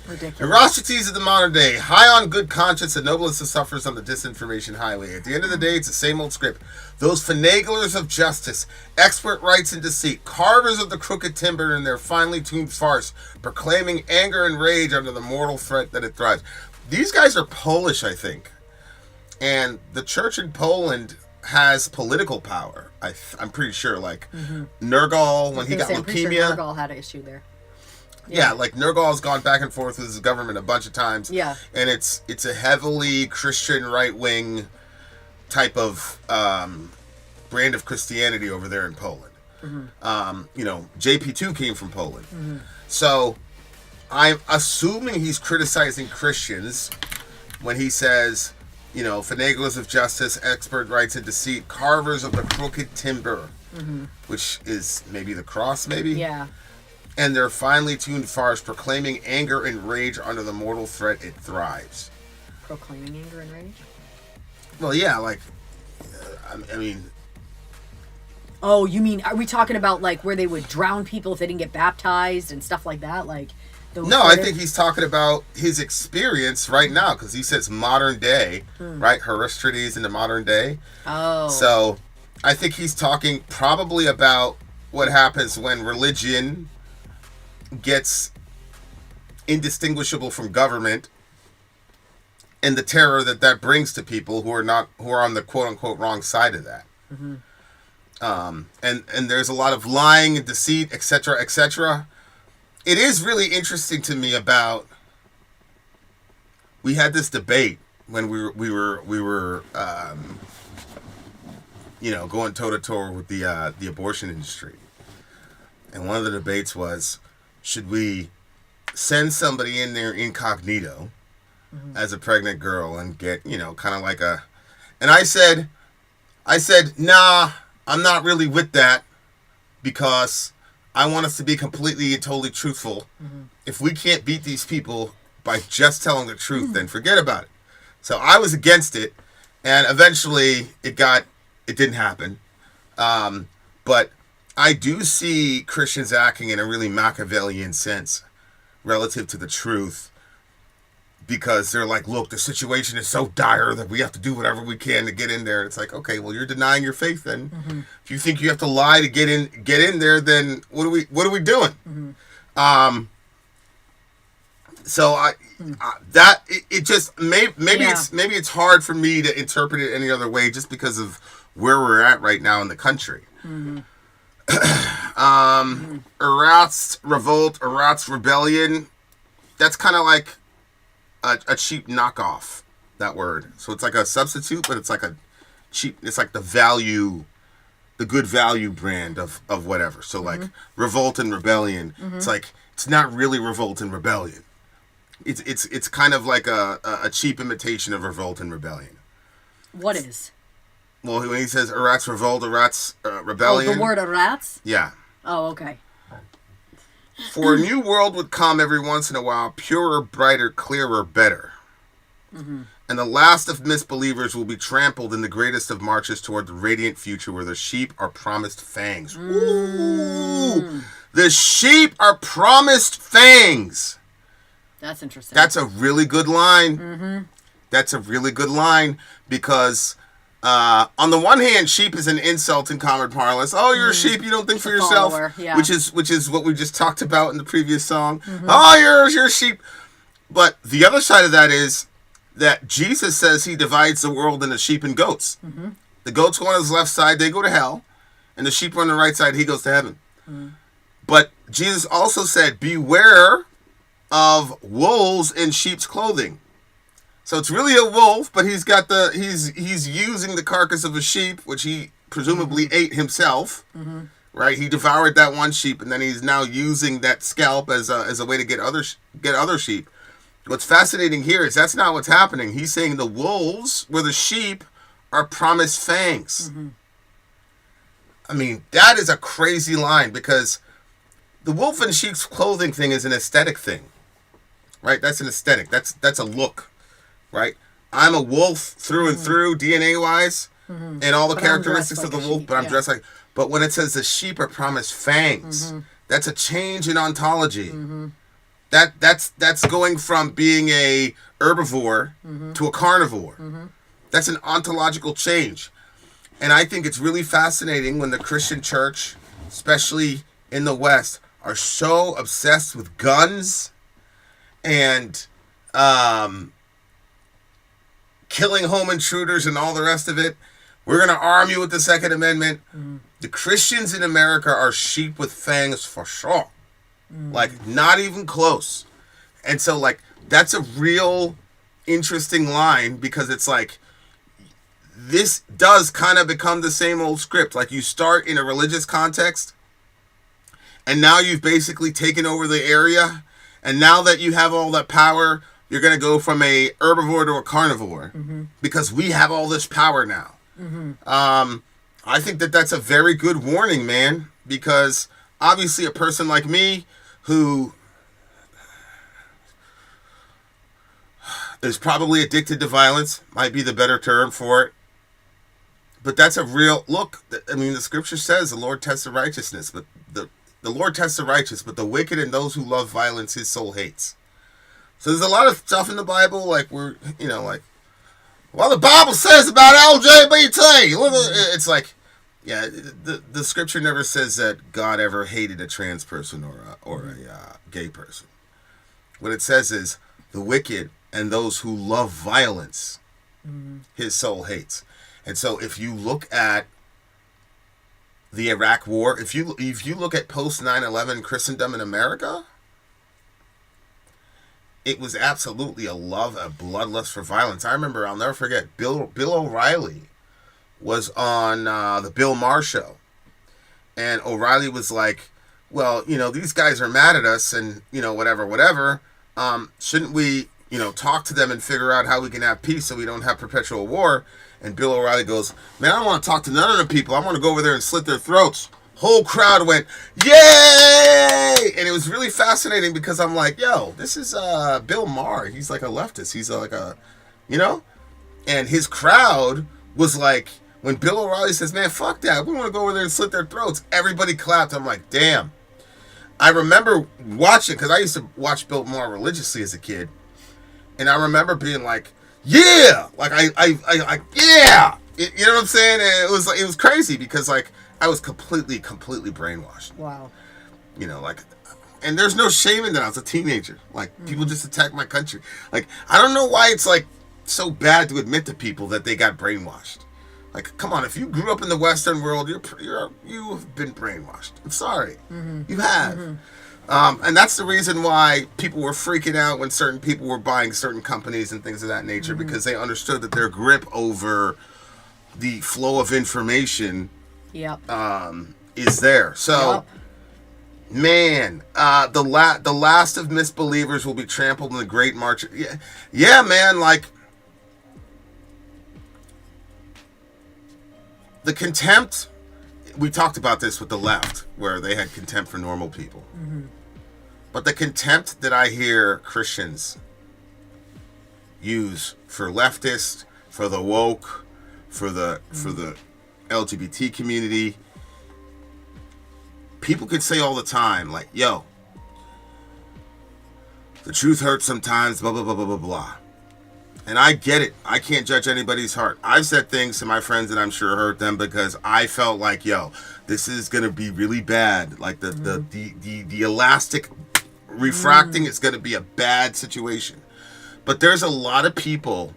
Ridiculous. Herostrates of the modern day. High on good conscience, the noblest of sufferers on the disinformation highway. At the end of the day, it's the same old script. Those finaglers of justice, expert rights and deceit, carvers of the crooked timber in their finely tuned farce, proclaiming anger and rage under the mortal threat that it thrives. These guys are Polish, I think. And the church in Poland has political power. I'm pretty sure. Like, Nergal, when he got leukemia. Sure Nergal had an issue there. Yeah, like Nergal's gone back and forth with his government a bunch of times. Yeah. And it's a heavily Christian right-wing type of brand of Christianity over there in Poland. You know, JP2 came from Poland. So I'm assuming he's criticizing Christians when he says, you know, finaglers of justice, expert rights and deceit, carvers of the crooked timber, which is maybe the cross, maybe? Yeah. And their finely tuned farce, proclaiming anger and rage under the mortal threat it thrives. Proclaiming anger and rage? Well, yeah, like, I mean... Oh, you mean, are we talking about, like, where they would drown people if they didn't get baptized and stuff like that? Like, no, I think he's talking about his experience right now, because he says modern day, right? Herostrates in the modern day. Oh. So, I think he's talking probably about what happens when religion gets indistinguishable from government, and the terror that brings to people who are on the quote unquote wrong side of that. And there's a lot of lying and deceit, etc., etc. It is really interesting to me about. We had this debate when we were you know, going toe to toe with the abortion industry, and one of the debates was, should we send somebody in there incognito as a pregnant girl and get, you know, kind of like a... And I said, nah, I'm not really with that, because I want us to be completely and totally truthful. If we can't beat these people by just telling the truth, then forget about it. So I was against it, and eventually it didn't happen. But I do see Christians acting in a really Machiavellian sense relative to the truth, because they're like, look, the situation is so dire that we have to do whatever we can to get in there. It's like, okay, well, you're denying your faith then. If you think you have to lie to get in there, then what are we doing? So it just maybe it's hard for me to interpret it any other way, just because of where we're at right now in the country. Erat's revolt, Erat's rebellion. That's kind of like a cheap knockoff, that word. So it's like a substitute, but it's like a cheap, it's like the value, the good value brand of whatever. So like revolt and rebellion, it's like, it's not really revolt and rebellion. It's kind of like a cheap imitation of revolt and rebellion. What is? Well, when he says Erat's revolt, Erat's rebellion. Oh, the word Erat's? Yeah. Oh, okay. For a new world would come every once in a while, purer, brighter, clearer, better. And the last of misbelievers will be trampled in the greatest of marches toward the radiant future where the sheep are promised fangs. Ooh! The sheep are promised fangs. That's interesting. That's a really good line. That's a really good line because on the one hand, sheep is an insult in common parlance. Oh, you're a sheep. You don't think for yourself, yeah. which is what we just talked about in the previous song. Oh, you're a sheep. But the other side of that is that Jesus says he divides the world into sheep and goats. The goats go on his left side, they go to hell, and the sheep are on the right side, he goes to heaven. But Jesus also said, beware of wolves in sheep's clothing. So it's really a wolf, but he's got he's using the carcass of a sheep, which he presumably ate himself, right? He devoured that one sheep, and then he's now using that scalp as a way to get other sheep. What's fascinating here is that's not what's happening. He's saying the wolves, where the sheep are promised fangs. I mean, that is a crazy line because the wolf in sheep's clothing thing is an aesthetic thing, right? That's an aesthetic. That's a look. Right, I'm a wolf through and through, DNA-wise, and all the characteristics of the wolf. But I'm dressed like. But when it says the sheep are promised fangs, that's a change in ontology. That's going from being a herbivore to a carnivore. That's an ontological change, and I think it's really fascinating when the Christian church, especially in the West, are so obsessed with guns and killing home intruders and all the rest of it. We're going to arm you with the Second Amendment. The Christians in America are sheep with fangs for sure. Like, not even close. And so, like, that's a real interesting line because it's like, this does kind of become the same old script. Like, you start in a religious context, and now you've basically taken over the area, and now that you have all that power, you're going to go from a herbivore to a carnivore because we have all this power now. I think that that's a very good warning, man, because obviously a person like me who is probably addicted to violence, might be the better term for it. But that's a real look. I mean, the scripture says the Lord tests the righteousness, but the Lord tests the righteous, but the wicked and those who love violence, his soul hates. So there's a lot of stuff in the Bible, like well, the Bible says about LGBT. It's like, yeah, the scripture never says that God ever hated a trans person or a gay person. What it says is the wicked and those who love violence, his soul hates. And so if you look at the Iraq War, if you look at post 9/11 Christendom in America, it was absolutely a bloodlust for violence. I remember, I'll never forget, Bill O'Reilly was on the Bill Maher show. And O'Reilly was like, well, these guys are mad at us and, whatever. Shouldn't we, talk to them and figure out how we can have peace so we don't have perpetual war? And Bill O'Reilly goes, man, I don't want to talk to none of the people. I want to go over there and slit their throats. Whole crowd went, yay! And it was really fascinating because I'm like, yo, this is Bill Maher. He's like a leftist. He's like a, and his crowd was like, when Bill O'Reilly says, man, fuck that. We want to go over there and slit their throats. Everybody clapped. I'm like, damn. I remember watching, because I used to watch Bill Maher religiously as a kid. And I remember being like, yeah! Like, I yeah! You know what I'm saying? And it was crazy because, like, I was completely brainwashed. Wow. And there's no shame in that. I was a teenager. Like, people just attack my country. Like, I don't know why it's, like, so bad to admit to people that they got brainwashed. Like, come on, if you grew up in the Western world, you've been brainwashed. I'm sorry. You have. And that's the reason why people were freaking out when certain people were buying certain companies and things of that nature, because they understood that their grip over the flow of information is there. So, man, the last of misbelievers will be trampled in the Great March. Yeah, man, like, the contempt, we talked about this with the left, where they had contempt for normal people. But the contempt that I hear Christians use for leftists, for the woke, for the LGBT community, people could say all the time, like, yo, the truth hurts sometimes, blah, blah, blah, blah, blah, blah. And I get it. I can't judge anybody's heart. I've said things to my friends that I'm sure hurt them because I felt like, yo, this is going to be really bad. Like the elastic refracting is going to be a bad situation. But there's a lot of people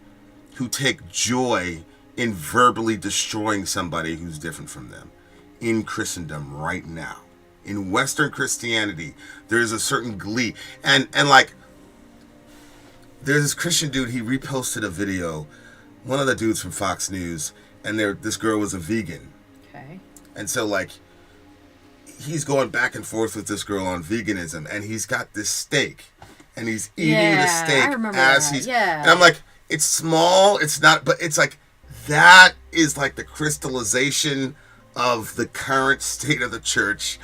who take joy in verbally destroying somebody who's different from them in Christendom right now. In Western Christianity, there's a certain glee. And like, there's this Christian dude, he reposted a video, one of the dudes from Fox News, and this girl was a vegan. Okay. And so, like, he's going back and forth with this girl on veganism, and he's got this steak, and he's eating the steak as he's... Yeah. And I'm like, it's small, it's not... But it's like, that is like the crystallization of the current state of the church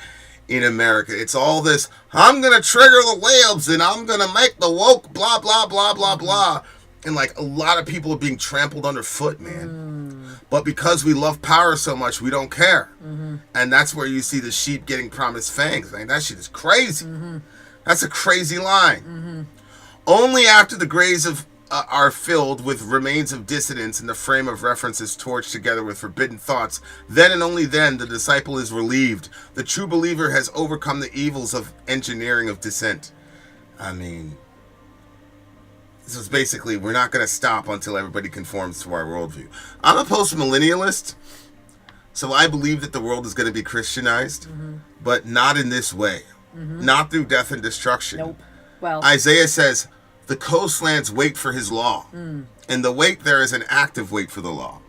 in America. It's all this, I'm going to trigger the whales and I'm going to make the woke blah, blah, blah, blah, blah. And like a lot of people are being trampled underfoot, man. But because we love power so much, we don't care. And that's where you see the sheep getting promised fangs. Man, that shit is crazy. That's a crazy line. Only after the graves are filled with remains of dissidents and the frame of reference is torched together with forbidden thoughts, then and only then the disciple is relieved. The true believer has overcome the evils of engineering of dissent. I mean, this is basically, we're not going to stop until everybody conforms to our worldview. I'm a post-millennialist, so I believe that the world is going to be Christianized, but not in this way. Not through death and destruction. Nope. Well, Isaiah says, the coastlands wait for his law. And the wait there is an active wait for the law.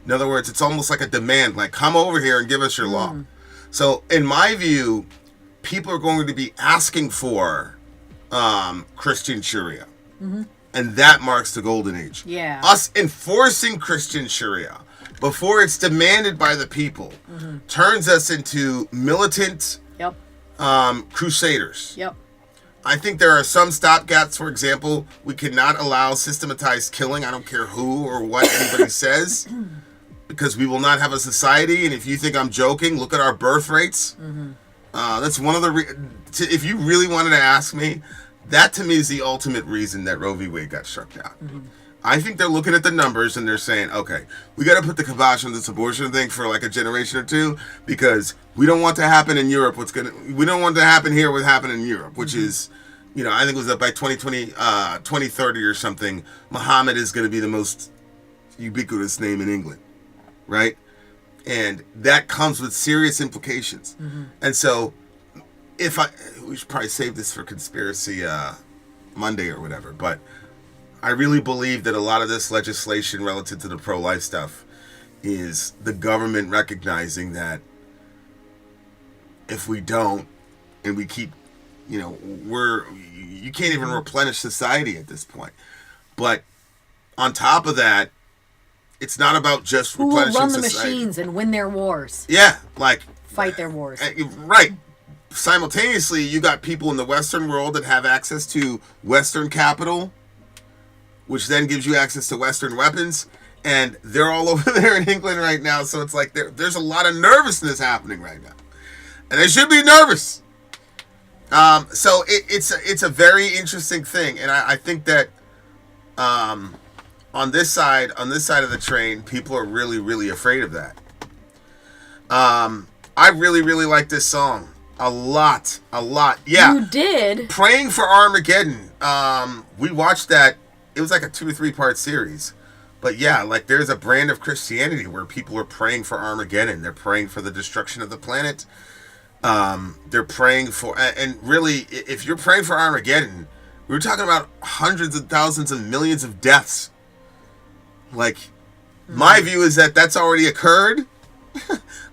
In other words, it's almost like a demand, like, come over here and give us your law. So, in my view, people are going to be asking for Christian Sharia. And that marks the golden age. Yeah. Us enforcing Christian Sharia before it's demanded by the people turns us into militant crusaders. I think there are some stopgaps. For example, we cannot allow systematized killing. I don't care who or what anybody says, because we will not have a society. And if you think I'm joking, look at our birth rates. That's one of the... if you really wanted to ask me, that to me is the ultimate reason that Roe v. Wade got struck down. I think they're looking at the numbers and they're saying, okay, we got to put the kibosh on this abortion thing for like a generation or two, because we don't want to happen in Europe. We don't want to happen here what happened in Europe, which is, you know, I think it was that by 2030 or something, Muhammad is going to be the most ubiquitous name in England, right? And that comes with serious implications. And so, we should probably save this for Conspiracy Monday or whatever, but I really believe that a lot of this legislation relative to the pro-life stuff is the government recognizing that if we don't, and we keep, you know, you can't even replenish society at this point. But on top of that, it's not about just replenishing society. Who will run the machines and win their wars? Yeah, like... Fight their wars. Right. Simultaneously, you got people in the Western world that have access to Western capital, which then gives you access to Western weapons, and they're all over there in England right now, so it's like there's a lot of nervousness happening right now. And they should be nervous. So it's a very interesting thing, and I think that on this side of the train, people are really, really afraid of that. I really, really like this song. A lot. Yeah. You did? Praying for Armageddon. We watched that. It was like a 2 or 3 part series But yeah, like there's a brand of Christianity where people are praying for Armageddon. They're praying for the destruction of the planet. They're praying for, and really, if you're praying for Armageddon, we're talking about hundreds of thousands and millions of deaths. Like, my view is that that's already occurred.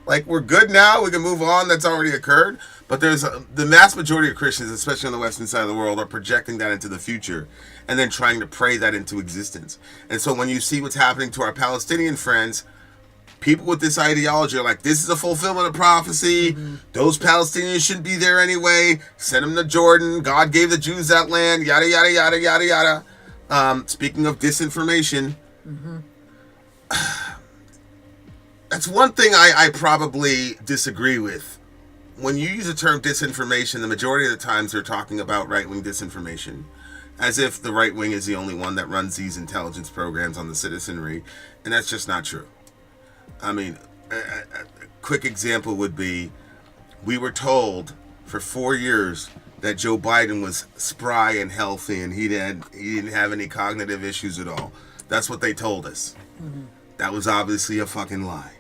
Like, we're good now. We can move on. That's already occurred. But there's the mass majority of Christians, especially on the western side of the world, are projecting that into the future and then trying to pray that into existence. And so when you see what's happening to our Palestinian friends, people with this ideology are like, this is a fulfillment of prophecy. Those Palestinians shouldn't be there anyway. Send them to Jordan. God gave the Jews that land. Yada, yada, yada, yada, yada. Speaking of disinformation, that's one thing I probably disagree with. When you use the term disinformation, the majority of the times they're talking about right-wing disinformation, as if the right wing is the only one that runs these intelligence programs on the citizenry, and that's just not true. I mean, a quick example would be, we were told for 4 years that Joe Biden was spry and healthy and he didn't have any cognitive issues at all. That's what they told us. That was obviously a fucking lie,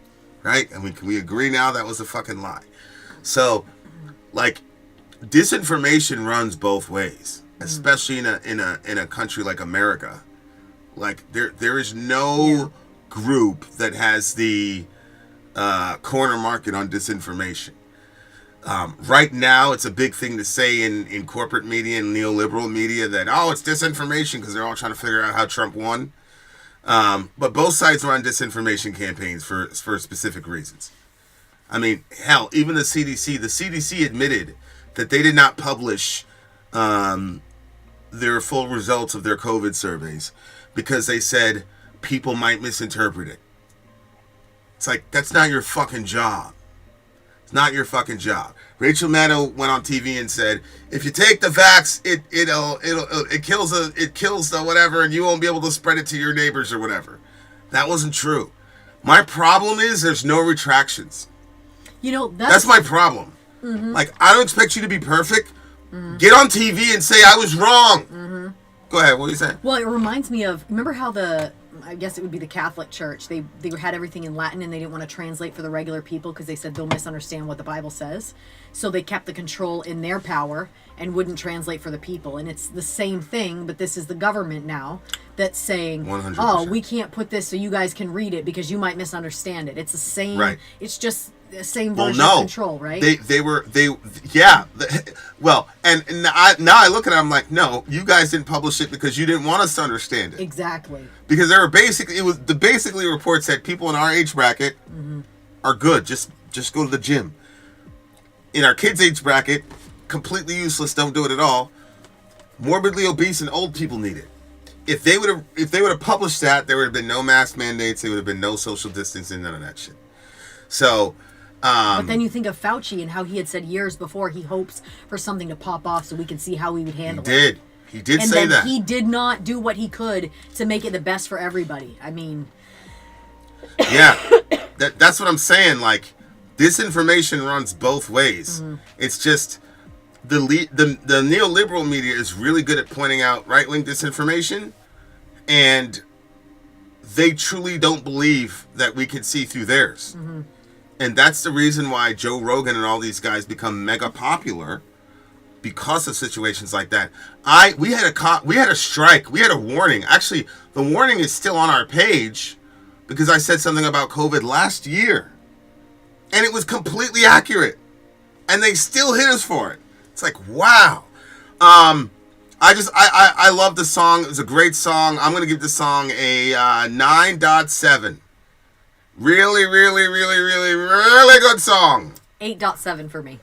right? And we agree now that was a fucking lie. So, like, disinformation runs both ways, especially in a country like America. Like, there is no group that has the corner market on disinformation. Right now, it's a big thing to say in corporate media and neoliberal media that, oh, it's disinformation because they're all trying to figure out how Trump won. But both sides run disinformation campaigns for specific reasons. I mean, hell, even the CDC admitted that they did not publish their full results of their COVID surveys because they said people might misinterpret it. It's like, that's not your fucking job. It's not your fucking job. Rachel Maddow went on TV and said, if you take the vax, it kills the whatever, and you won't be able to spread it to your neighbors or whatever. That wasn't true. My problem is there's no retractions. You know, that's my problem. Like, I don't expect you to be perfect. Get on TV and say I was wrong. Go ahead. What are you saying? Well, it reminds me of, remember how I guess it would be the Catholic Church. They had everything in Latin and they didn't want to translate for the regular people because they said they'll misunderstand what the Bible says. So they kept the control in their power and wouldn't translate for the people. And it's the same thing, but this is the government now that's saying, 100%. Oh, we can't put this so you guys can read it because you might misunderstand it. It's the same. Right. It's just the same version of control, right? Well, and now I look at it, I'm like, no, you guys didn't publish it because you didn't want us to understand it. Exactly. Because there were basically reports that people in our age bracket are good. Just go to the gym. In our kids' age bracket, completely useless, don't do it at all. Morbidly obese and old people need it. If they would have published that, there would have been no mask mandates, there would have been no social distancing, none of that shit. So but then you think of Fauci and how he had said years before he hopes for something to pop off so we can see how we would handle it. He did say that. And he did not do what he could to make it the best for everybody. I mean, yeah, that's what I'm saying. Like, disinformation runs both ways. It's just the neoliberal media is really good at pointing out right-wing disinformation, and they truly don't believe that we can see through theirs. And that's the reason why Joe Rogan and all these guys become mega popular, because of situations like that. We had a strike. We had a warning. Actually, the warning is still on our page because I said something about COVID last year, and it was completely accurate, and they still hit us for it. It's like, wow. I love the song. It was a great song. I'm gonna give the song a 9.7. Really, really, really, really, really good song. 8.7 for me.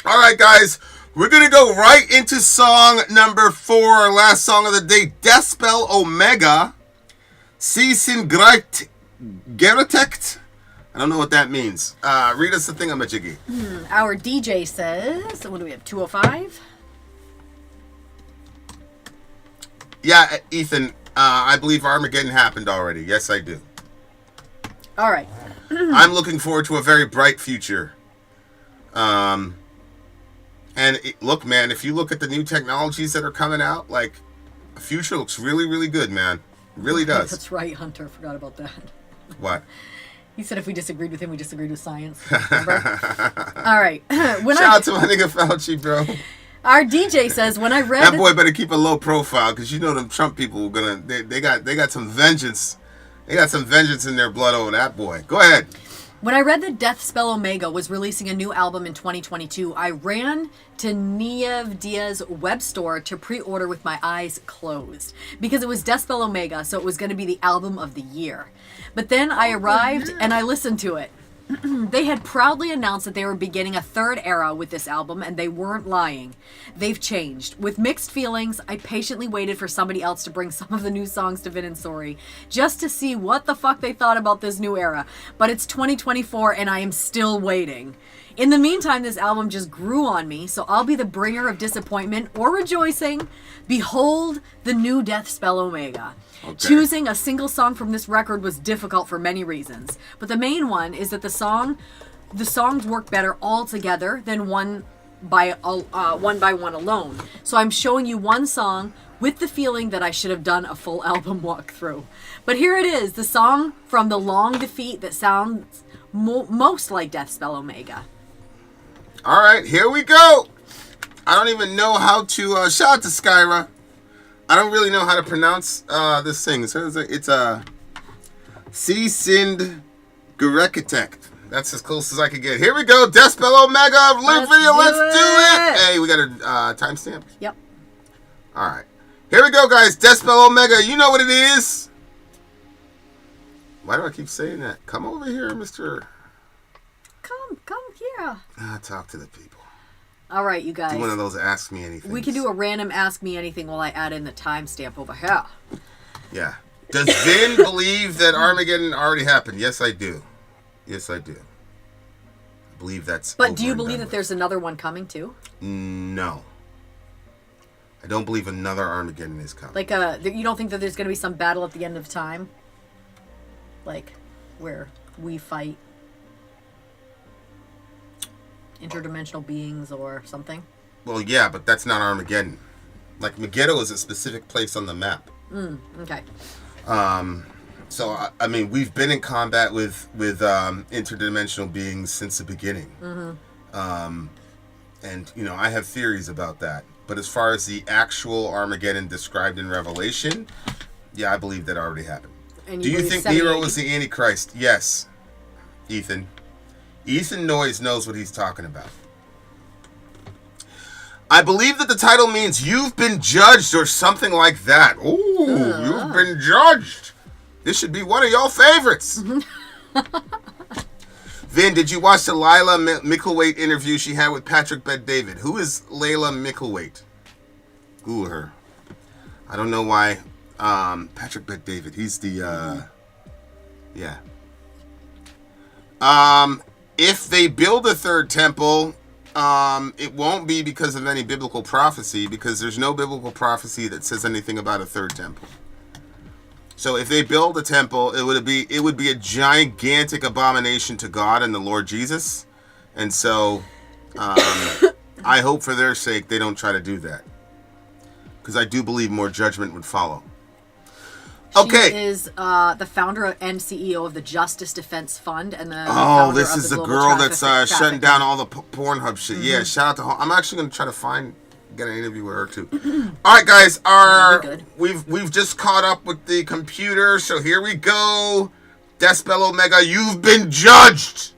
All right, guys. We're going to go right into song number 4, our last song of the day. Deathspell Omega. Gerichtet. I don't know what that means. Read us the thingamajiggy. Our DJ says, what do we have, 205? Yeah, Ethan, I believe Armageddon happened already. Yes, I do. All right. I'm looking forward to a very bright future. Look, man, if you look at the new technologies that are coming out, like, the future looks really, really good, man. Really does. That's right, Hunter. Forgot about that. What? He said if we disagreed with him, we disagreed with science. Remember? All right. Shout out to my nigga Fauci, bro. Our DJ says, when I read... That boy better keep a low profile, because you know them Trump people are they got some vengeance. They got some vengeance in their blood over that boy. Go ahead. When I read that Deathspell Omega was releasing a new album in 2022, I ran to Niev Diaz's web store to pre-order with my eyes closed. Because it was Deathspell Omega, so it was going to be the album of the year. But then I arrived and I listened to it. They had proudly announced that they were beginning a third era with this album, and they weren't lying. They've changed. With mixed feelings, I patiently waited for somebody else to bring some of the new songs to Vin and Sori, just to see what the fuck they thought about this new era. But it's 2024, and I am still waiting. In the meantime, this album just grew on me, so I'll be the bringer of disappointment or rejoicing. Behold the new Deathspell Omega. Okay. Choosing a single song from this record was difficult for many reasons, but the main one is that the songs work better all together than one by one alone. So I'm showing you one song with the feeling that I should have done a full album walkthrough. But here it is, the song from The Long Defeat that sounds most like Deathspell Omega. All right, here we go. I don't even know how to shout out to Skyra. I don't really know how to pronounce this thing. So it's a Sind Gerichtet. That's as close as I could get. Here we go. Deathspell Omega live video. Let's do it. Hey, we got a timestamp? Yep. All right. Here we go, guys. Deathspell Omega. You know what it is. Why do I keep saying that? Come over here, Mr. Come here. Talk to the people. All right, you guys. Do one of those Ask Me Anything. We can do a random Ask Me Anything while I add in the timestamp over here. Yeah. Does Vin believe that Armageddon already happened? Yes, I do. Yes, I do. I believe that's. But do you believe that there's another one coming too? No. I don't believe another Armageddon is coming. Like you don't think that there's going to be some battle at the end of time? Like where we fight interdimensional beings or something? Well, yeah, but that's not Armageddon. Like Megiddo is a specific place on the map. Okay. So I mean, we've been in combat with interdimensional beings since the beginning. Mm-hmm. And you know, I have theories about that. But as far as the actual Armageddon described in Revelation, yeah, I believe that already happened. Do you think Nero was the Antichrist? Yes, Ethan. Ethan Noyes knows what he's talking about. I believe that the title means you've been judged or something like that. Ooh, you've been judged. This should be one of your favorites. Vin, did you watch the Lila Mickelwaite interview she had with Patrick Bet-David? Who is Layla Mickelwaite? Google her. I don't know why. Patrick Bet-David. He's the, yeah. If they build a third temple, it won't be because of any biblical prophecy, because there's no biblical prophecy that says anything about a third temple. So if they build a temple, it would be a gigantic abomination to God and the Lord Jesus. And so I hope for their sake they don't try to do that, because I do believe more judgment would follow. Okay. She is the founder and CEO of the Justice Defense Fund, and the this is the girl that's shutting down all the Pornhub shit. Mm-hmm. Yeah, shout out to. I'm actually gonna try to get an interview with her too. All right, guys, we've just caught up with the computer, so here we go. Deathspell Omega, you've been judged.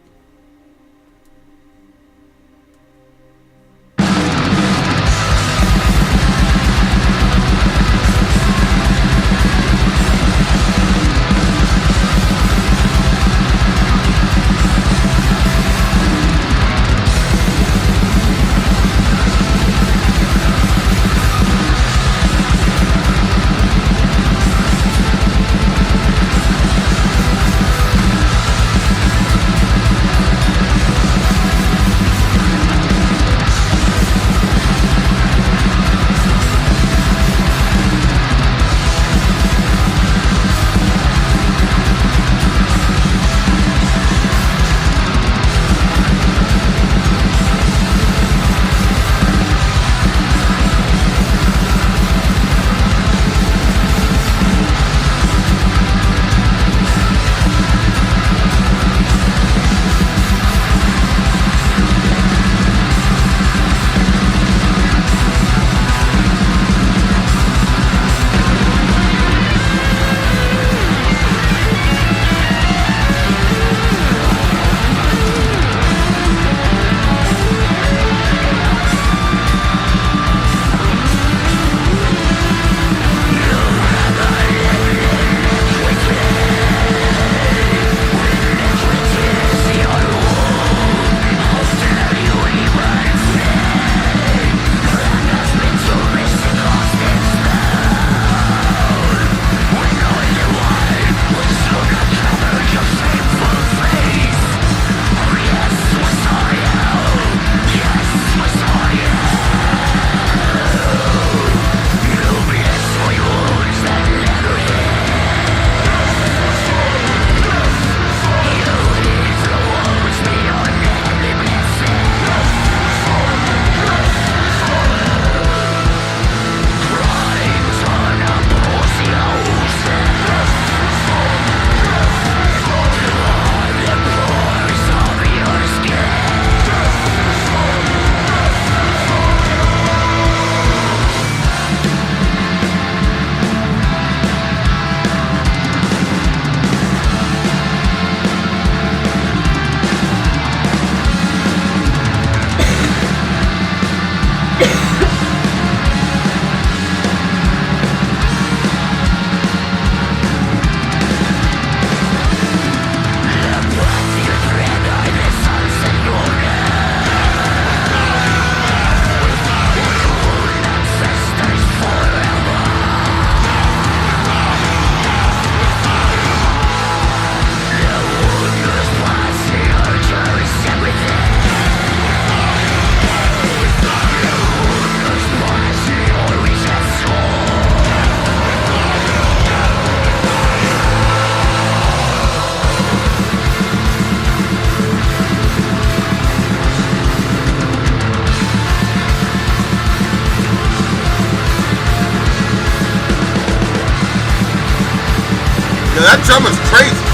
that drum was crazy.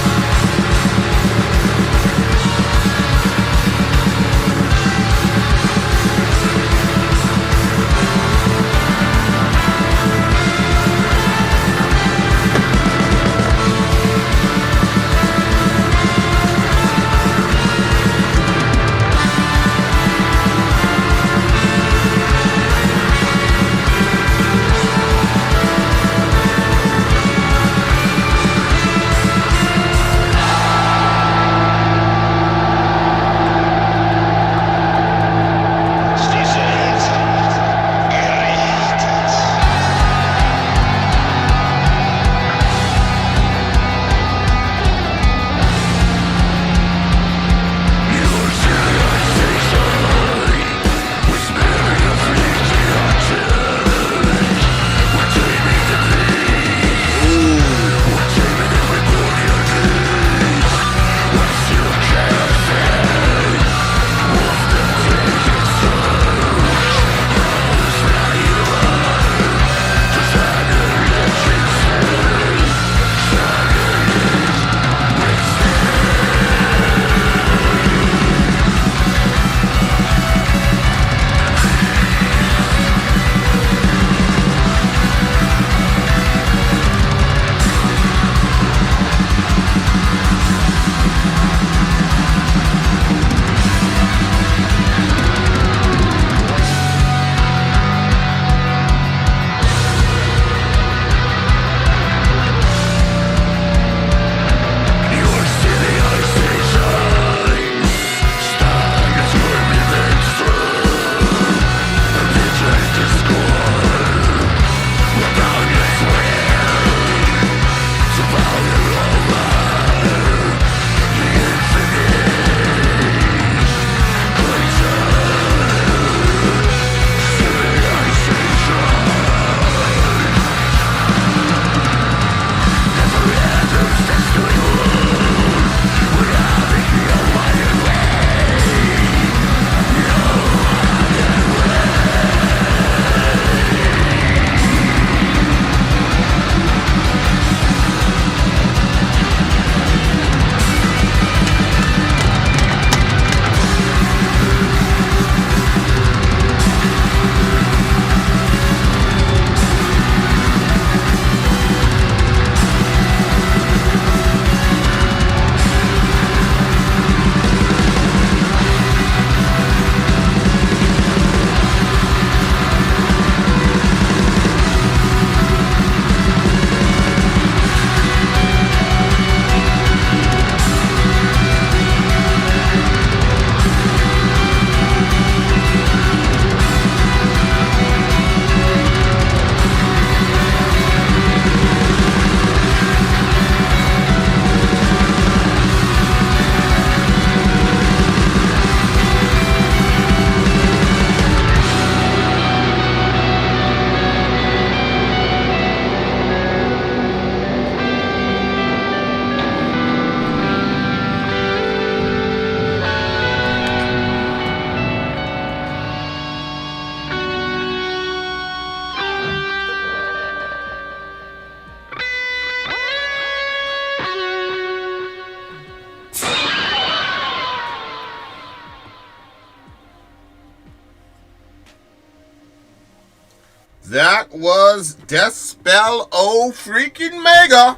That was Deathspell Omega.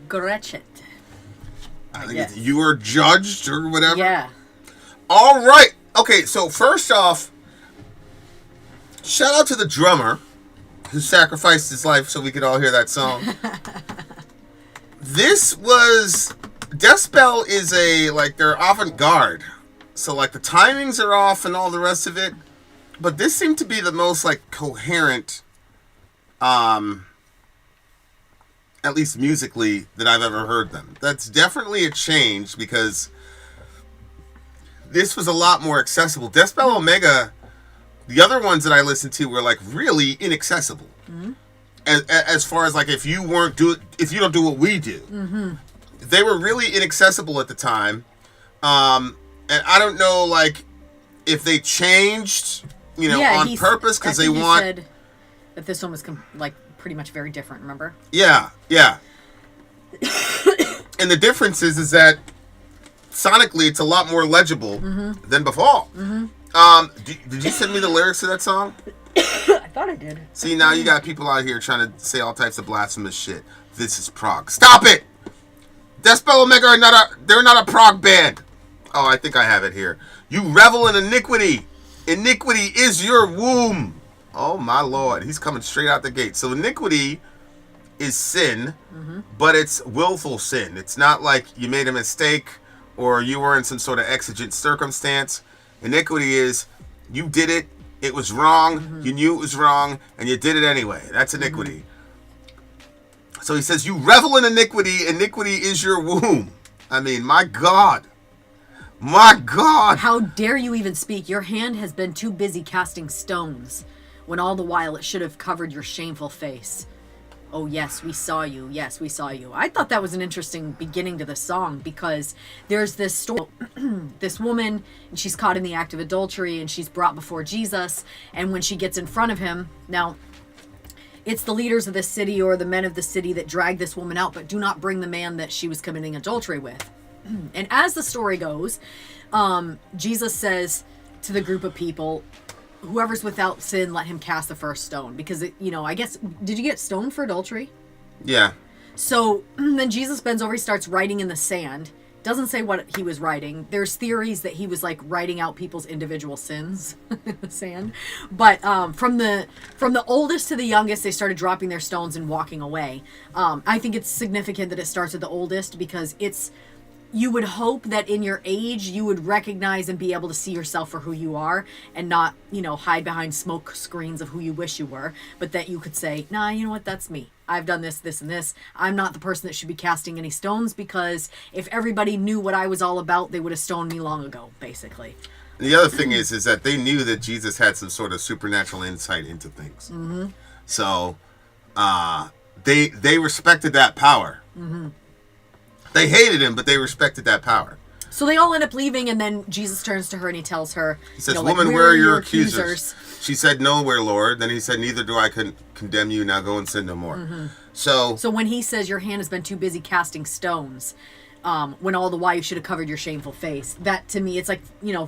Gerichtet. I think it's You Are Judged or whatever. Yeah. All right. Okay, so first off, shout out to the drummer who sacrificed his life so we could all hear that song. This was... Deathspell is they're avant-garde. So, the timings are off and all the rest of it. But this seemed to be the most, coherent, at least musically, that I've ever heard them. That's definitely a change because this was a lot more accessible. Deathspell Omega, the other ones that I listened to were, really inaccessible. Mm-hmm. As far as, if you don't do what we do. Mm-hmm. They were really inaccessible at the time. And I don't know, if they changed... on purpose because they want. Said that this one was pretty much very different, remember? Yeah. And the difference is that sonically it's a lot more legible than before. Did you send me the lyrics to that song? I thought I did. See, now you got people out here trying to say all types of blasphemous shit. This is prog. Stop it! Deathspell Omega they're not a prog band. Oh, I think I have it here. You revel in iniquity. Iniquity is your womb. Oh my Lord, he's coming straight out the gate. So iniquity is sin, but it's willful sin. It's not like you made a mistake or you were in some sort of exigent circumstance. Iniquity is you did it, it was wrong, you knew it was wrong, and you did it anyway. That's iniquity. So he says, you revel in iniquity, iniquity is your womb. I mean, my God. My God. How dare you even speak? Your hand has been too busy casting stones, when all the while it should have covered your shameful face. Oh, yes, we saw you. Yes, we saw you. I thought that was an interesting beginning to the song, because there's this story. This woman, and she's caught in the act of adultery, and she's brought before Jesus. And when she gets in front of him, now, it's the leaders of the city or the men of the city that drag this woman out, but do not bring the man that she was committing adultery with. And as the story goes, Jesus says to the group of people, whoever's without sin, let him cast the first stone. Because, I guess, did you get stoned for adultery? Yeah. So then Jesus bends over, he starts writing in the sand. Doesn't say what he was writing. There's theories that he was like writing out people's individual sins in the sand. But from the oldest to the youngest, they started dropping their stones and walking away. I think it's significant that it starts with the oldest, because you would hope that in your age, you would recognize and be able to see yourself for who you are and not, hide behind smoke screens of who you wish you were, but that you could say, nah, you know what, that's me. I've done this, this, and this. I'm not the person that should be casting any stones, because if everybody knew what I was all about, they would have stoned me long ago, basically. The other thing is that they knew that Jesus had some sort of supernatural insight into things. Mm-hmm. So they respected that power. Mm-hmm. They hated him, but they respected that power. So they all end up leaving, and then Jesus turns to her and he tells her, he says, woman, where are your accusers? She said, nowhere, Lord. Then he said, neither do I condemn you. Now go and sin no more. Mm-hmm. So when he says your hand has been too busy casting stones, when all the while you should have covered your shameful face, that to me, it's like,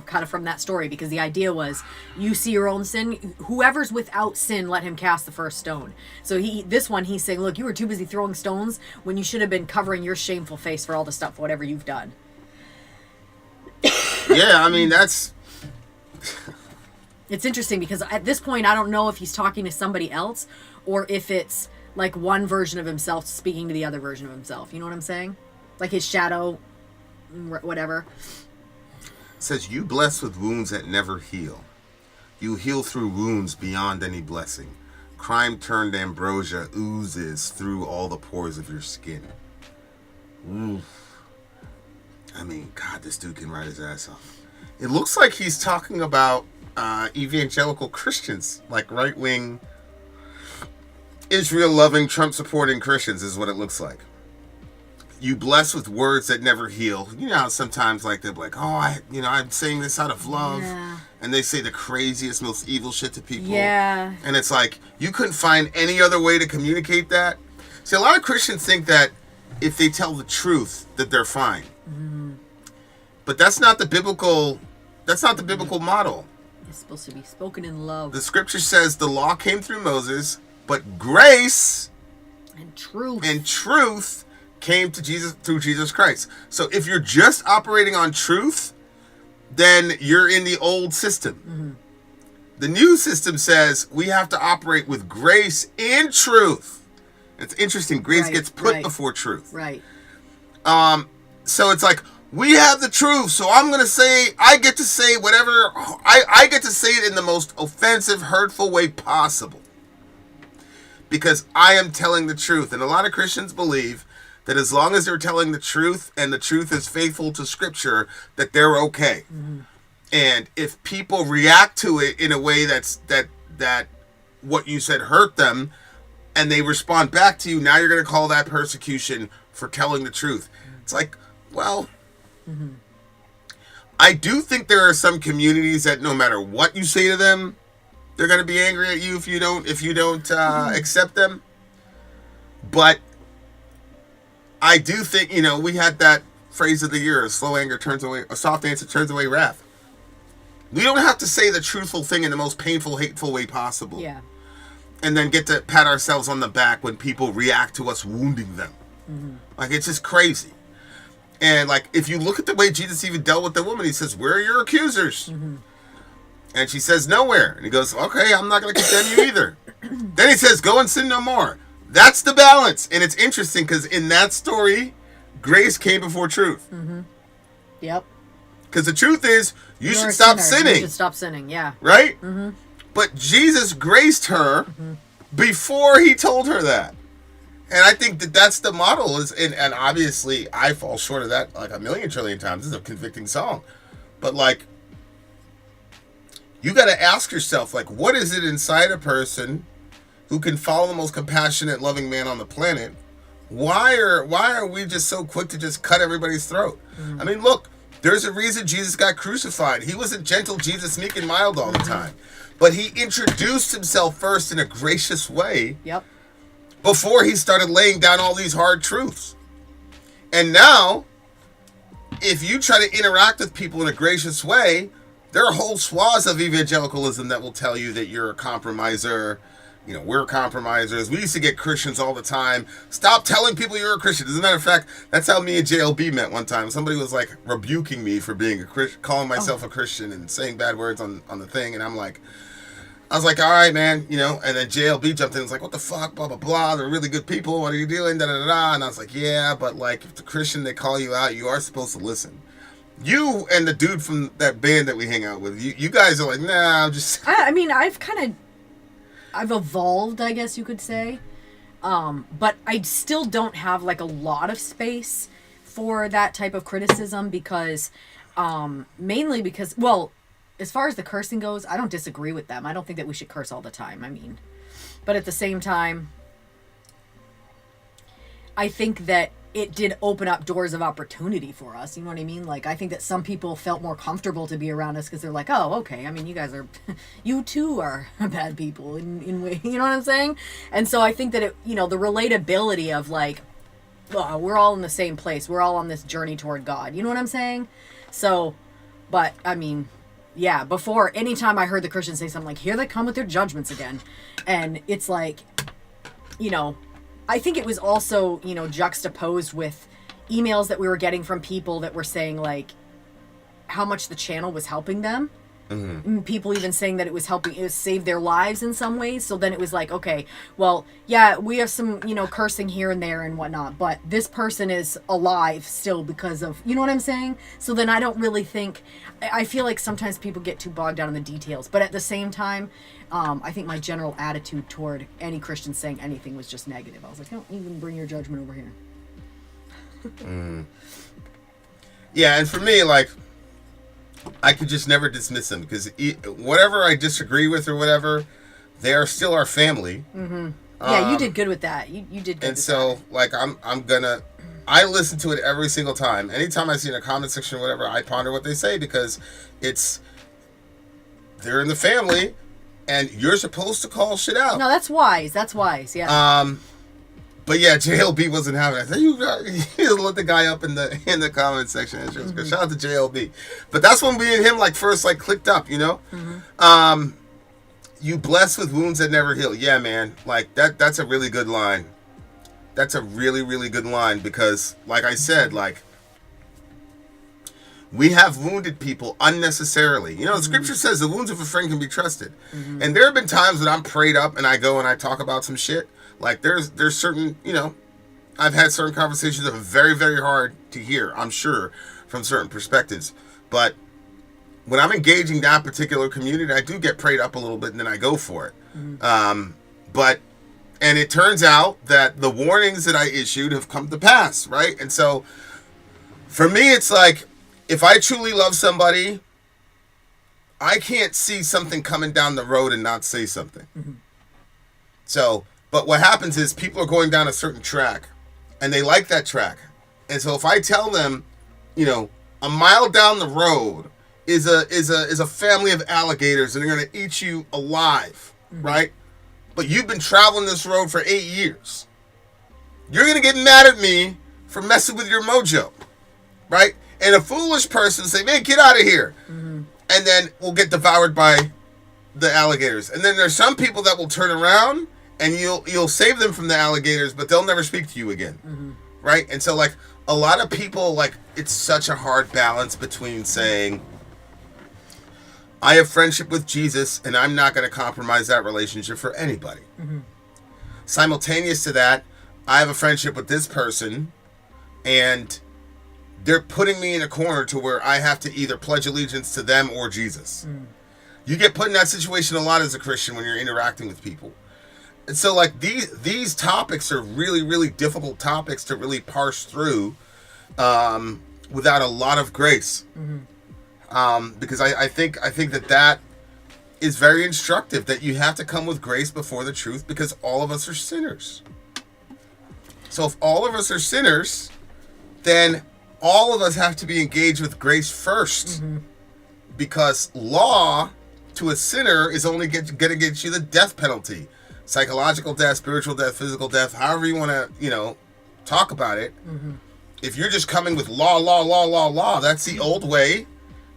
kind of from that story, because the idea was you see your own sin. Whoever's without sin, let him cast the first stone. So he's saying, look, you were too busy throwing stones when you should have been covering your shameful face for all the stuff, whatever you've done. Yeah, I mean, that's... It's interesting, because at this point, I don't know if he's talking to somebody else or if it's like one version of himself speaking to the other version of himself. You know what I'm saying? Like his shadow, whatever. It says, you bless with wounds that never heal. You heal through wounds beyond any blessing. Crime-turned ambrosia oozes through all the pores of your skin. Oof. I mean, God, this dude can write his ass off. It looks like he's talking about evangelical Christians, like right-wing, Israel-loving, Trump-supporting Christians is what it looks like. You bless with words that never heal. You know how sometimes like they're like, oh, I'm saying this out of love. Yeah. And they say the craziest, most evil shit to people. Yeah. And it's like, you couldn't find any other way to communicate that. See, a lot of Christians think that if they tell the truth, that they're fine. Mm-hmm. But that's not the biblical model. It's supposed to be spoken in love. The scripture says the law came through Moses, but grace and truth came to Jesus through Jesus Christ. So if you're just operating on truth, then you're in the old system. Mm-hmm. The new system says we have to operate with grace and truth. It's interesting. Grace gets put before truth. Right. So it's like, we have the truth, so I'm going to say, I get to say whatever, I get to say it in the most offensive, hurtful way possible. Because I am telling the truth. And a lot of Christians believe that as long as they're telling the truth and the truth is faithful to Scripture, that they're okay. Mm-hmm. And if people react to it in a way that what you said hurt them, and they respond back to you, now you're going to call that persecution for telling the truth. It's like, well, mm-hmm. I do think there are some communities that no matter what you say to them, they're going to be angry at you if you don't accept them. But I do think, you know, we had that phrase of the year, a slow anger turns away, a soft answer turns away wrath. We don't have to say the truthful thing in the most painful, hateful way possible. Yeah. And then get to pat ourselves on the back when people react to us wounding them. Like, it's just crazy. And, like, if you look at the way Jesus even dealt with the woman, he says, where are your accusers? And she says, nowhere. And he goes, okay, I'm not going to condemn you either. Then he says, go and sin no more. That's the balance. And it's interesting because in that story, grace came before truth. Yep. Because the truth is, you You're should a stop sinner. sinning. You should stop sinning, yeah. Right? But Jesus graced her before he told her that. And I think that that's the model. And obviously, I fall short of that like a million trillion times. This is a convicting song. But, like, you got to ask yourself, like, what is it inside a person who can follow the most compassionate, loving man on the planet? Why are we just so quick to just cut everybody's throat? I mean, look, there's a reason Jesus got crucified. He wasn't gentle Jesus, meek and mild all the time. But he introduced himself first in a gracious way. Yep. Before he started laying down all these hard truths. And now, if you try to interact with people in a gracious way, there are whole swaths of evangelicalism that will tell you that you're a compromiser. You know, we're compromisers. We used to get Christians all the time. Stop telling people you're a Christian. As a matter of fact, that's how me and JLB met one time. Somebody was like rebuking me for being a Christian, calling myself a Christian and saying bad words on the thing. And I was like, all right, man, you know, and then JLB jumped in and was like, what the fuck, blah, blah, blah. They're really good people. What are you doing? Da, da, da, da. And I was like, yeah, but like, if the Christian, they call you out, you are supposed to listen. You and the dude from that band that we hang out with, you guys are like, nah, I'm just... I mean, I've evolved, I guess you could say. But I still don't have like a lot of space for that type of criticism because, mainly because, well, as far as the cursing goes, I don't disagree with them. I don't think that we should curse all the time. I mean, but at the same time, I think that it did open up doors of opportunity for us. You know what I mean? Like, I think that some people felt more comfortable to be around us because they're like, oh, okay. I mean, you guys are, you too are bad people in way, you know what I'm saying? And so I think that it, you know, the relatability of like, oh, we're all in the same place. We're all on this journey toward God. You know what I'm saying? So, but I mean, yeah, before, anytime I heard the Christians say something like, here they come with their judgments again. And it's like, you know, I think it was also, you know, juxtaposed with emails that we were getting from people that were saying, like, how much the channel was helping them. And people even saying that it was helping, it was saved their lives in some ways. So then it was like, okay, well, yeah, we have some, you know, cursing here and there and whatnot, but this person is alive still because of, you know what I'm saying? So then I don't really think, I feel like sometimes people get too bogged down in the details, but at the same time, I think my general attitude toward any Christian saying anything was just negative. I was like, don't even bring your judgment over here. Yeah, and for me, like, I could just never dismiss them because whatever I disagree with or whatever, they are still our family. Yeah, you did good with that. You did good. And so, like, I listen to it every single time. Anytime I see in a comment section or whatever, I ponder what they say because they're in the family, and you're supposed to call shit out. No, that's wise. That's wise. Yeah. But yeah, JLB wasn't having it. You let the guy up in the comment section. Shout out to JLB. But that's when me and him like first like clicked up, you know. You blessed with wounds that never heal. Yeah, man. Like that's a really good line. That's a really, really good line because, like I said, like we have wounded people unnecessarily. You know, the scripture says the wounds of a friend can be trusted. And there have been times that I'm prayed up and I go and I talk about some shit. Like, there's certain, you know, I've had certain conversations that are very, very hard to hear, I'm sure, from certain perspectives. But when I'm engaging that particular community, I do get prayed up a little bit and then I go for it. And it turns out that the warnings that I issued have come to pass, right? And so, for me, it's like, if I truly love somebody, I can't see something coming down the road and not say something. So... But what happens is people are going down a certain track and they like that track. And so if I tell them, you know, a mile down the road is a family of alligators and they're going to eat you alive, right? But you've been traveling this road for 8 years. you're going to get mad at me for messing with your mojo, right? And a foolish person will say, man, get out of here. Mm-hmm. And then we'll get devoured by the alligators. And then there's some people that will turn around and you'll save them from the alligators, but they'll never speak to you again, mm-hmm. right? And so, like, a lot of people, like, it's such a hard balance between saying, I have friendship with Jesus, and I'm not going to compromise that relationship for anybody. Mm-hmm. Simultaneous to that, I have a friendship with this person, and they're putting me in a corner to where I have to either pledge allegiance to them or Jesus. Mm. You get put in that situation a lot as a Christian when you're interacting with people. And so, like, these topics are really, really difficult topics to really parse through without a lot of grace. Mm-hmm. Because I think that is very instructive, that you have to come with grace before the truth, because all of us are sinners. So if all of us are sinners, then all of us have to be engaged with grace first. Mm-hmm. Because law to a sinner is only going to get you the death penalty. Psychological death, spiritual death, physical death, however you want to, talk about it. Mm-hmm. If you're just coming with law, that's the old way,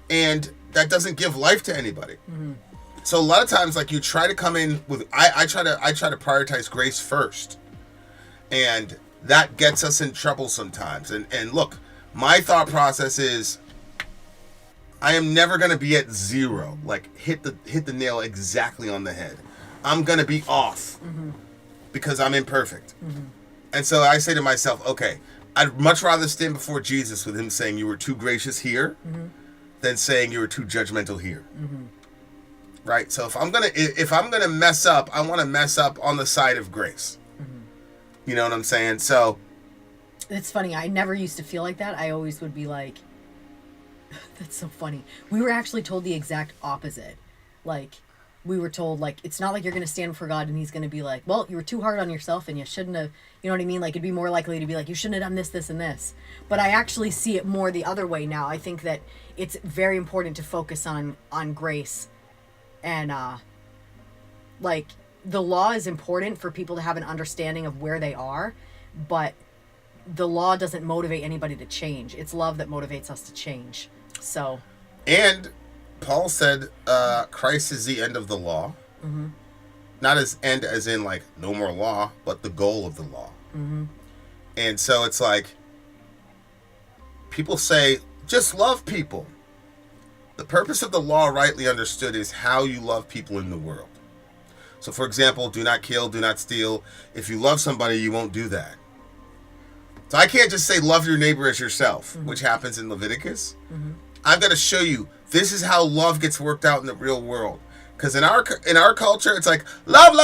and that doesn't give life to anybody. Mm-hmm. So a lot of times, like, you try to come in with, I try to prioritize grace first, and that gets us in trouble sometimes. And look, my thought process is, I am never going to be at zero, like hit the nail exactly on the head. I'm going to be off, mm-hmm. because I'm imperfect. Mm-hmm. And so I say to myself, okay, I'd much rather stand before Jesus with him saying you were too gracious here, mm-hmm. than saying you were too judgmental here. Mm-hmm. Right? So if I'm gonna mess up, I want to mess up on the side of grace. Mm-hmm. You know what I'm saying? So it's funny. I never used to feel like that. I always would be like, that's so funny. We were actually told the exact opposite. Like, we were told, like, it's not like you're going to stand for God and he's going to be like, well, you were too hard on yourself and you shouldn't have, you know what I mean? Like, it'd be more likely to be like, you shouldn't have done this, this, and this. But I actually see it more the other way now. I think that it's very important to focus on grace. And, like, the law is important for people to have an understanding of where they are, but the law doesn't motivate anybody to change. It's love that motivates us to change. So. And Paul said Christ is the end of the law. Mm-hmm. Not as end as in, like, no more law, but the goal of the law. Mm-hmm. And so it's like, people say, just love people. The purpose of the law, rightly understood, is how you love people in the world. So, for example, do not kill, do not steal. If you love somebody, you won't do that. So I can't just say love your neighbor as yourself, mm-hmm. which happens in Leviticus. Mm-hmm. I've got to show you, this is how love gets worked out in the real world. Because in our culture, it's like, love.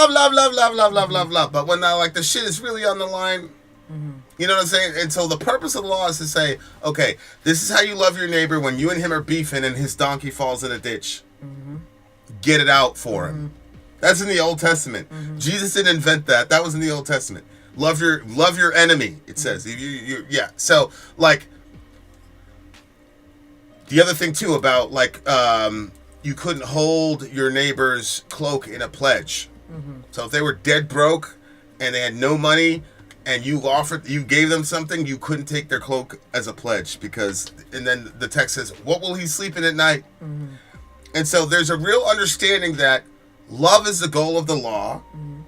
But when the shit is really on the line, mm-hmm. you know what I'm saying? And so the purpose of the law is to say, okay, this is how you love your neighbor when you and him are beefing and his donkey falls in a ditch. Mm-hmm. Get it out for him. Mm-hmm. That's in the Old Testament. Mm-hmm. Jesus didn't invent that. That was in the Old Testament. Love your enemy, it says. Mm-hmm. Yeah. So, like, the other thing, too, about, like, you couldn't hold your neighbor's cloak in a pledge. Mm-hmm. So if they were dead broke and they had no money and you gave them something, you couldn't take their cloak as a pledge, because, and then the text says, what will he sleep in at night? Mm-hmm. And so there's a real understanding that love is the goal of the law. Mm-hmm.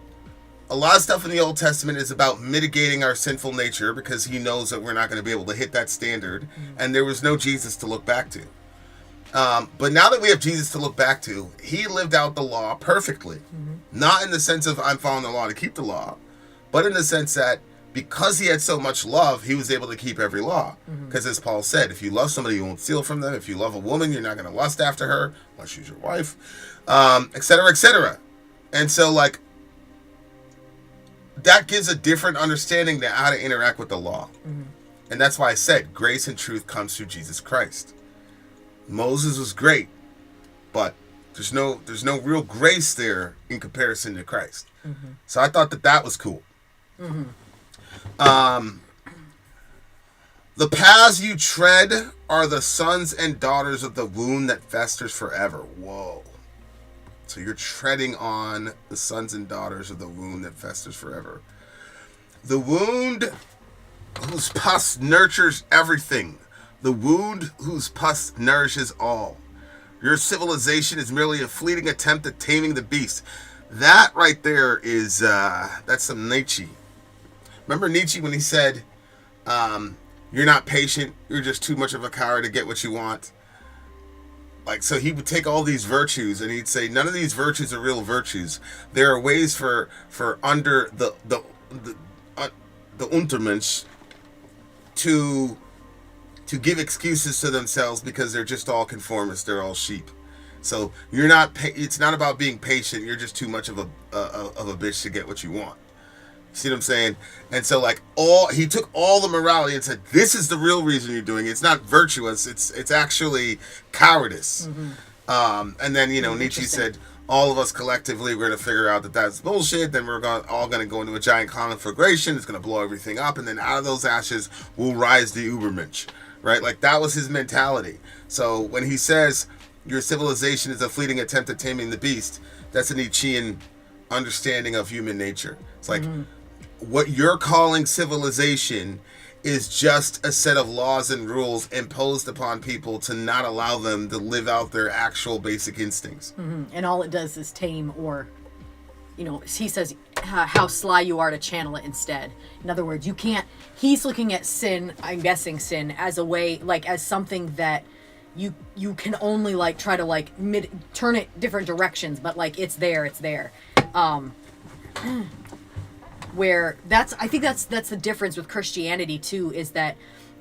A lot of stuff in the Old Testament is about mitigating our sinful nature, because he knows that we're not going to be able to hit that standard. Mm-hmm. And there was no Jesus to look back to. But now that we have Jesus to look back to, he lived out the law perfectly. Mm-hmm. Not in the sense of I'm following the law to keep the law, but in the sense that because he had so much love, he was able to keep every law. Because as Paul said, if you love somebody, you won't steal from them. If you love a woman, you're not going to lust after her, unless she's your wife, etc., etc. And so, like, that gives a different understanding to how to interact with the law. Mm-hmm. And that's why I said grace and truth comes through Jesus Christ. Moses was great, but there's no real grace there in comparison to Christ. Mm-hmm. So I thought that was cool. Mm-hmm. The paths you tread are the sons and daughters of the womb that festers forever. Whoa. So you're treading on the sons and daughters of the womb that festers forever. The wound whose pus nurtures everything. The wound whose pus nourishes all. Your civilization is merely a fleeting attempt at taming the beast. That right there is, that's some Nietzsche. Remember Nietzsche when he said, you're not patient, you're just too much of a coward to get what you want? Like, so he would take all these virtues and he'd say, none of these virtues are real virtues. There are ways for under the Untermensch to give excuses to themselves because they're just all conformists, they're all sheep. So you're not. It's not about being patient. You're just too much of a bitch to get what you want. See what I'm saying? And so like he took all the morality and said, this is the real reason you're doing it. It's not virtuous. It's actually cowardice. And then Nietzsche said, all of us collectively, we're going to figure out that that's bullshit. Then we're all going to go into a giant conflagration. It's going to blow everything up. And then out of those ashes will rise the Übermensch. Right? Like that was his mentality. So when he says your civilization is a fleeting attempt at taming the beast, that's a Nietzschean understanding of human nature. It's like what you're calling civilization is just a set of laws and rules imposed upon people to not allow them to live out their actual basic instincts. And all it does is tame, or, he says how sly you are to channel it instead. In other words, you can't, he's looking at sin, I'm guessing sin, as a way, like as something that you can only like try to like turn it different directions, but like it's there. Where I think that's the difference with Christianity too, is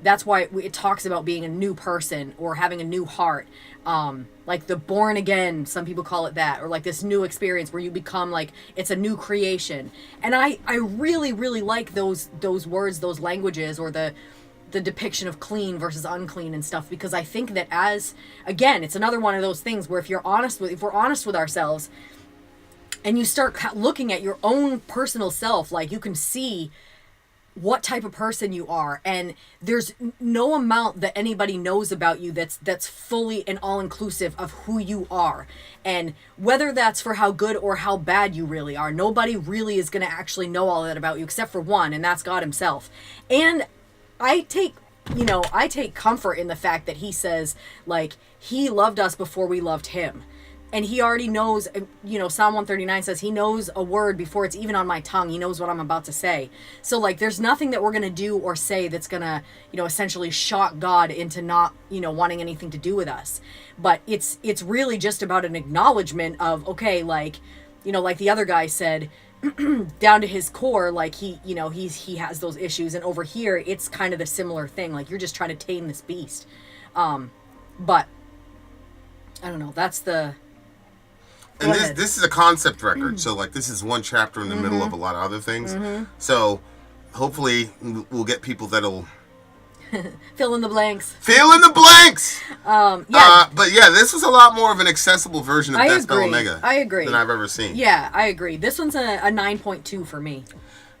that's why it talks about being a new person or having a new heart, like the born again, some people call it that, or like this new experience where you become like it's a new creation. And I really like those words, those languages, or the depiction of clean versus unclean and stuff, because I think that it's another one of those things where if we're honest with ourselves, and you start looking at your own personal self, like you can see what type of person you are, and there's no amount that anybody knows about you that's fully and all-inclusive of who you are, and whether that's for how good or how bad you really are. Nobody really is going to actually know all that about you except for one, and that's God himself. And I take comfort in the fact that he says, like, he loved us before we loved him. And he already knows, Psalm 139 says he knows a word before it's even on my tongue. He knows what I'm about to say. So, like, there's nothing that we're going to do or say that's going to, essentially shock God into not, wanting anything to do with us. But it's really just about an acknowledgement of, okay, like, like the other guy said, down to his core, like he has those issues. And over here, it's kind of the similar thing. Like, you're just trying to tame this beast. But I don't know. That's the... And this is a concept record, so like this is one chapter in the middle of a lot of other things. So hopefully we'll get people that'll fill in the blanks. Yeah. But yeah, this was a lot more of an accessible version of Deathspell Omega. I agree. Than I've ever seen. Yeah, I agree. This one's a 9.2 for me.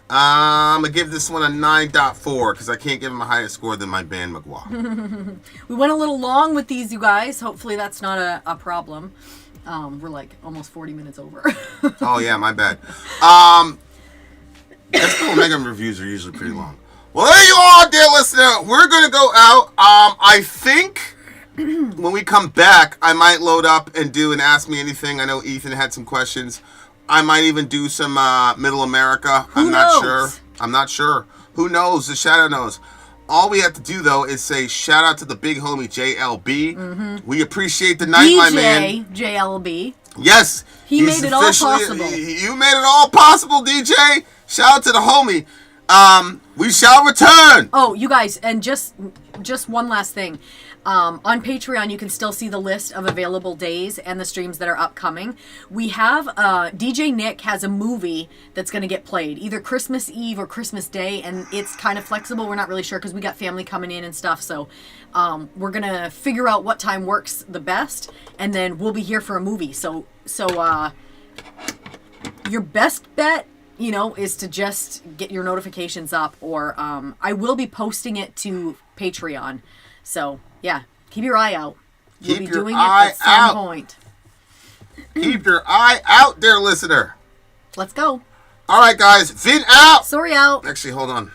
I'm gonna give this one a 9.4 because I can't give him a higher score than my band Magua. We went a little long with these, you guys. Hopefully that's not a problem. We're like almost 40 minutes over. Oh yeah, my bad. Deathspell Omega reviews are usually pretty long. Well, there you are, dear listener. We're gonna go out. I think when we come back, I might load up and do an Ask Me Anything. I know Ethan had some questions. I might even do some Middle America. I'm not sure. Who knows? The Shadow knows. All we have to do, though, is say shout out to the big homie JLB. We appreciate the night, my man. JLB. Yes. He made it all possible. You made it all possible, DJ. Shout out to the homie. We shall return. Oh, you guys, and just one last thing. On Patreon, you can still see the list of available days and the streams that are upcoming. We have, DJ Nick has a movie that's going to get played, either Christmas Eve or Christmas Day, and it's kind of flexible. We're not really sure because we got family coming in and stuff, so we're going to figure out what time works the best, and then we'll be here for a movie. So your best bet, is to just get your notifications up, or I will be posting it to Patreon. So, yeah, keep your eye out. We'll be doing it at some point. Keep your eye out, dear listener. Let's go. All right, guys. Vin out. Sorry out. Actually, hold on.